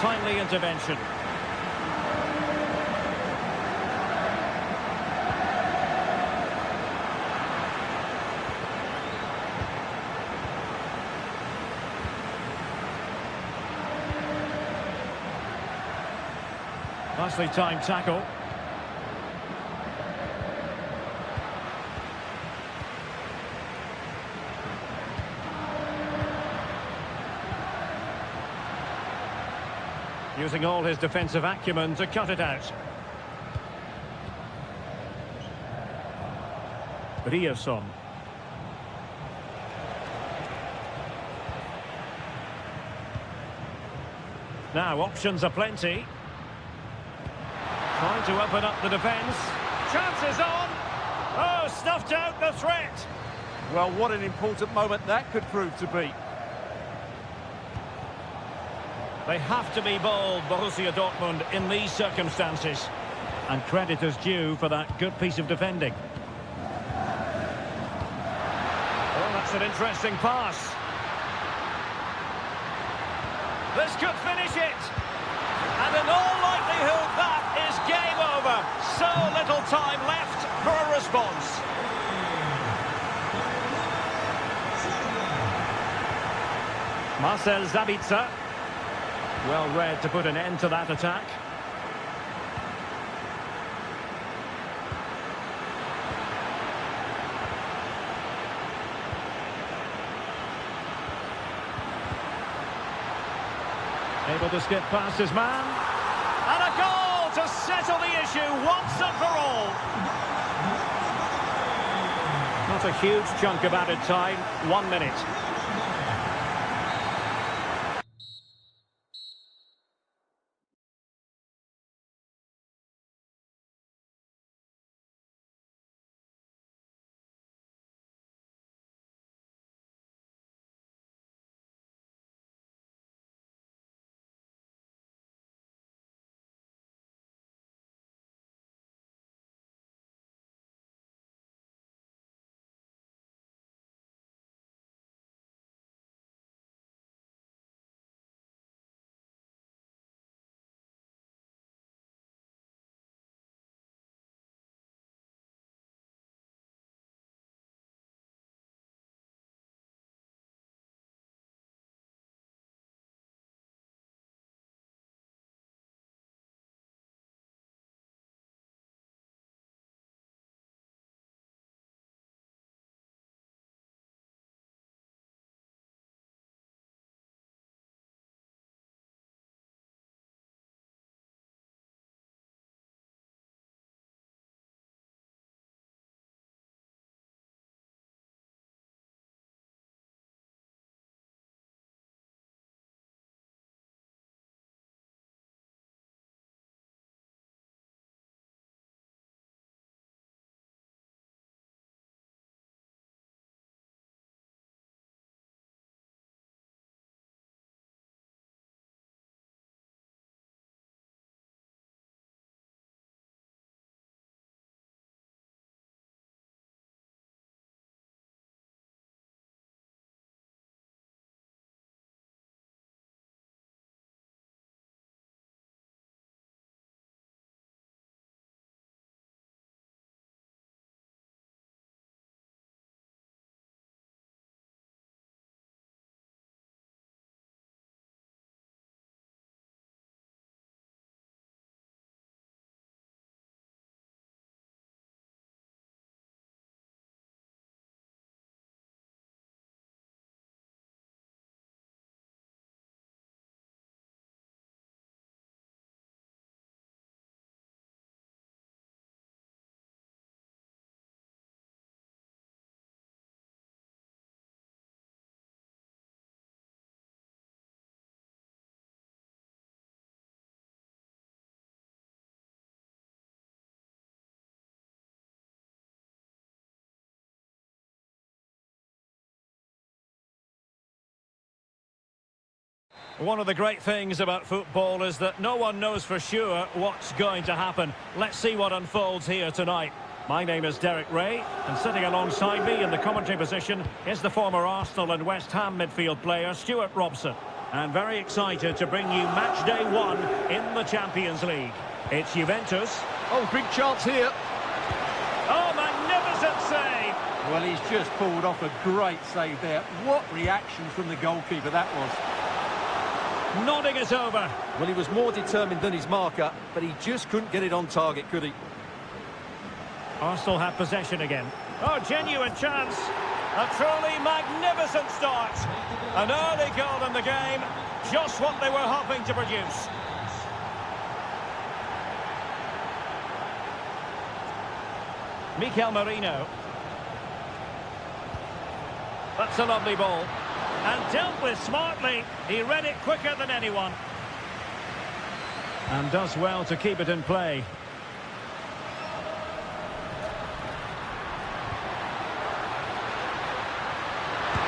Timely intervention. Nicely timed tackle. Using all his defensive acumen to cut it out. Ryerson. Now options are plenty. Trying to open up the defence. Chances on. Oh, snuffed out the threat. Well, what an important moment that could prove to be. They have to be bold, Borussia Dortmund, in these circumstances. And credit is due for that good piece of defending. Oh, that's an interesting pass. This could finish it. And in all likelihood, that is game over. So little time left for a response. Marcel Sabitzer. Well read to put an end to that attack. Able to skip past his man. And a goal to settle the issue once and for all. Not a huge chunk of added time. 1 minute. One of the great things about football is that no one knows for sure what's going to happen. Let's see what unfolds here tonight. My name is Derek Ray, and sitting alongside me in the commentary position is the former Arsenal and West Ham midfield player, Stuart Robson. And very excited to bring you match day 1 in the Champions League. It's Juventus. Oh, big chance here. Oh, magnificent save! Well, he's just pulled off a great save there. What reaction from the goalkeeper that was. Nodding it over. Well, he was more determined than his marker, but he just couldn't get it on target, could he? Arsenal have possession again. Oh, genuine chance. A truly magnificent start. An early goal in the game. Just what they were hoping to produce. Mikel Merino. That's a lovely ball. And dealt with smartly. He read it quicker than anyone. And does well to keep it in play.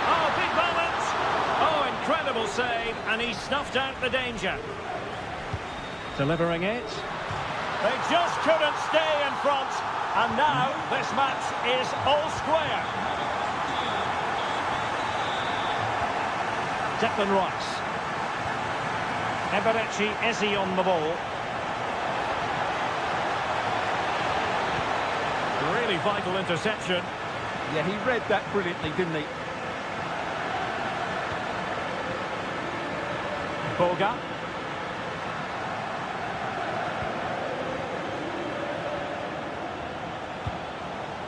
Oh, big moment. Oh, incredible save. And he snuffed out the danger. Delivering it. They just couldn't stay in front. And now this match is all square. Declan Rice. Eberechi Eze on the ball. Really vital interception. Yeah, he read that brilliantly, didn't he? Boga.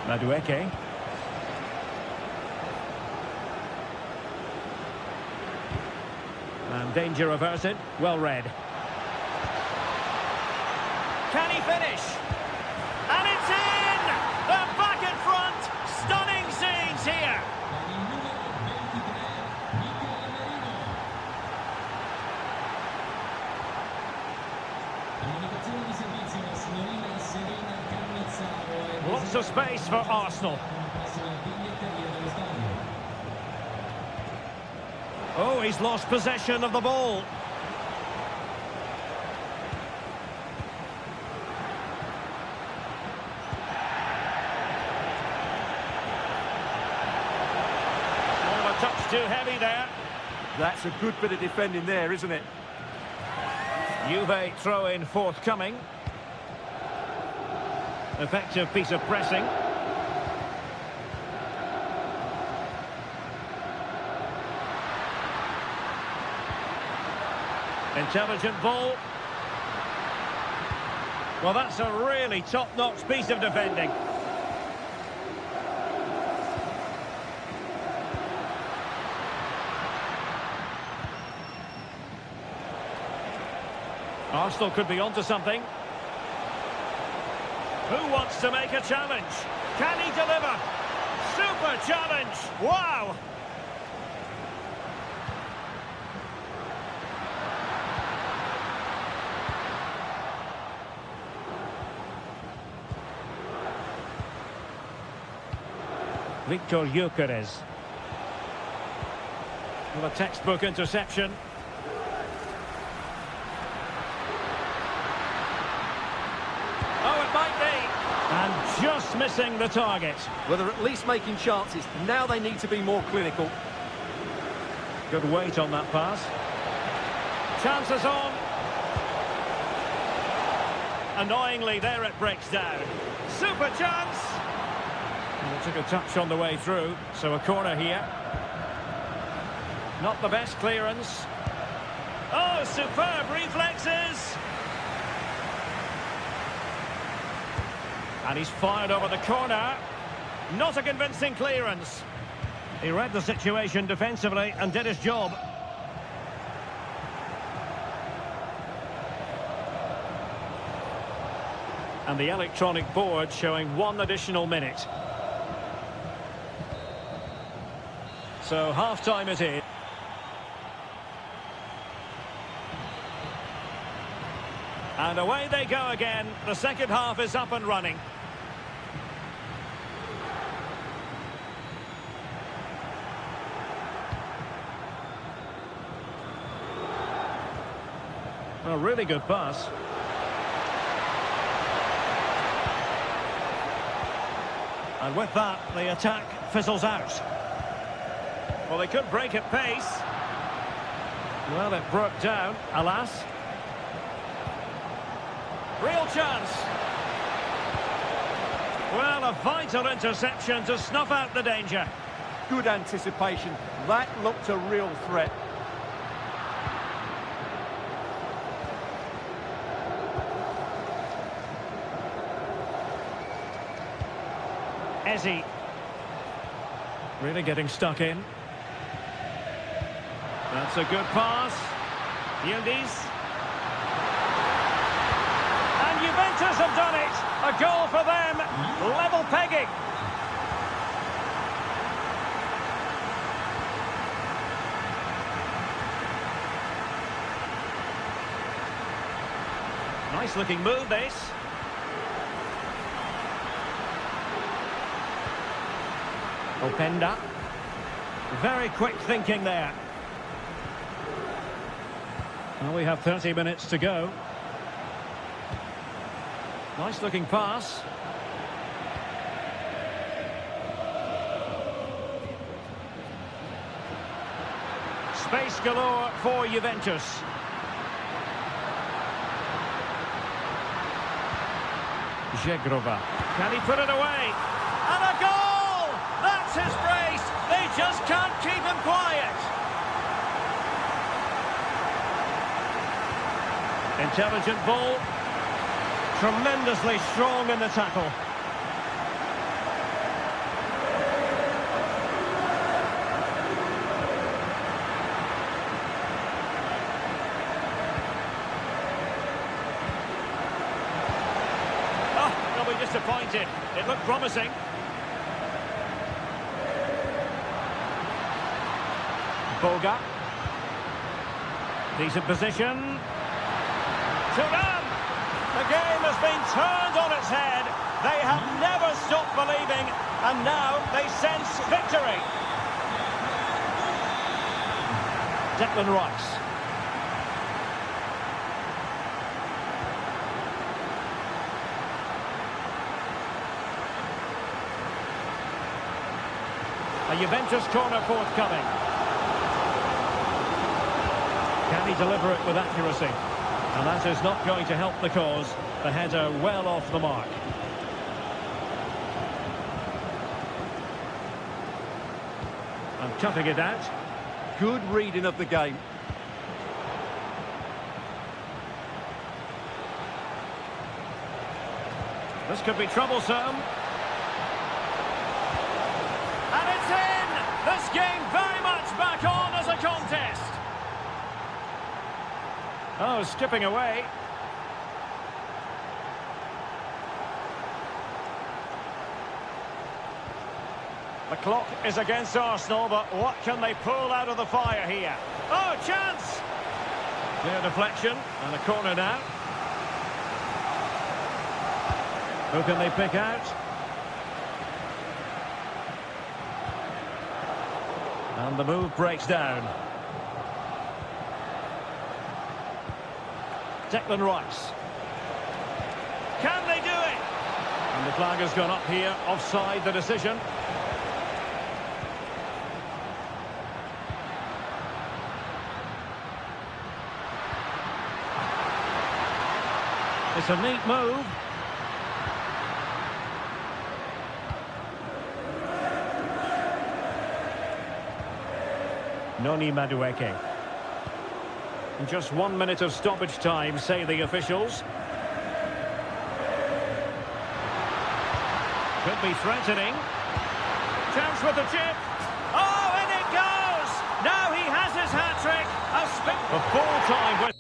Madueke. And danger averted. Well read. Can he finish? And it's in! They're back in front! Stunning scenes here! Lots of space for Arsenal. Oh, he's lost possession of the ball. Oh, a touch too heavy there. That's a good bit of defending there, isn't it? Juve throw-in forthcoming. Effective piece of pressing. Intelligent ball. Well, that's a really top-notch piece of defending. Arsenal could be onto something. Who wants to make a challenge? Can he deliver? Super challenge! Wow! Victor Gyökeres. Well, a textbook interception. Oh, it might be. And just missing the target. Well, they're at least making chances. Now they need to be more clinical. Good weight on that pass. Chances on. Annoyingly, there it breaks down. Super chance. Well, took a touch on the way through, so a corner here. Not the best clearance. Oh, superb reflexes. And he's fired over the corner. Not a convincing clearance. He read the situation defensively and did his job. And the electronic board showing 1 additional minute. So half-time it is. And away they go again. The second half is up and running. A really good pass. And with that, the attack fizzles out. Well, they could break at pace. Well, it broke down, alas. Real chance. Well, a vital interception to snuff out the danger. Good anticipation. That looked a real threat. Ezzy. Really getting stuck in. That's a good pass. Yildiz. And Juventus have done it. A goal for them. Level pegging. Nice looking move, this. Openda. Very quick thinking there. Well, we have 30 minutes to go. Nice looking pass. Space galore for Juventus. Zegrova. Can he put it away? And a goal! That's his brace. They just can't keep him quiet. Intelligent ball. Tremendously strong in the tackle. Oh, they'll be disappointed. It looked promising. Boga. Decent position. Turan! The game has been turned on its head. They have never stopped believing, and now they sense victory. Declan Rice. A Juventus corner forthcoming. Can he deliver it with accuracy? And that is not going to help the cause. The header well off the mark. And cutting it out. Good reading of the game. This could be troublesome. And it's in! This game very much back on as a contest. Oh, skipping away. The clock is against Arsenal, but what can they pull out of the fire here? Oh, chance! Clear deflection, and a corner now. Who can they pick out? And the move breaks down. Declan Rice. Can they do it? And the flag has gone up here, offside the decision. It's a neat move. Noni Madueke. Just 1 minute of stoppage time, say the officials. Could be threatening. Chance with the chip. Oh, and it goes! Now he has his hat-trick. A full time with...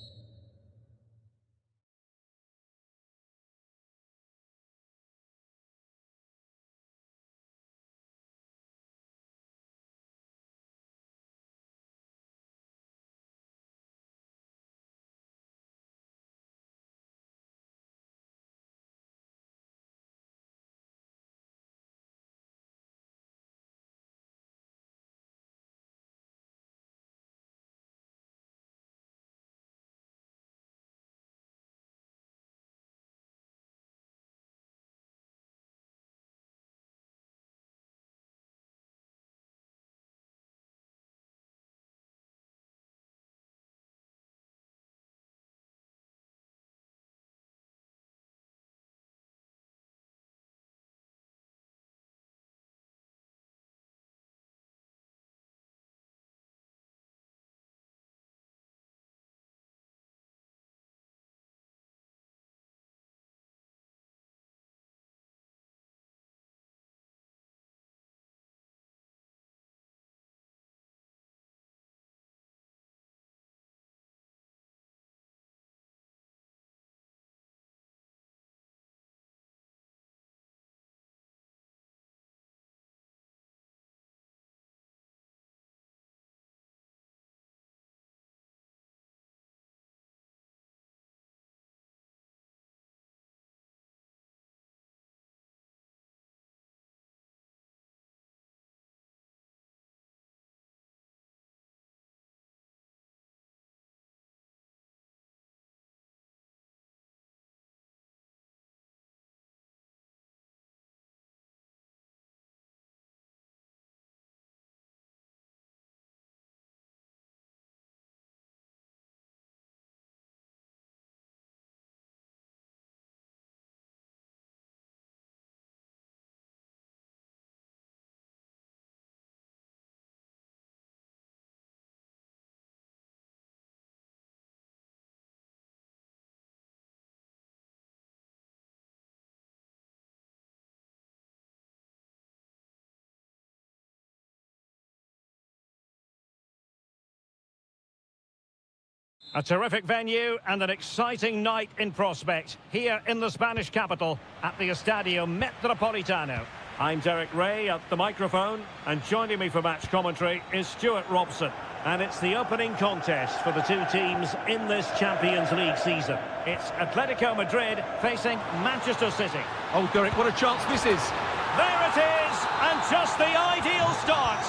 A terrific venue and an exciting night in prospect here in the Spanish capital at the Estadio Metropolitano. I'm Derek Ray at the microphone, and joining me for match commentary is Stuart Robson. And it's the opening contest for the two teams in this Champions League season. It's Atletico Madrid facing Manchester City. Oh, Derek, what a chance this is. There it is, and just the ideal start.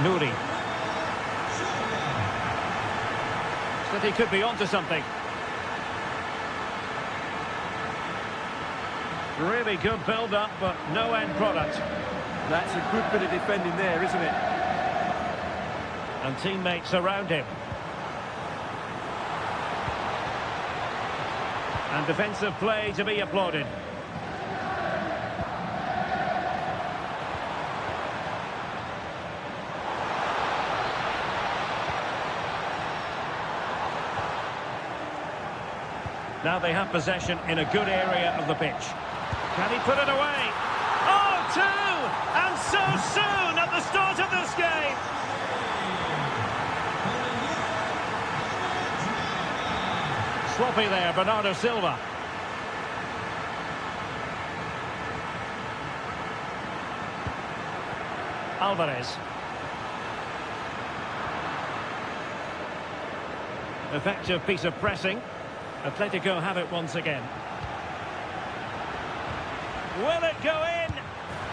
Nouri. City could be onto something. Really good build-up, but no end product. That's a good bit of defending there, isn't it? And teammates around him. And defensive play to be applauded. Now they have possession in a good area of the pitch. Can he put it away? Oh, two! And so soon at the start of this game! Sloppy there, Bernardo Silva. Alvarez. Effective piece of pressing. Atletico have it once again. Will it go in?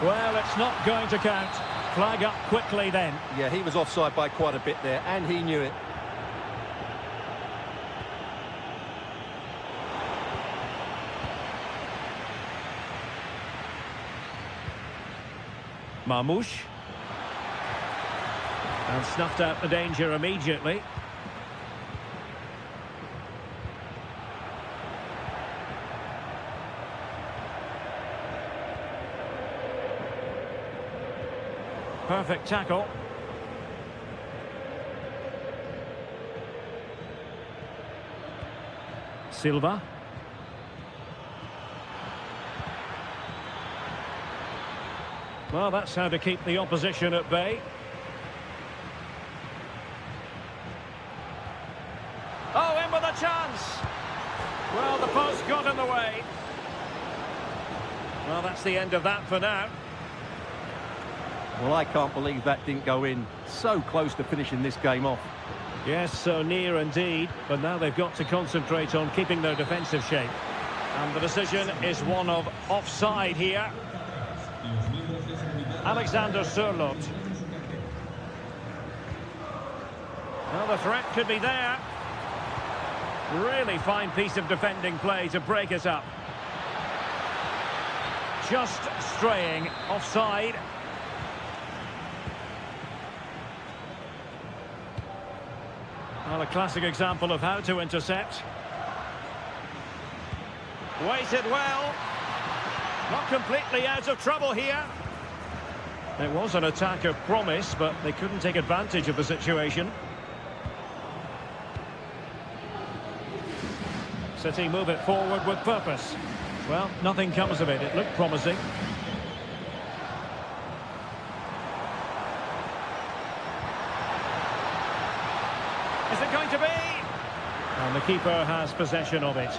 Well, it's not going to count. Flag up quickly then. Yeah, he was offside by quite a bit there, and he knew it. Marmouche. And snuffed out the danger immediately. Perfect tackle. Silva. Well, that's how to keep the opposition at bay. Oh, in with a chance. Well, the post got in the way. Well, that's the end of that for now. Well, I can't believe that didn't go in. So close to finishing this game off. Yes, so near indeed, but now they've got to concentrate on keeping their defensive shape. And the decision is one of offside here. Alexander Sørloth. Well, the threat could be there. Really fine piece of defending play to break it up. Just straying offside. Well, a classic example of how to intercept. Waited well. Not completely out of trouble here. It was an attack of promise, but they couldn't take advantage of the situation. City move it forward with purpose. Well, nothing comes of it. It looked promising. Is it going to be? And the keeper has possession of it.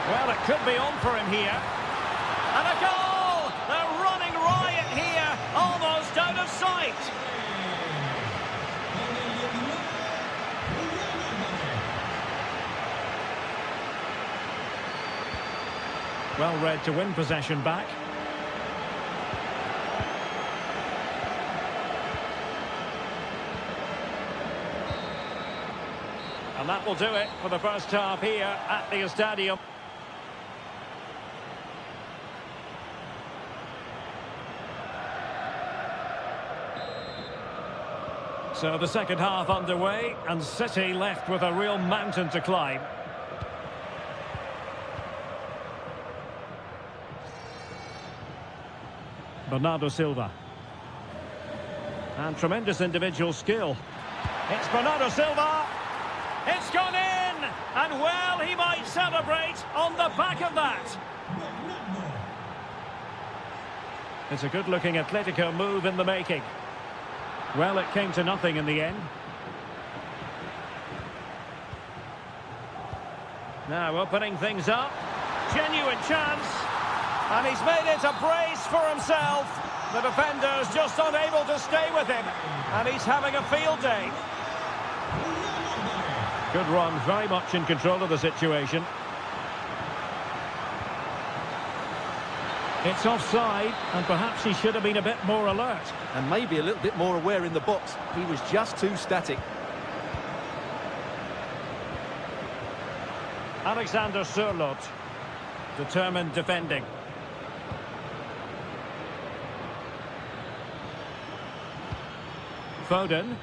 Well, it could be on for him here. And a goal! They're running riot here, almost out of sight. Well read to win possession back. And that will do it for the first half here at the Estadio. So the second half underway, and City left with a real mountain to climb. Bernardo Silva. And tremendous individual skill. It's Bernardo Silva. It's gone in! And well, he might celebrate on the back of that. It's a good-looking Atletico move in the making. Well, it came to nothing in the end. Now opening things up. Genuine chance. And he's made it a brace for himself. The defender's just unable to stay with him. And he's having a field day. Good run, very much in control of the situation. It's offside, and perhaps he should have been a bit more alert. And maybe a little bit more aware in the box. He was just too static. Alexander Sørloth, determined defending. Foden.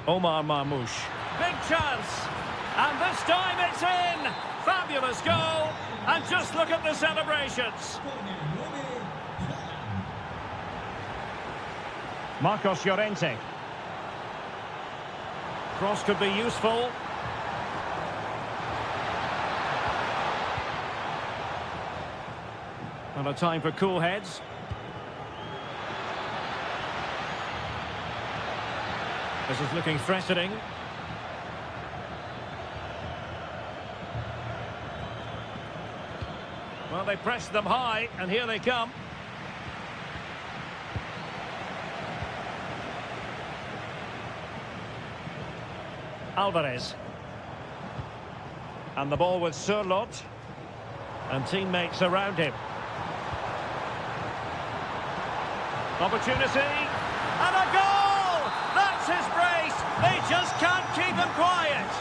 Omar Marmoush. Big chance. And this time it's in. Fabulous goal. And just look at the celebrations. Marcos Llorente. Cross could be useful. And a time for cool heads. This is looking threatening. Well, they pressed them high, and here they come. Alvarez. And the ball with Sørloth. And teammates around him. Opportunity. And a goal! That's his brace. They just can't keep him quiet.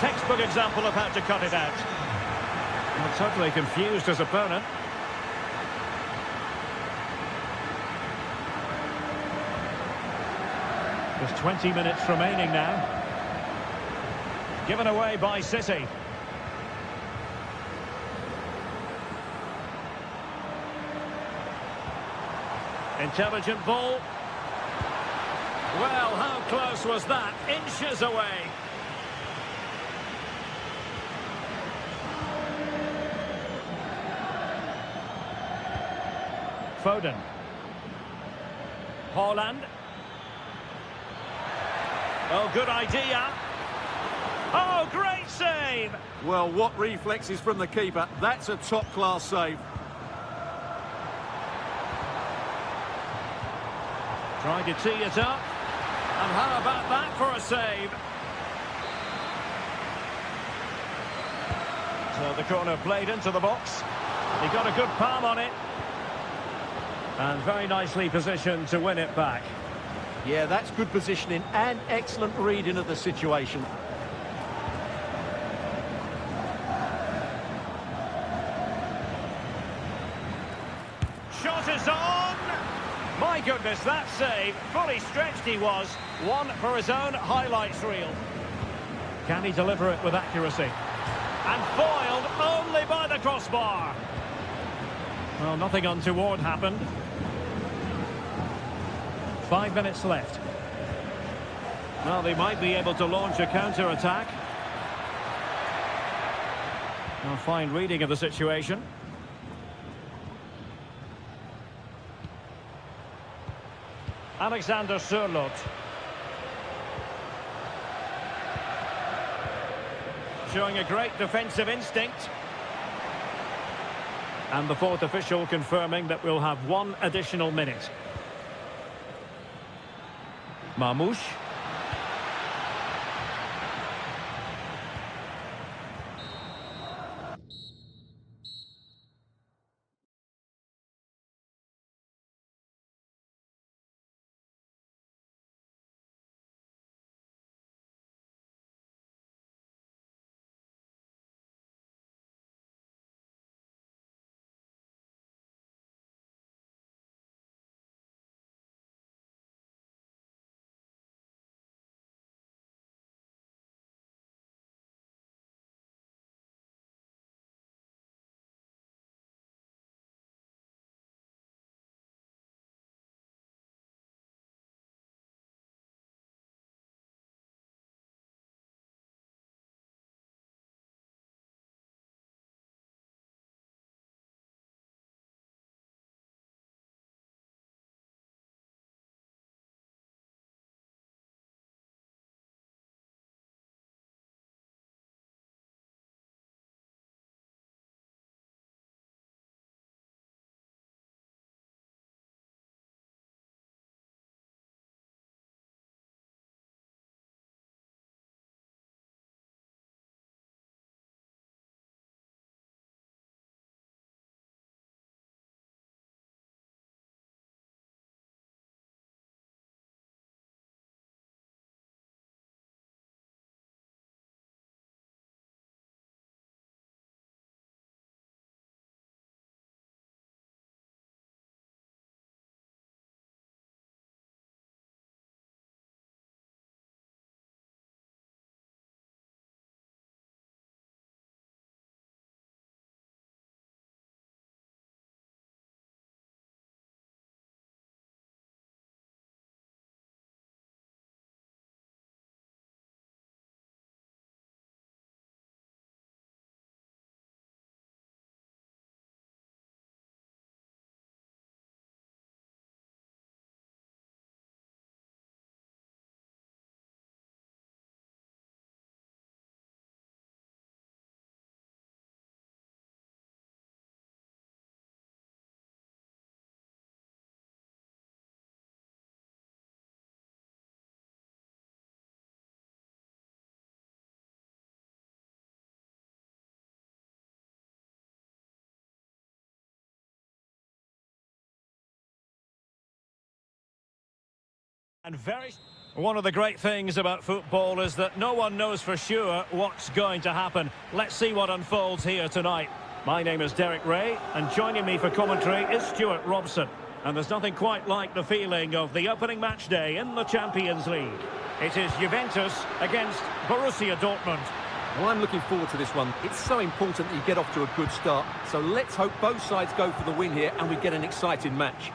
Textbook example of how to cut it out. Well, totally confused his opponent. There's 20 minutes remaining now. Given away by City. Intelligent ball. Well, how close was that? Inches away. Foden. Haaland. Oh, good idea. Oh, great save. Well, what reflexes from the keeper. That's a top-class save. Trying to tee it up. And how about that for a save? So the corner played into the box. He got a good palm on it. And very nicely positioned to win it back. Yeah, that's good positioning and excellent reading of the situation. Shot is on! My goodness, that save. Fully stretched he was. One for his own highlights reel. Can he deliver it with accuracy? And foiled only by the crossbar. Well, nothing untoward happened. 5 minutes left. Well, they might be able to launch a counter-attack. A fine reading of the situation. Alexander Sørloth. Showing a great defensive instinct. And the fourth official confirming that we'll have one additional minute. Marmoush. And one of the great things about football is that no one knows for sure what's going to happen. Let's see what unfolds here tonight. My name is Derek Ray, and joining me for commentary is Stuart Robson. And there's nothing quite like the feeling of the opening match day in the Champions League. It is Juventus against Borussia Dortmund. Well, I'm looking forward to this one. It's so important that you get off to a good start. So let's hope both sides go for the win here and we get an exciting match.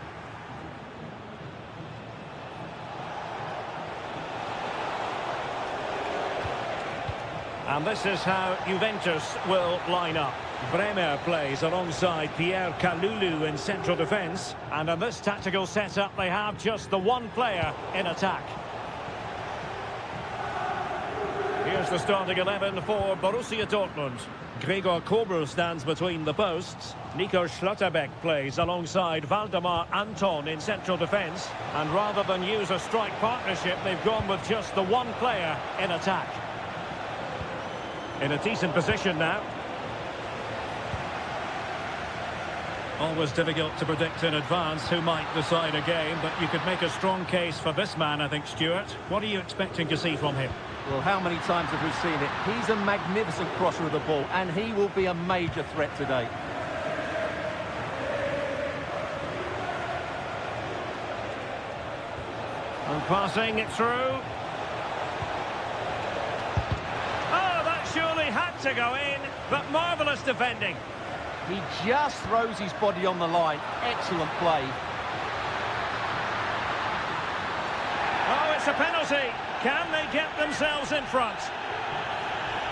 And this is how Juventus will line up. Bremer plays alongside Pierre Kalulu in central defence. And in this tactical setup, they have just the one player in attack. Here's the starting 11 for Borussia Dortmund. Gregor Kobel stands between the posts. Nico Schlotterbeck plays alongside Valdemar Anton in central defence. And rather than use a strike partnership, they've gone with just the one player in attack. In a decent position now. Always difficult to predict in advance who might decide a game, but you could make a strong case for this man, I think, Stuart. What are you expecting to see from him? Well, how many times have we seen it? He's a magnificent crosser of the ball, and he will be a major threat today. And passing it through. Surely had to go in, but marvellous defending. He just throws his body on the line. Excellent play. Oh, it's a penalty. Can they get themselves in front?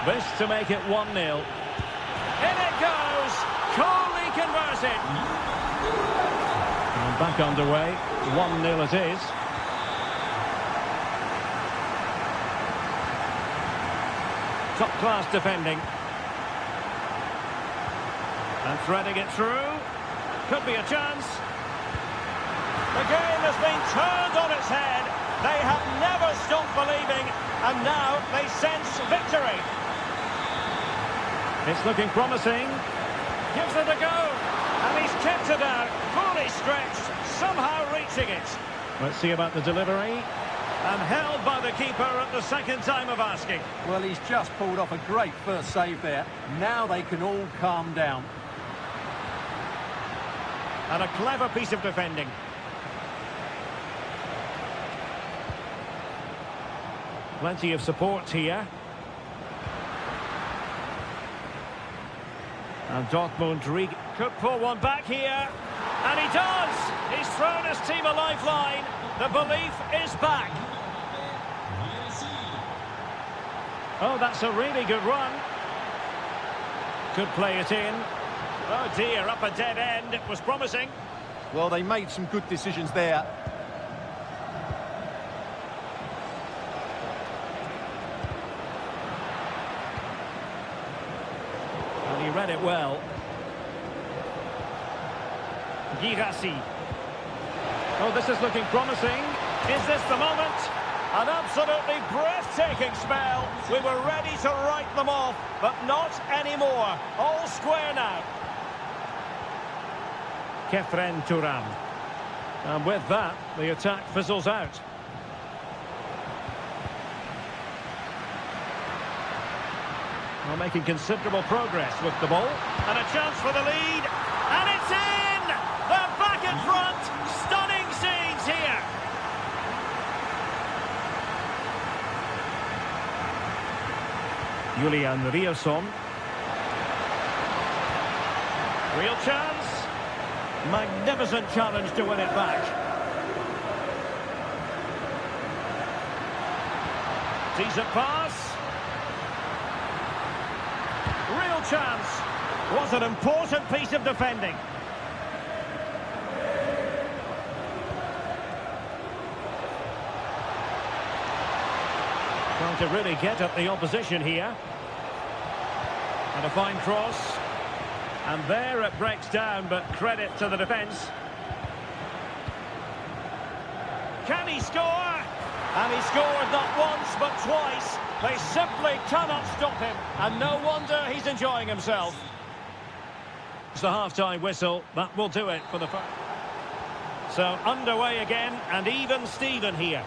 This to make it 1-0. In it goes. Coolly converted. And back underway. 1-0 it is. Top-class defending. And threading it through. Could be a chance. The game has been turned on its head. They have never stopped believing, and now they sense victory. It's looking promising. Gives it a go. And he's kept it out. Fully stretched. Somehow reaching it. Let's see about the delivery. And held by the keeper at the second time of asking. Well, he's just pulled off a great first save there. Now they can all calm down. And a clever piece of defending. Plenty of support here. And Dortmund could pull one back here. And he does! He's thrown his team a lifeline. The belief is back. Oh, that's a really good run. Could play it in. Oh dear, up a dead end. It was promising. Well, they made some good decisions there. And he read it well. Girassi. Oh, this is looking promising. Is this the moment? An absolutely breathtaking spell. We were ready to write them off, but not anymore. All square now. Kefren Turan. And with that, the attack fizzles out. Well, making considerable progress with the ball. And a chance for the lead. And it's in! They're back in front. Stunning scenes here. Julian Rierson. Real chance. Magnificent challenge to win it back. Decent pass. Real chance. Was an important piece of defending. Trying to really get at the opposition here. And a fine cross. And there it breaks down, but credit to the defence. Can he score? And he scored not once, but twice. They simply cannot stop him. And no wonder he's enjoying himself. It's the half-time whistle. That will do it for the first. So underway again, and even Steven here.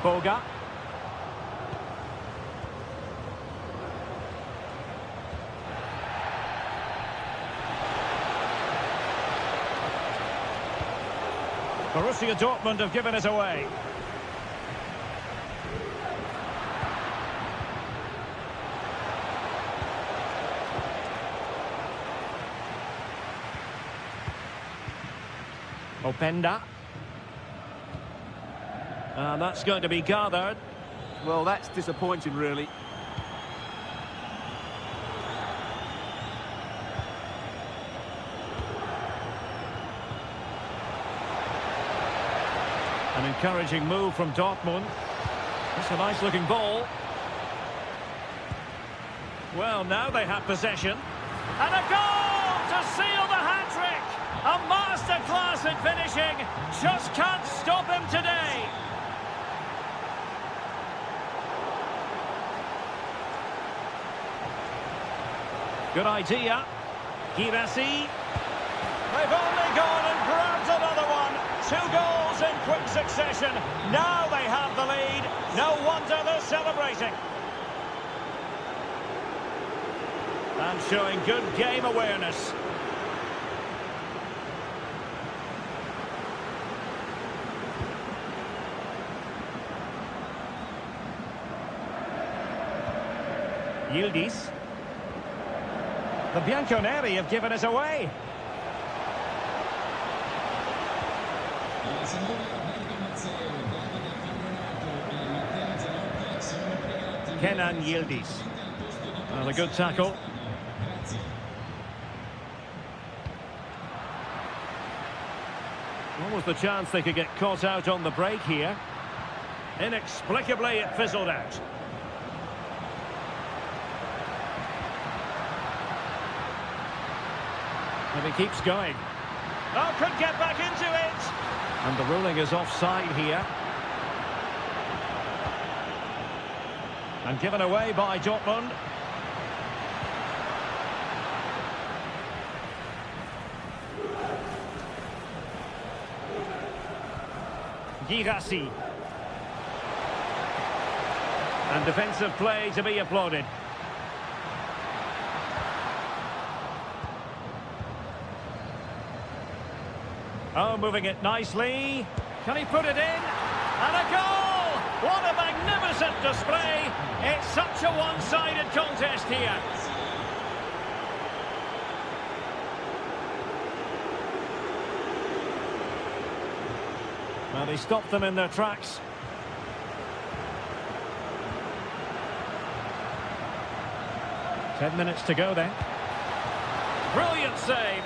Boga. Borussia Dortmund have given it away. Openda. And that's going to be gathered. Well, that's disappointing, really. An encouraging move from Dortmund. It's a nice-looking ball. Well, now they have possession. And a goal to seal the hat-trick! A masterclass at finishing. Just can't stop him today. Good idea. Girassi. They've only gone and grabbed another one. 2 goals in quick succession. Now they have the lead. No wonder they're celebrating. And showing good game awareness. Yildiz. The Bianconeri have given it away. Kenan Yildiz. Well, a good tackle. What was the chance they could get caught out on the break here? Inexplicably, it fizzled out. And he keeps going. Oh, could get back into it! And the ruling is offside here. And given away by Dortmund. Girassi. And defensive play to be applauded. Oh, moving it nicely. Can he put it in? And a goal! What a magnificent display! It's such a one-sided contest here. Well, he stopped them in their tracks. Ten minutes to go then. Brilliant save.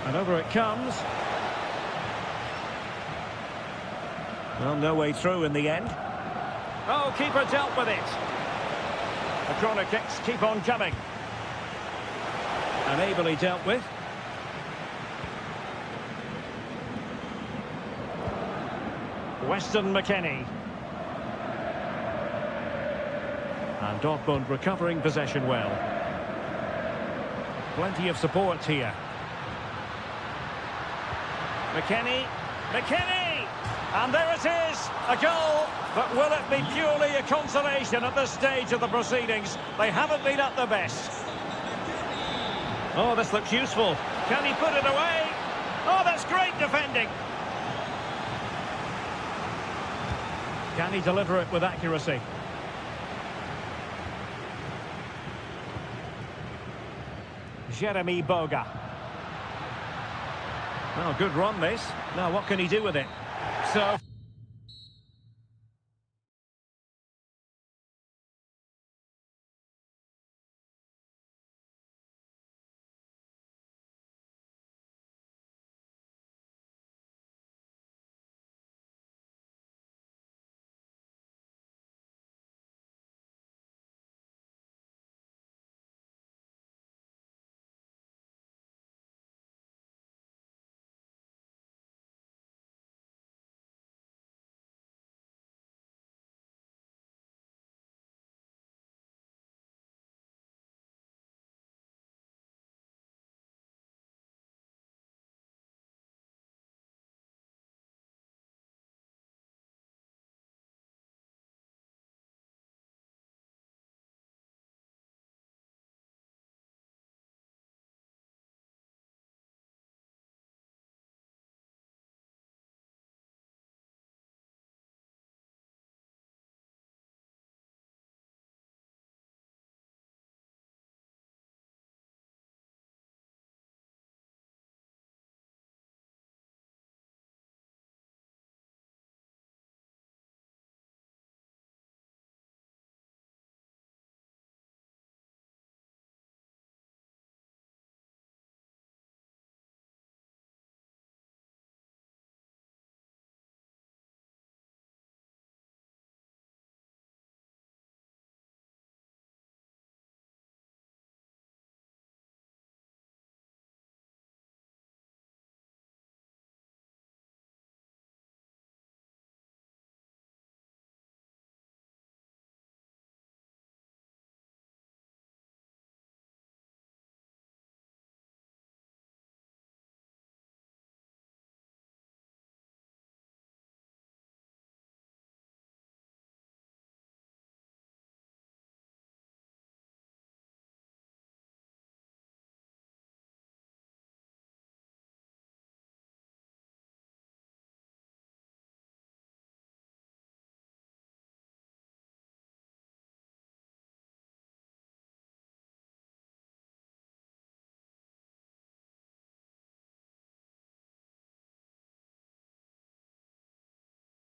And over it comes. Well, no way through in the end. Oh, keeper dealt with it. The corner kicks keep on coming. And ably dealt with. Weston McKennie. And Dortmund recovering possession well. Plenty of support here. McKennie. And there it is, a goal. But will it be purely a consolation at this stage of the proceedings? They haven't been at their best. Oh, this looks useful. Can he put it away? Oh, that's great defending. Can he deliver it with accuracy? Jeremy Boga. Well, good run this. Now what can he do with it? So...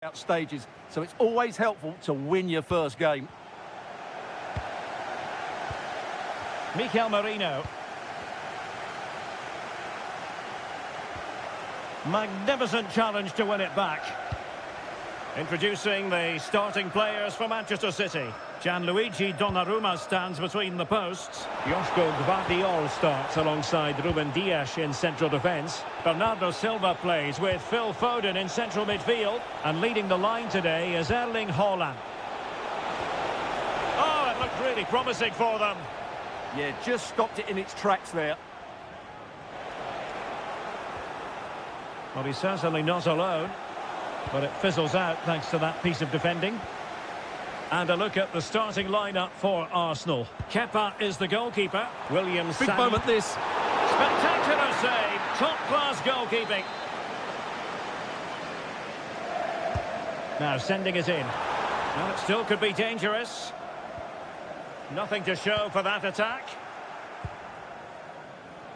out stages, so it's always helpful to win your first game. Mikel Merino. Magnificent challenge to win it back. Introducing the starting players for Manchester City. Gianluigi Donnarumma stands between the posts. Joško Gvardiol starts alongside Ruben Dias in central defence. Bernardo Silva plays with Phil Foden in central midfield. And leading the line today is Erling Haaland. Oh, it looked really promising for them. Yeah, just stopped it in its tracks there. Well, he's certainly not alone. But it fizzles out thanks to that piece of defending. And a look at the starting lineup for Arsenal. Kepa is the goalkeeper. Williams. Big moment this. Spectacular save. Top-class goalkeeping. Now sending it in. Well, it still could be dangerous. Nothing to show for that attack.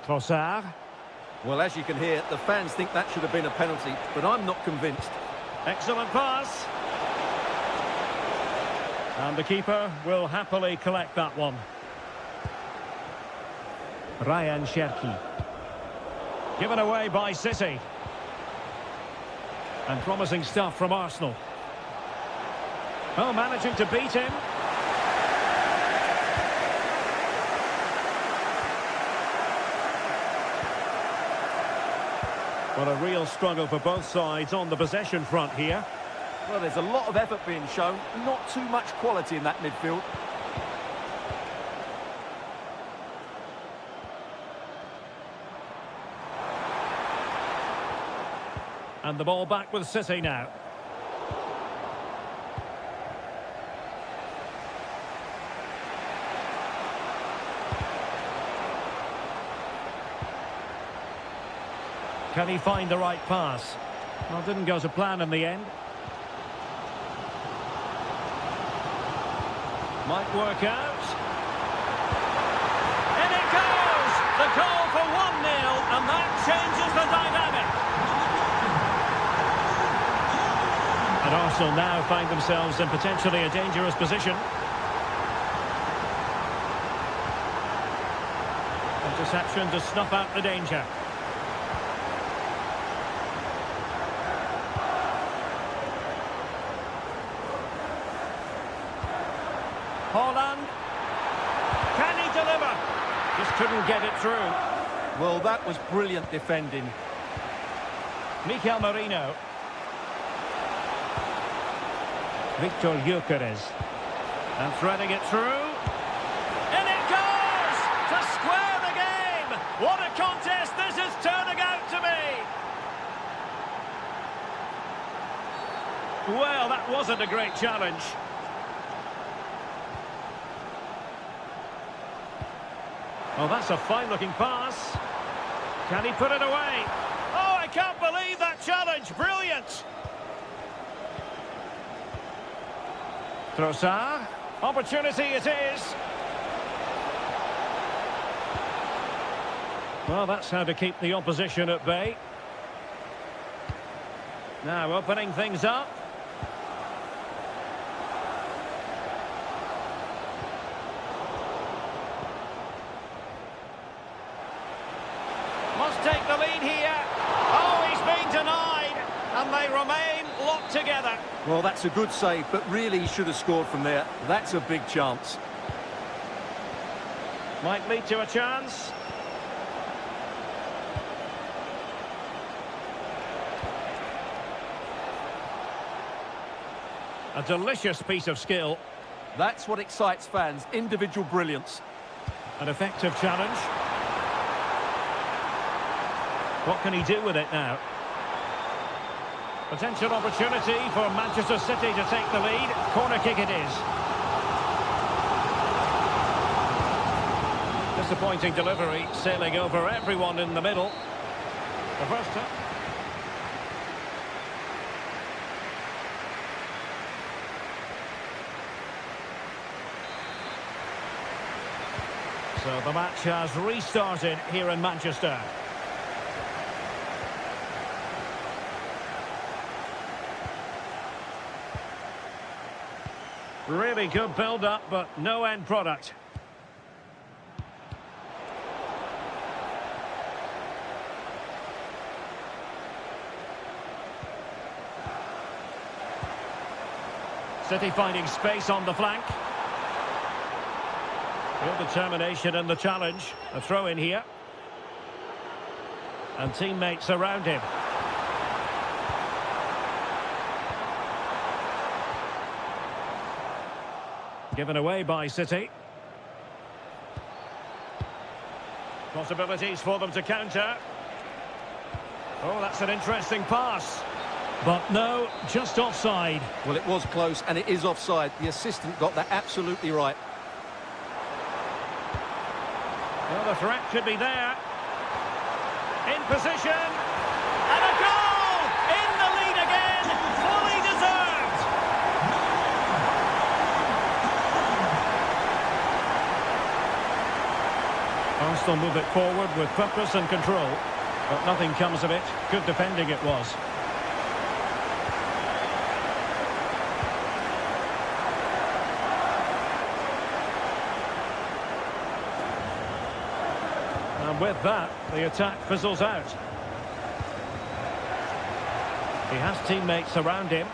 Trossard. Well, as you can hear, the fans think that should have been a penalty, but I'm not convinced. Excellent pass. And the keeper will happily collect that one. Ryan Cherki. Given away by City. And promising stuff from Arsenal. Oh, managing to beat him. Well, a real struggle for both sides on the possession front here. Well, there's a lot of effort being shown, not too much quality in that midfield. And the ball back with City now. Can he find the right pass? Well, didn't go to plan in the end. Might work out. In it goes! The goal for 1-0, and that changes the dynamic. And Arsenal now find themselves in potentially a dangerous position. Interception to snuff out the danger. Haaland. Can he deliver? Just couldn't get it through. Well, that was brilliant defending. Mikel Merino. Victor Gyökeres. And threading it through. And it goes! To square the game! What a contest this is turning out to be! Well, that wasn't a great challenge. Oh, that's a fine-looking pass. Can he put it away? Oh, I can't believe that challenge. Brilliant. Trossard. Opportunity it is. Well, that's how to keep the opposition at bay. Now opening things up. Must take the lead here. Oh, he's been denied. And they remain locked together. Well, that's a good save, but really he should have scored from there. That's a big chance. Might lead to a chance. A delicious piece of skill. That's what excites fans, individual brilliance. An effective challenge. What can he do with it now? Potential opportunity for Manchester City to take the lead. Corner kick it is. Disappointing delivery, sailing over everyone in the middle. The first time. So the match has restarted here in Manchester. Really good build-up, but no end product. City finding space on the flank. Real determination in the challenge. A throw in here. And teammates around him. Given away by City. Possibilities for them to counter. Oh, that's an interesting pass. But no, just offside. Well, it was close, and it is offside. The assistant got that absolutely right. Well, the threat could be there. In position. And a goal! In the lead again! Fully deserved! Arsenal move it forward with purpose and control. But nothing comes of it. Good defending it was. And with that, the attack fizzles out. He has teammates around him.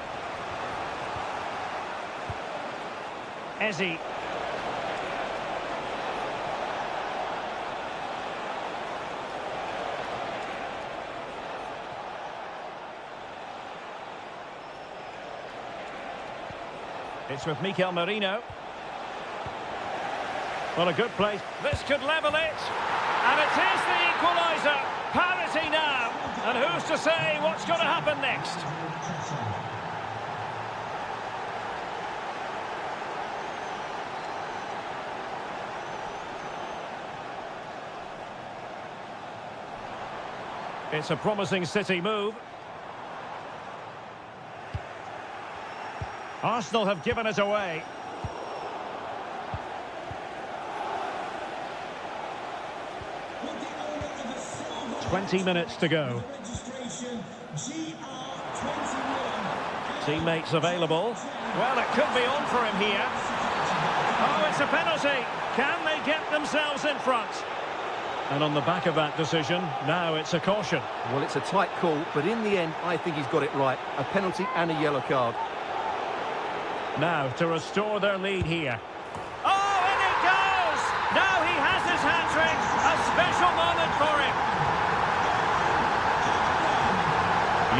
Eze. It's with Mikel Merino. Well, a good place. This could level it. And it is the equaliser. Parity now. And who's to say what's going to happen next? It's a promising City move. Arsenal have given it away. .20 to go. Teammates available. Well, it could be on for him here. Oh, it's a penalty. Can they get themselves in front? And on the back of that decision, now it's a caution. Well, it's a tight call, but in the end, I think he's got it right. A penalty and a yellow card. Now, to restore their lead here. Oh, and it goes! Now he has his hat-trick. A special moment for him.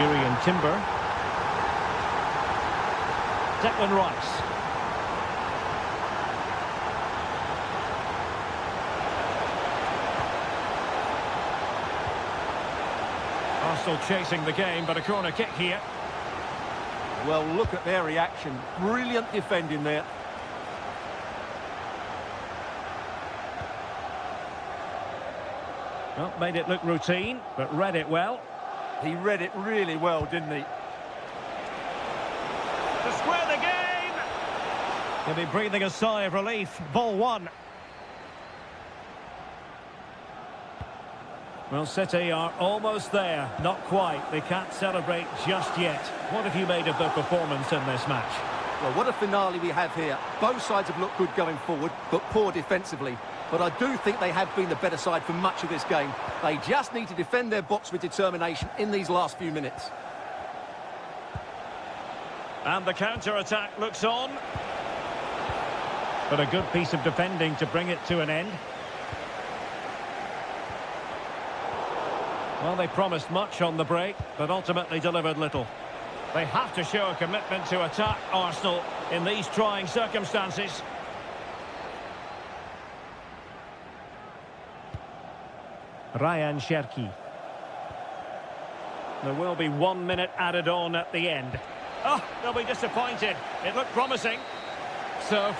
Urian Timber. Declan Rice. Arsenal chasing the game, but a corner kick here. Well, look at their reaction. Brilliant defending there. Well, made it look routine, but read it well. He read it really well, didn't he? To square the game! He'll be breathing a sigh of relief. Ball one. Well, City are almost there. Not quite. They can't celebrate just yet. What have you made of their performance in this match? Well, what a finale we have here. Both sides have looked good going forward, but poor defensively. But I do think they have been the better side for much of this game. They just need to defend their box with determination in these last few minutes. And the counter-attack looks on. But a good piece of defending to bring it to an end. Well, they promised much on the break, but ultimately delivered little. They have to show a commitment to attack Arsenal in these trying circumstances. Ryan Cherki. There will be 1 minute added on at the end. Oh, they'll be disappointed. It looked promising. So...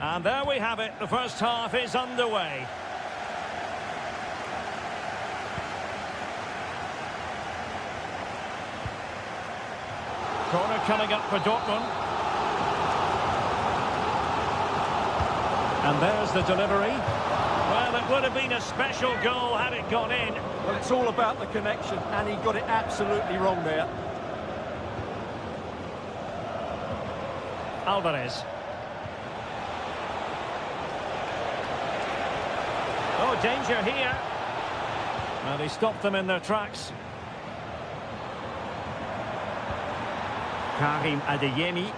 And there we have it. The first half is underway. Corner coming up for Dortmund. And there's the delivery. Well, it would have been a special goal had it gone in. Well, it's all about the connection, and he got it absolutely wrong there. Alvarez. Oh, danger here. Well, he stopped them in their tracks. Karim Adeyemi.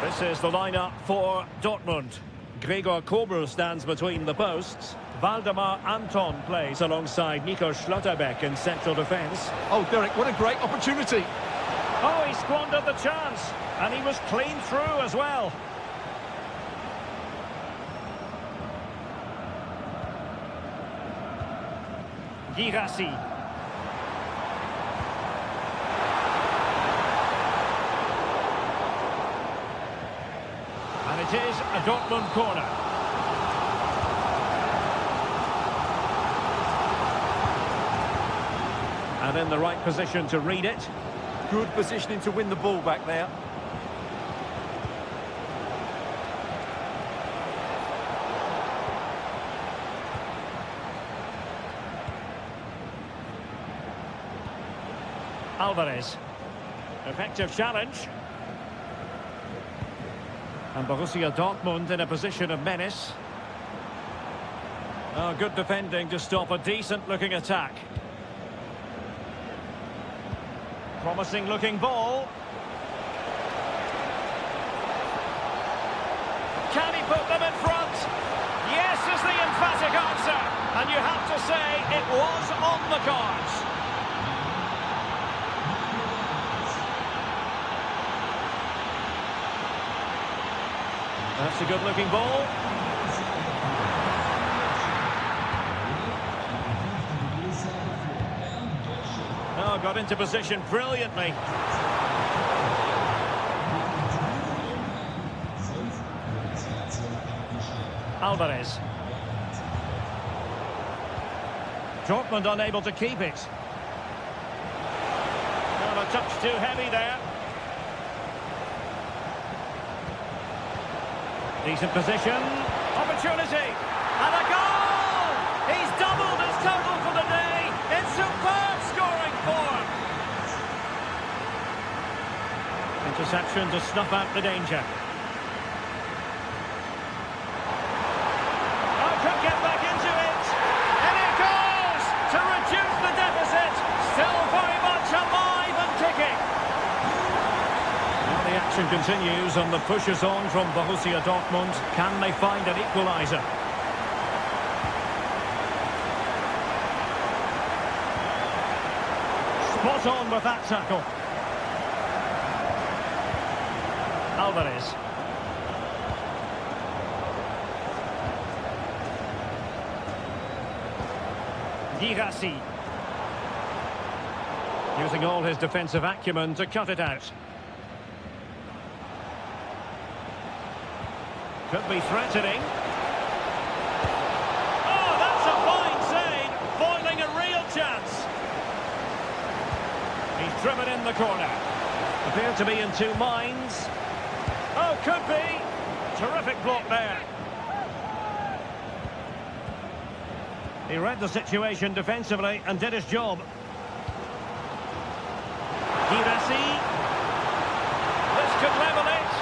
This is the lineup for Dortmund. Gregor Kobel stands between the posts. Valdemar Anton plays alongside Nico Schlotterbeck in central defence. Oh, Derek, what a great opportunity. Oh, he squandered the chance. And he was clean through as well. Girassi. And it is a Dortmund corner. And in the right position to read it. Good positioning to win the ball back there. Alvarez. Effective challenge. And Borussia Dortmund in a position of menace. Oh, good defending to stop a decent-looking attack. Promising-looking ball. Can he put them in front? Yes is the emphatic answer. And you have to say it was on the cards. That's a good-looking ball. Oh, got into position brilliantly. Alvarez. Dortmund unable to keep it. Well, a touch too heavy there. Decent position. Opportunity. And a goal! He's doubled his total for the day. In superb scoring form. Interception to snuff out the danger. Oh, could get back into it. And it goes to reduce the deficit. Still very much alive and kicking. The action continues and the push is on from Borussia Dortmund. Can they find an equaliser? Spot on with that tackle. Alvarez. Girassi. Using all his defensive acumen to cut it out. Could be threatening. Oh, that's a fine save, foiling a real chance. He's driven in the corner. Appear to be in two minds. Oh, could be. Terrific block there. He read the situation defensively and did his job. Girassi. This could level it.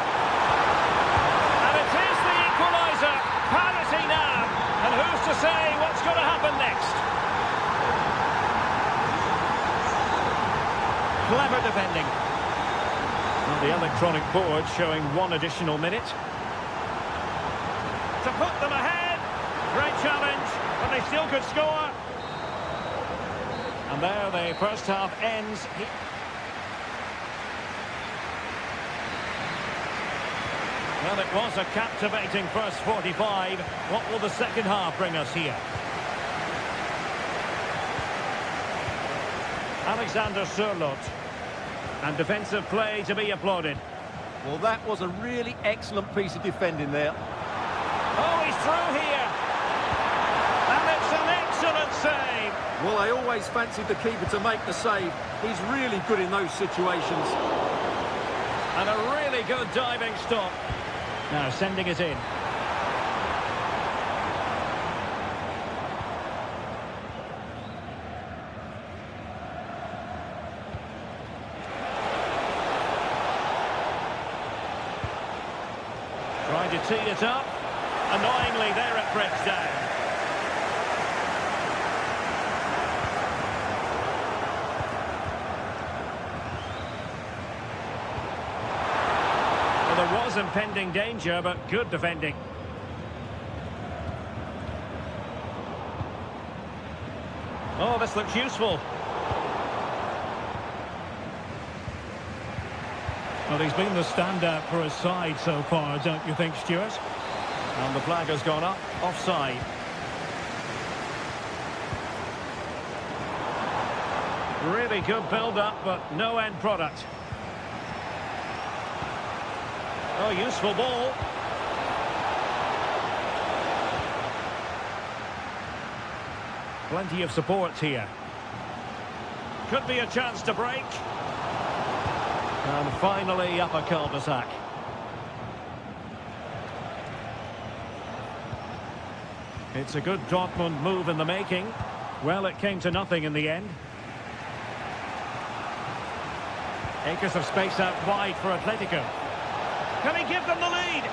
Parity now, and who's to say what's going to happen next? Clever defending. Well, the electronic board showing one additional minute. To put them ahead. Great challenge, but they still could score. And there the first half ends. Well, it was a captivating first 45. What will the second half bring us here? Alexander Sørloth. And defensive play to be applauded. Well, that was a really excellent piece of defending there. Oh, he's through here. And it's an excellent save. Well, I always fancied the keeper to make the save. He's really good in those situations. And a really good diving stop. Now sending it in. Trying to tee it up. Annoyingly, there it breaks down. Well, there was impending danger, but good defending. Oh, this looks useful. Well, he's been the standout for his side so far, don't you think, Stuart? And the flag has gone up, offside. Really good build-up, but no end product. Oh, useful ball. Plenty of support here. Could be a chance to break. And finally up a cul-de-sac. It's a good Dortmund move in the making. Well, it came to nothing in the end. Acres of space out wide for Atletico. Can he give them the lead?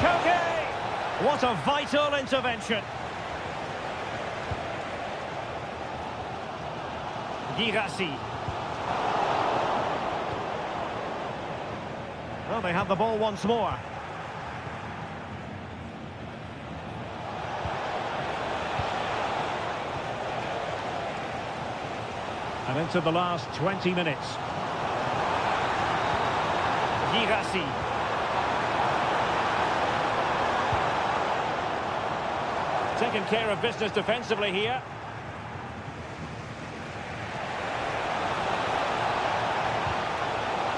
Koke! What a vital intervention. Girassi. Well, they have the ball once more. And into the last 20 minutes. Girassi. Taking care of business defensively here.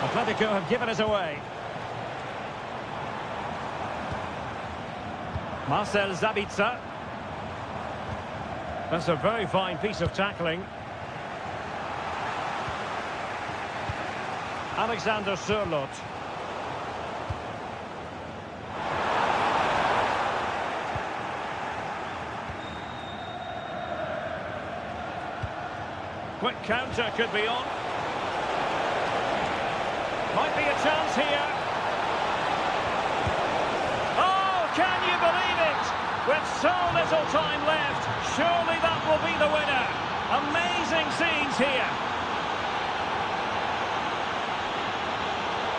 Atletico have given it away. Marcel Zabitzer. That's a very fine piece of tackling. Alexander Sørloth. Quick counter could be on. Might be a chance here. Oh, can you believe it? With so little time left, surely that will be the winner. Amazing scenes here.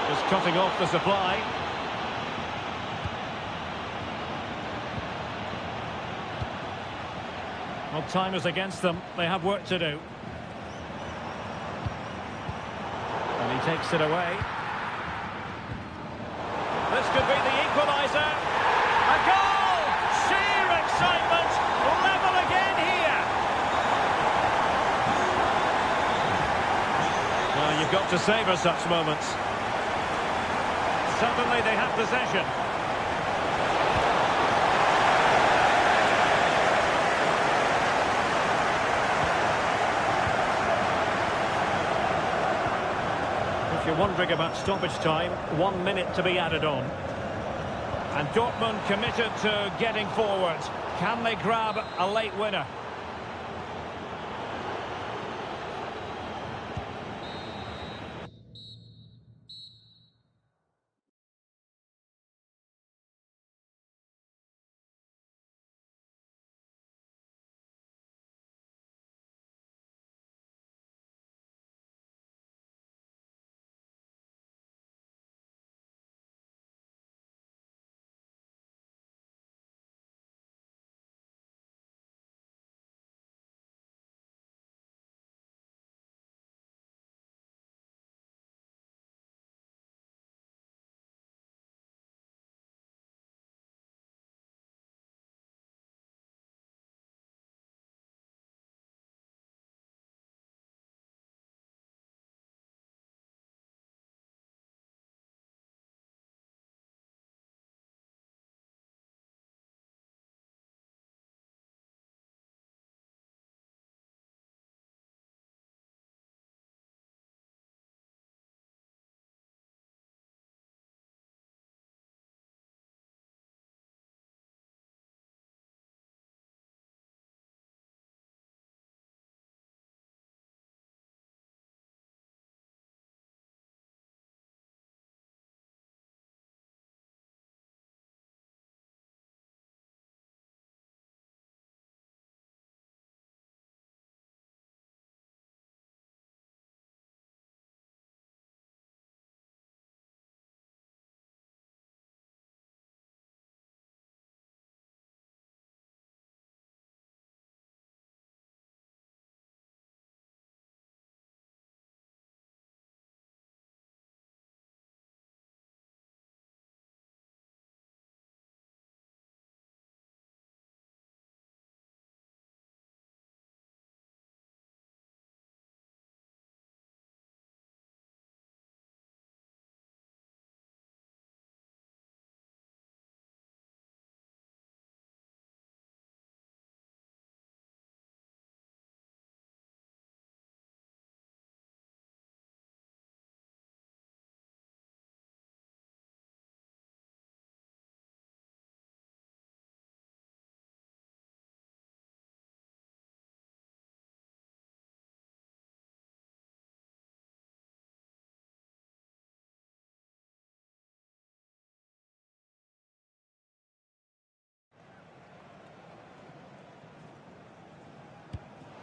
Just cutting off the supply. Well, time is against them. They have work to do. And he takes it away. This could be the equaliser. A goal! Sheer excitement! Level again here! Well, you've got to savour such moments. Suddenly they have possession. If you're wondering about stoppage time, 1 minute to be added on. And Dortmund committed to getting forward. Can they grab a late winner?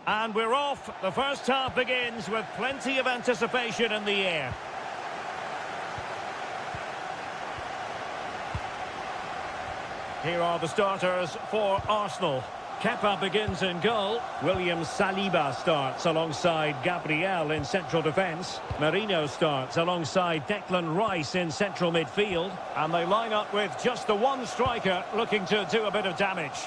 And we're off. The first half begins with plenty of anticipation in the air. Here are the starters for Arsenal. Kepa begins in goal. William Saliba starts alongside Gabriel in central defence. Merino starts alongside Declan Rice in central midfield. And they line up with just the one striker looking to do a bit of damage.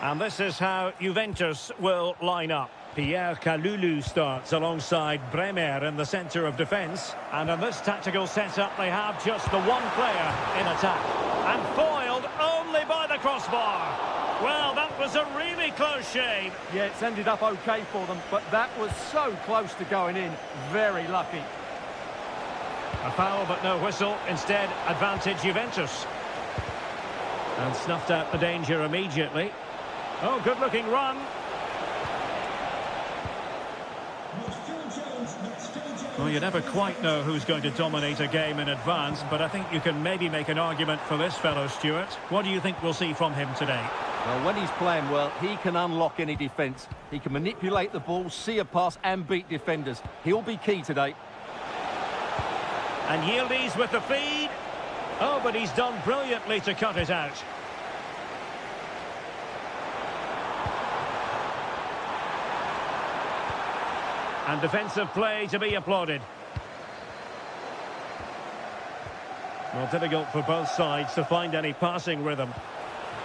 And this is how Juventus will line up. Pierre Kalulu starts alongside Bremer in the centre of defence. And in this tactical setup, they have just the one player in attack. And foiled only by the crossbar. Well, that was a really close shave. Yeah, it's ended up okay for them, but that was so close to going in. Very lucky. A foul, but no whistle. Instead, advantage Juventus. And snuffed out the danger immediately. Oh, good-looking run. Well, you never quite know who's going to dominate a game in advance, but I think you can maybe make an argument for this fellow, Stuart. What do you think we'll see from him today? Well, when he's playing well, he can unlock any defence. He can manipulate the ball, see a pass and beat defenders. He'll be key today. And Yildiz with the feed. Oh, but he's done brilliantly to cut it out. And defensive play to be applauded. Well, difficult for both sides to find any passing rhythm.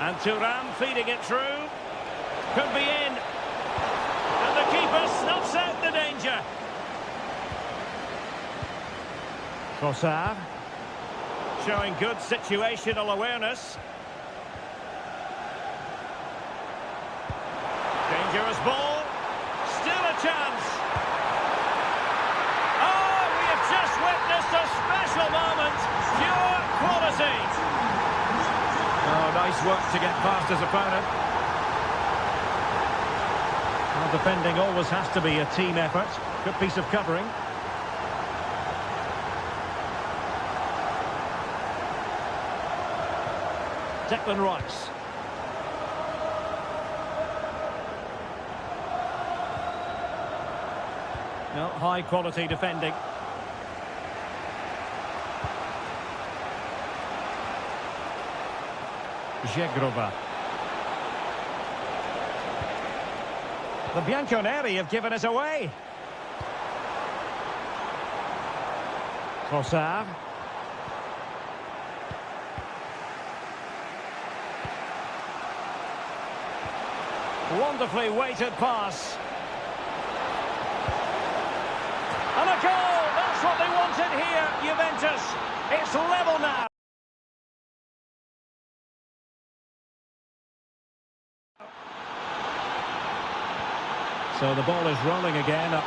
And Thuram feeding it through. Could be in. And the keeper snuffs out the danger. Trossard. Showing good situational awareness. Dangerous ball. Still a chance. Just witnessed a special moment. Pure quality. Oh, nice work to get past his opponent. Well, defending always has to be a team effort. Good piece of covering. Declan Rice. No, high quality defending. Żegrova. The Bianconeri have given us away. Trossard. Wonderfully weighted pass. And a goal! That's what they wanted here, Juventus. It's level now. So the ball is rolling again at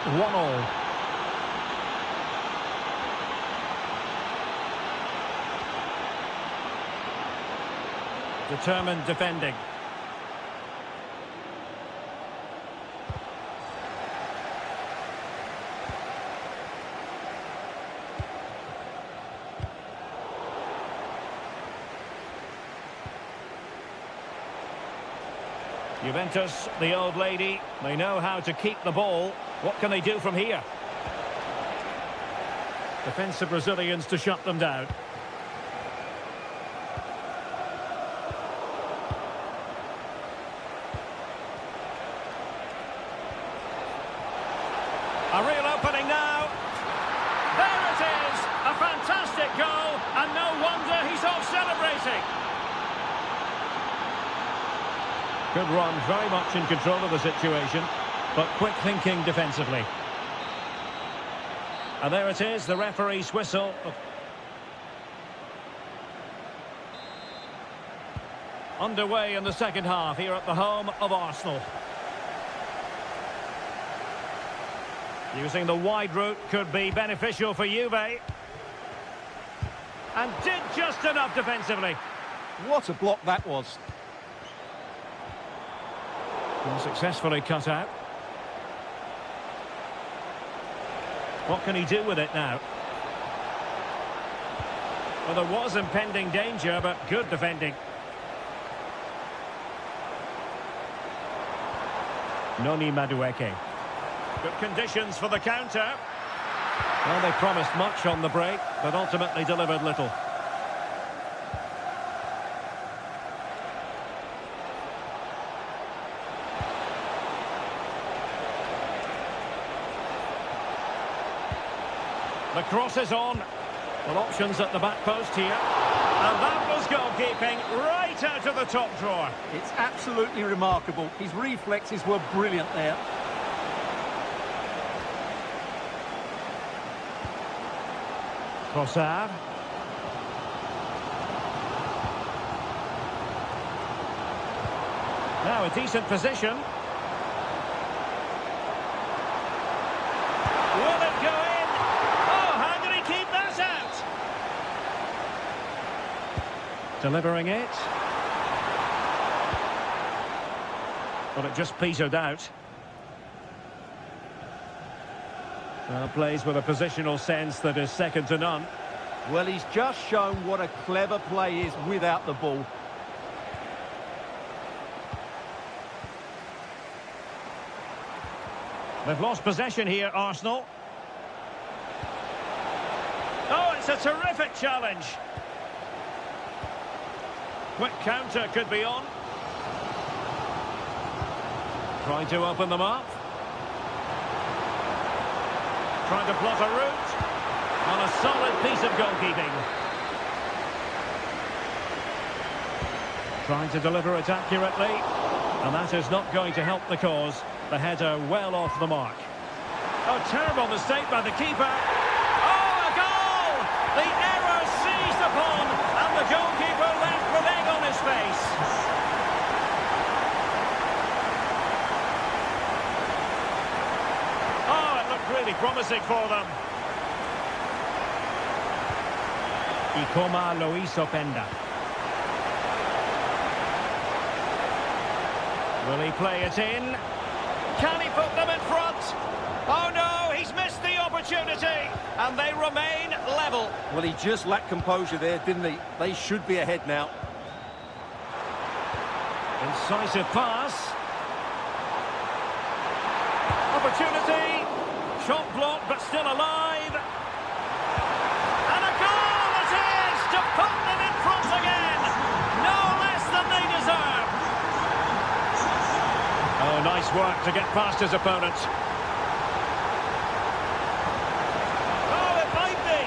1-1. Determined defending. Juventus, the old lady, they know how to keep the ball. What can they do from here? Defensive Brazilians to shut them down. A real opening now. There it is! A fantastic goal, and no wonder he's off celebrating. Good run, very much in control of the situation, but quick thinking defensively. And there it is, the referee's whistle. Underway in the second half here at the home of Arsenal. Using the wide route could be beneficial for Juve. And did just enough defensively. What a block that was. And successfully cut out. What can he do with it now? Well, there was impending danger, but good defending. Noni Madueke. Good conditions for the counter. Well, they promised much on the break, but ultimately delivered little. The cross is on. Well, options at the back post here. And that was goalkeeping right out of the top drawer. It's absolutely remarkable. His reflexes were brilliant there. Trossard. Now a decent position. Will it go in? Oh, how did he keep that out? Delivering it. But it just petered out. Well, plays with a positional sense that is second to none. Well, he's just shown what a clever play is without the ball. They've lost possession here, Arsenal. Oh, it's a terrific challenge. Quick counter could be on. Trying to open them up. Trying to block a route on a solid piece of goalkeeping. Trying to deliver it accurately, and that is not going to help the cause. The header well off the mark. Oh, terrible mistake by the keeper. Oh, a goal! The error seized upon, and the goalkeeper left with egg on his face. Really promising for them. Ikoma Loiso Penda. Will he play it in? Can he put them in front? Oh no, he's missed the opportunity, and they remain level. Well, he just lacked composure there, didn't he? They should be ahead now. Incisive pass. Opportunity. Shot blocked, but still alive. And a goal it is to put them in front again. No less than they deserve. Oh, nice work to get past his opponent. Oh, it might be.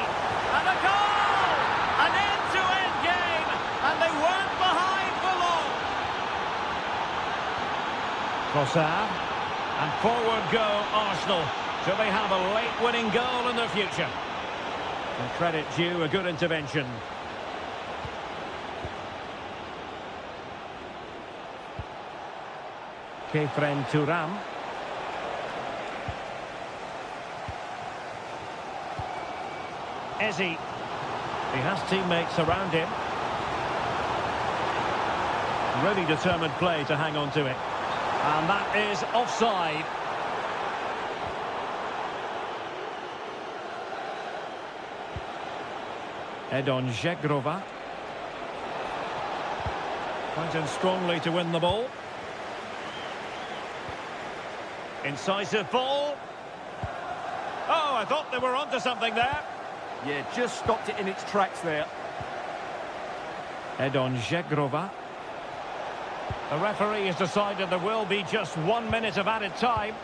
And a goal! An end-to-end game. And they weren't behind for long. Trossard. And forward go Arsenal. So they have a late winning goal in their future. And credit due, a good intervention. Kefren Turam. Ezi. He has teammates around him. Really determined play to hang on to it. And that is offside. Edon Zegrova. Fighting strongly to win the ball. Incisive ball. Oh, I thought they were onto something there. Yeah, just stopped it in its tracks there. Edon Zegrova. The referee has decided there will be just 1 minute of added time.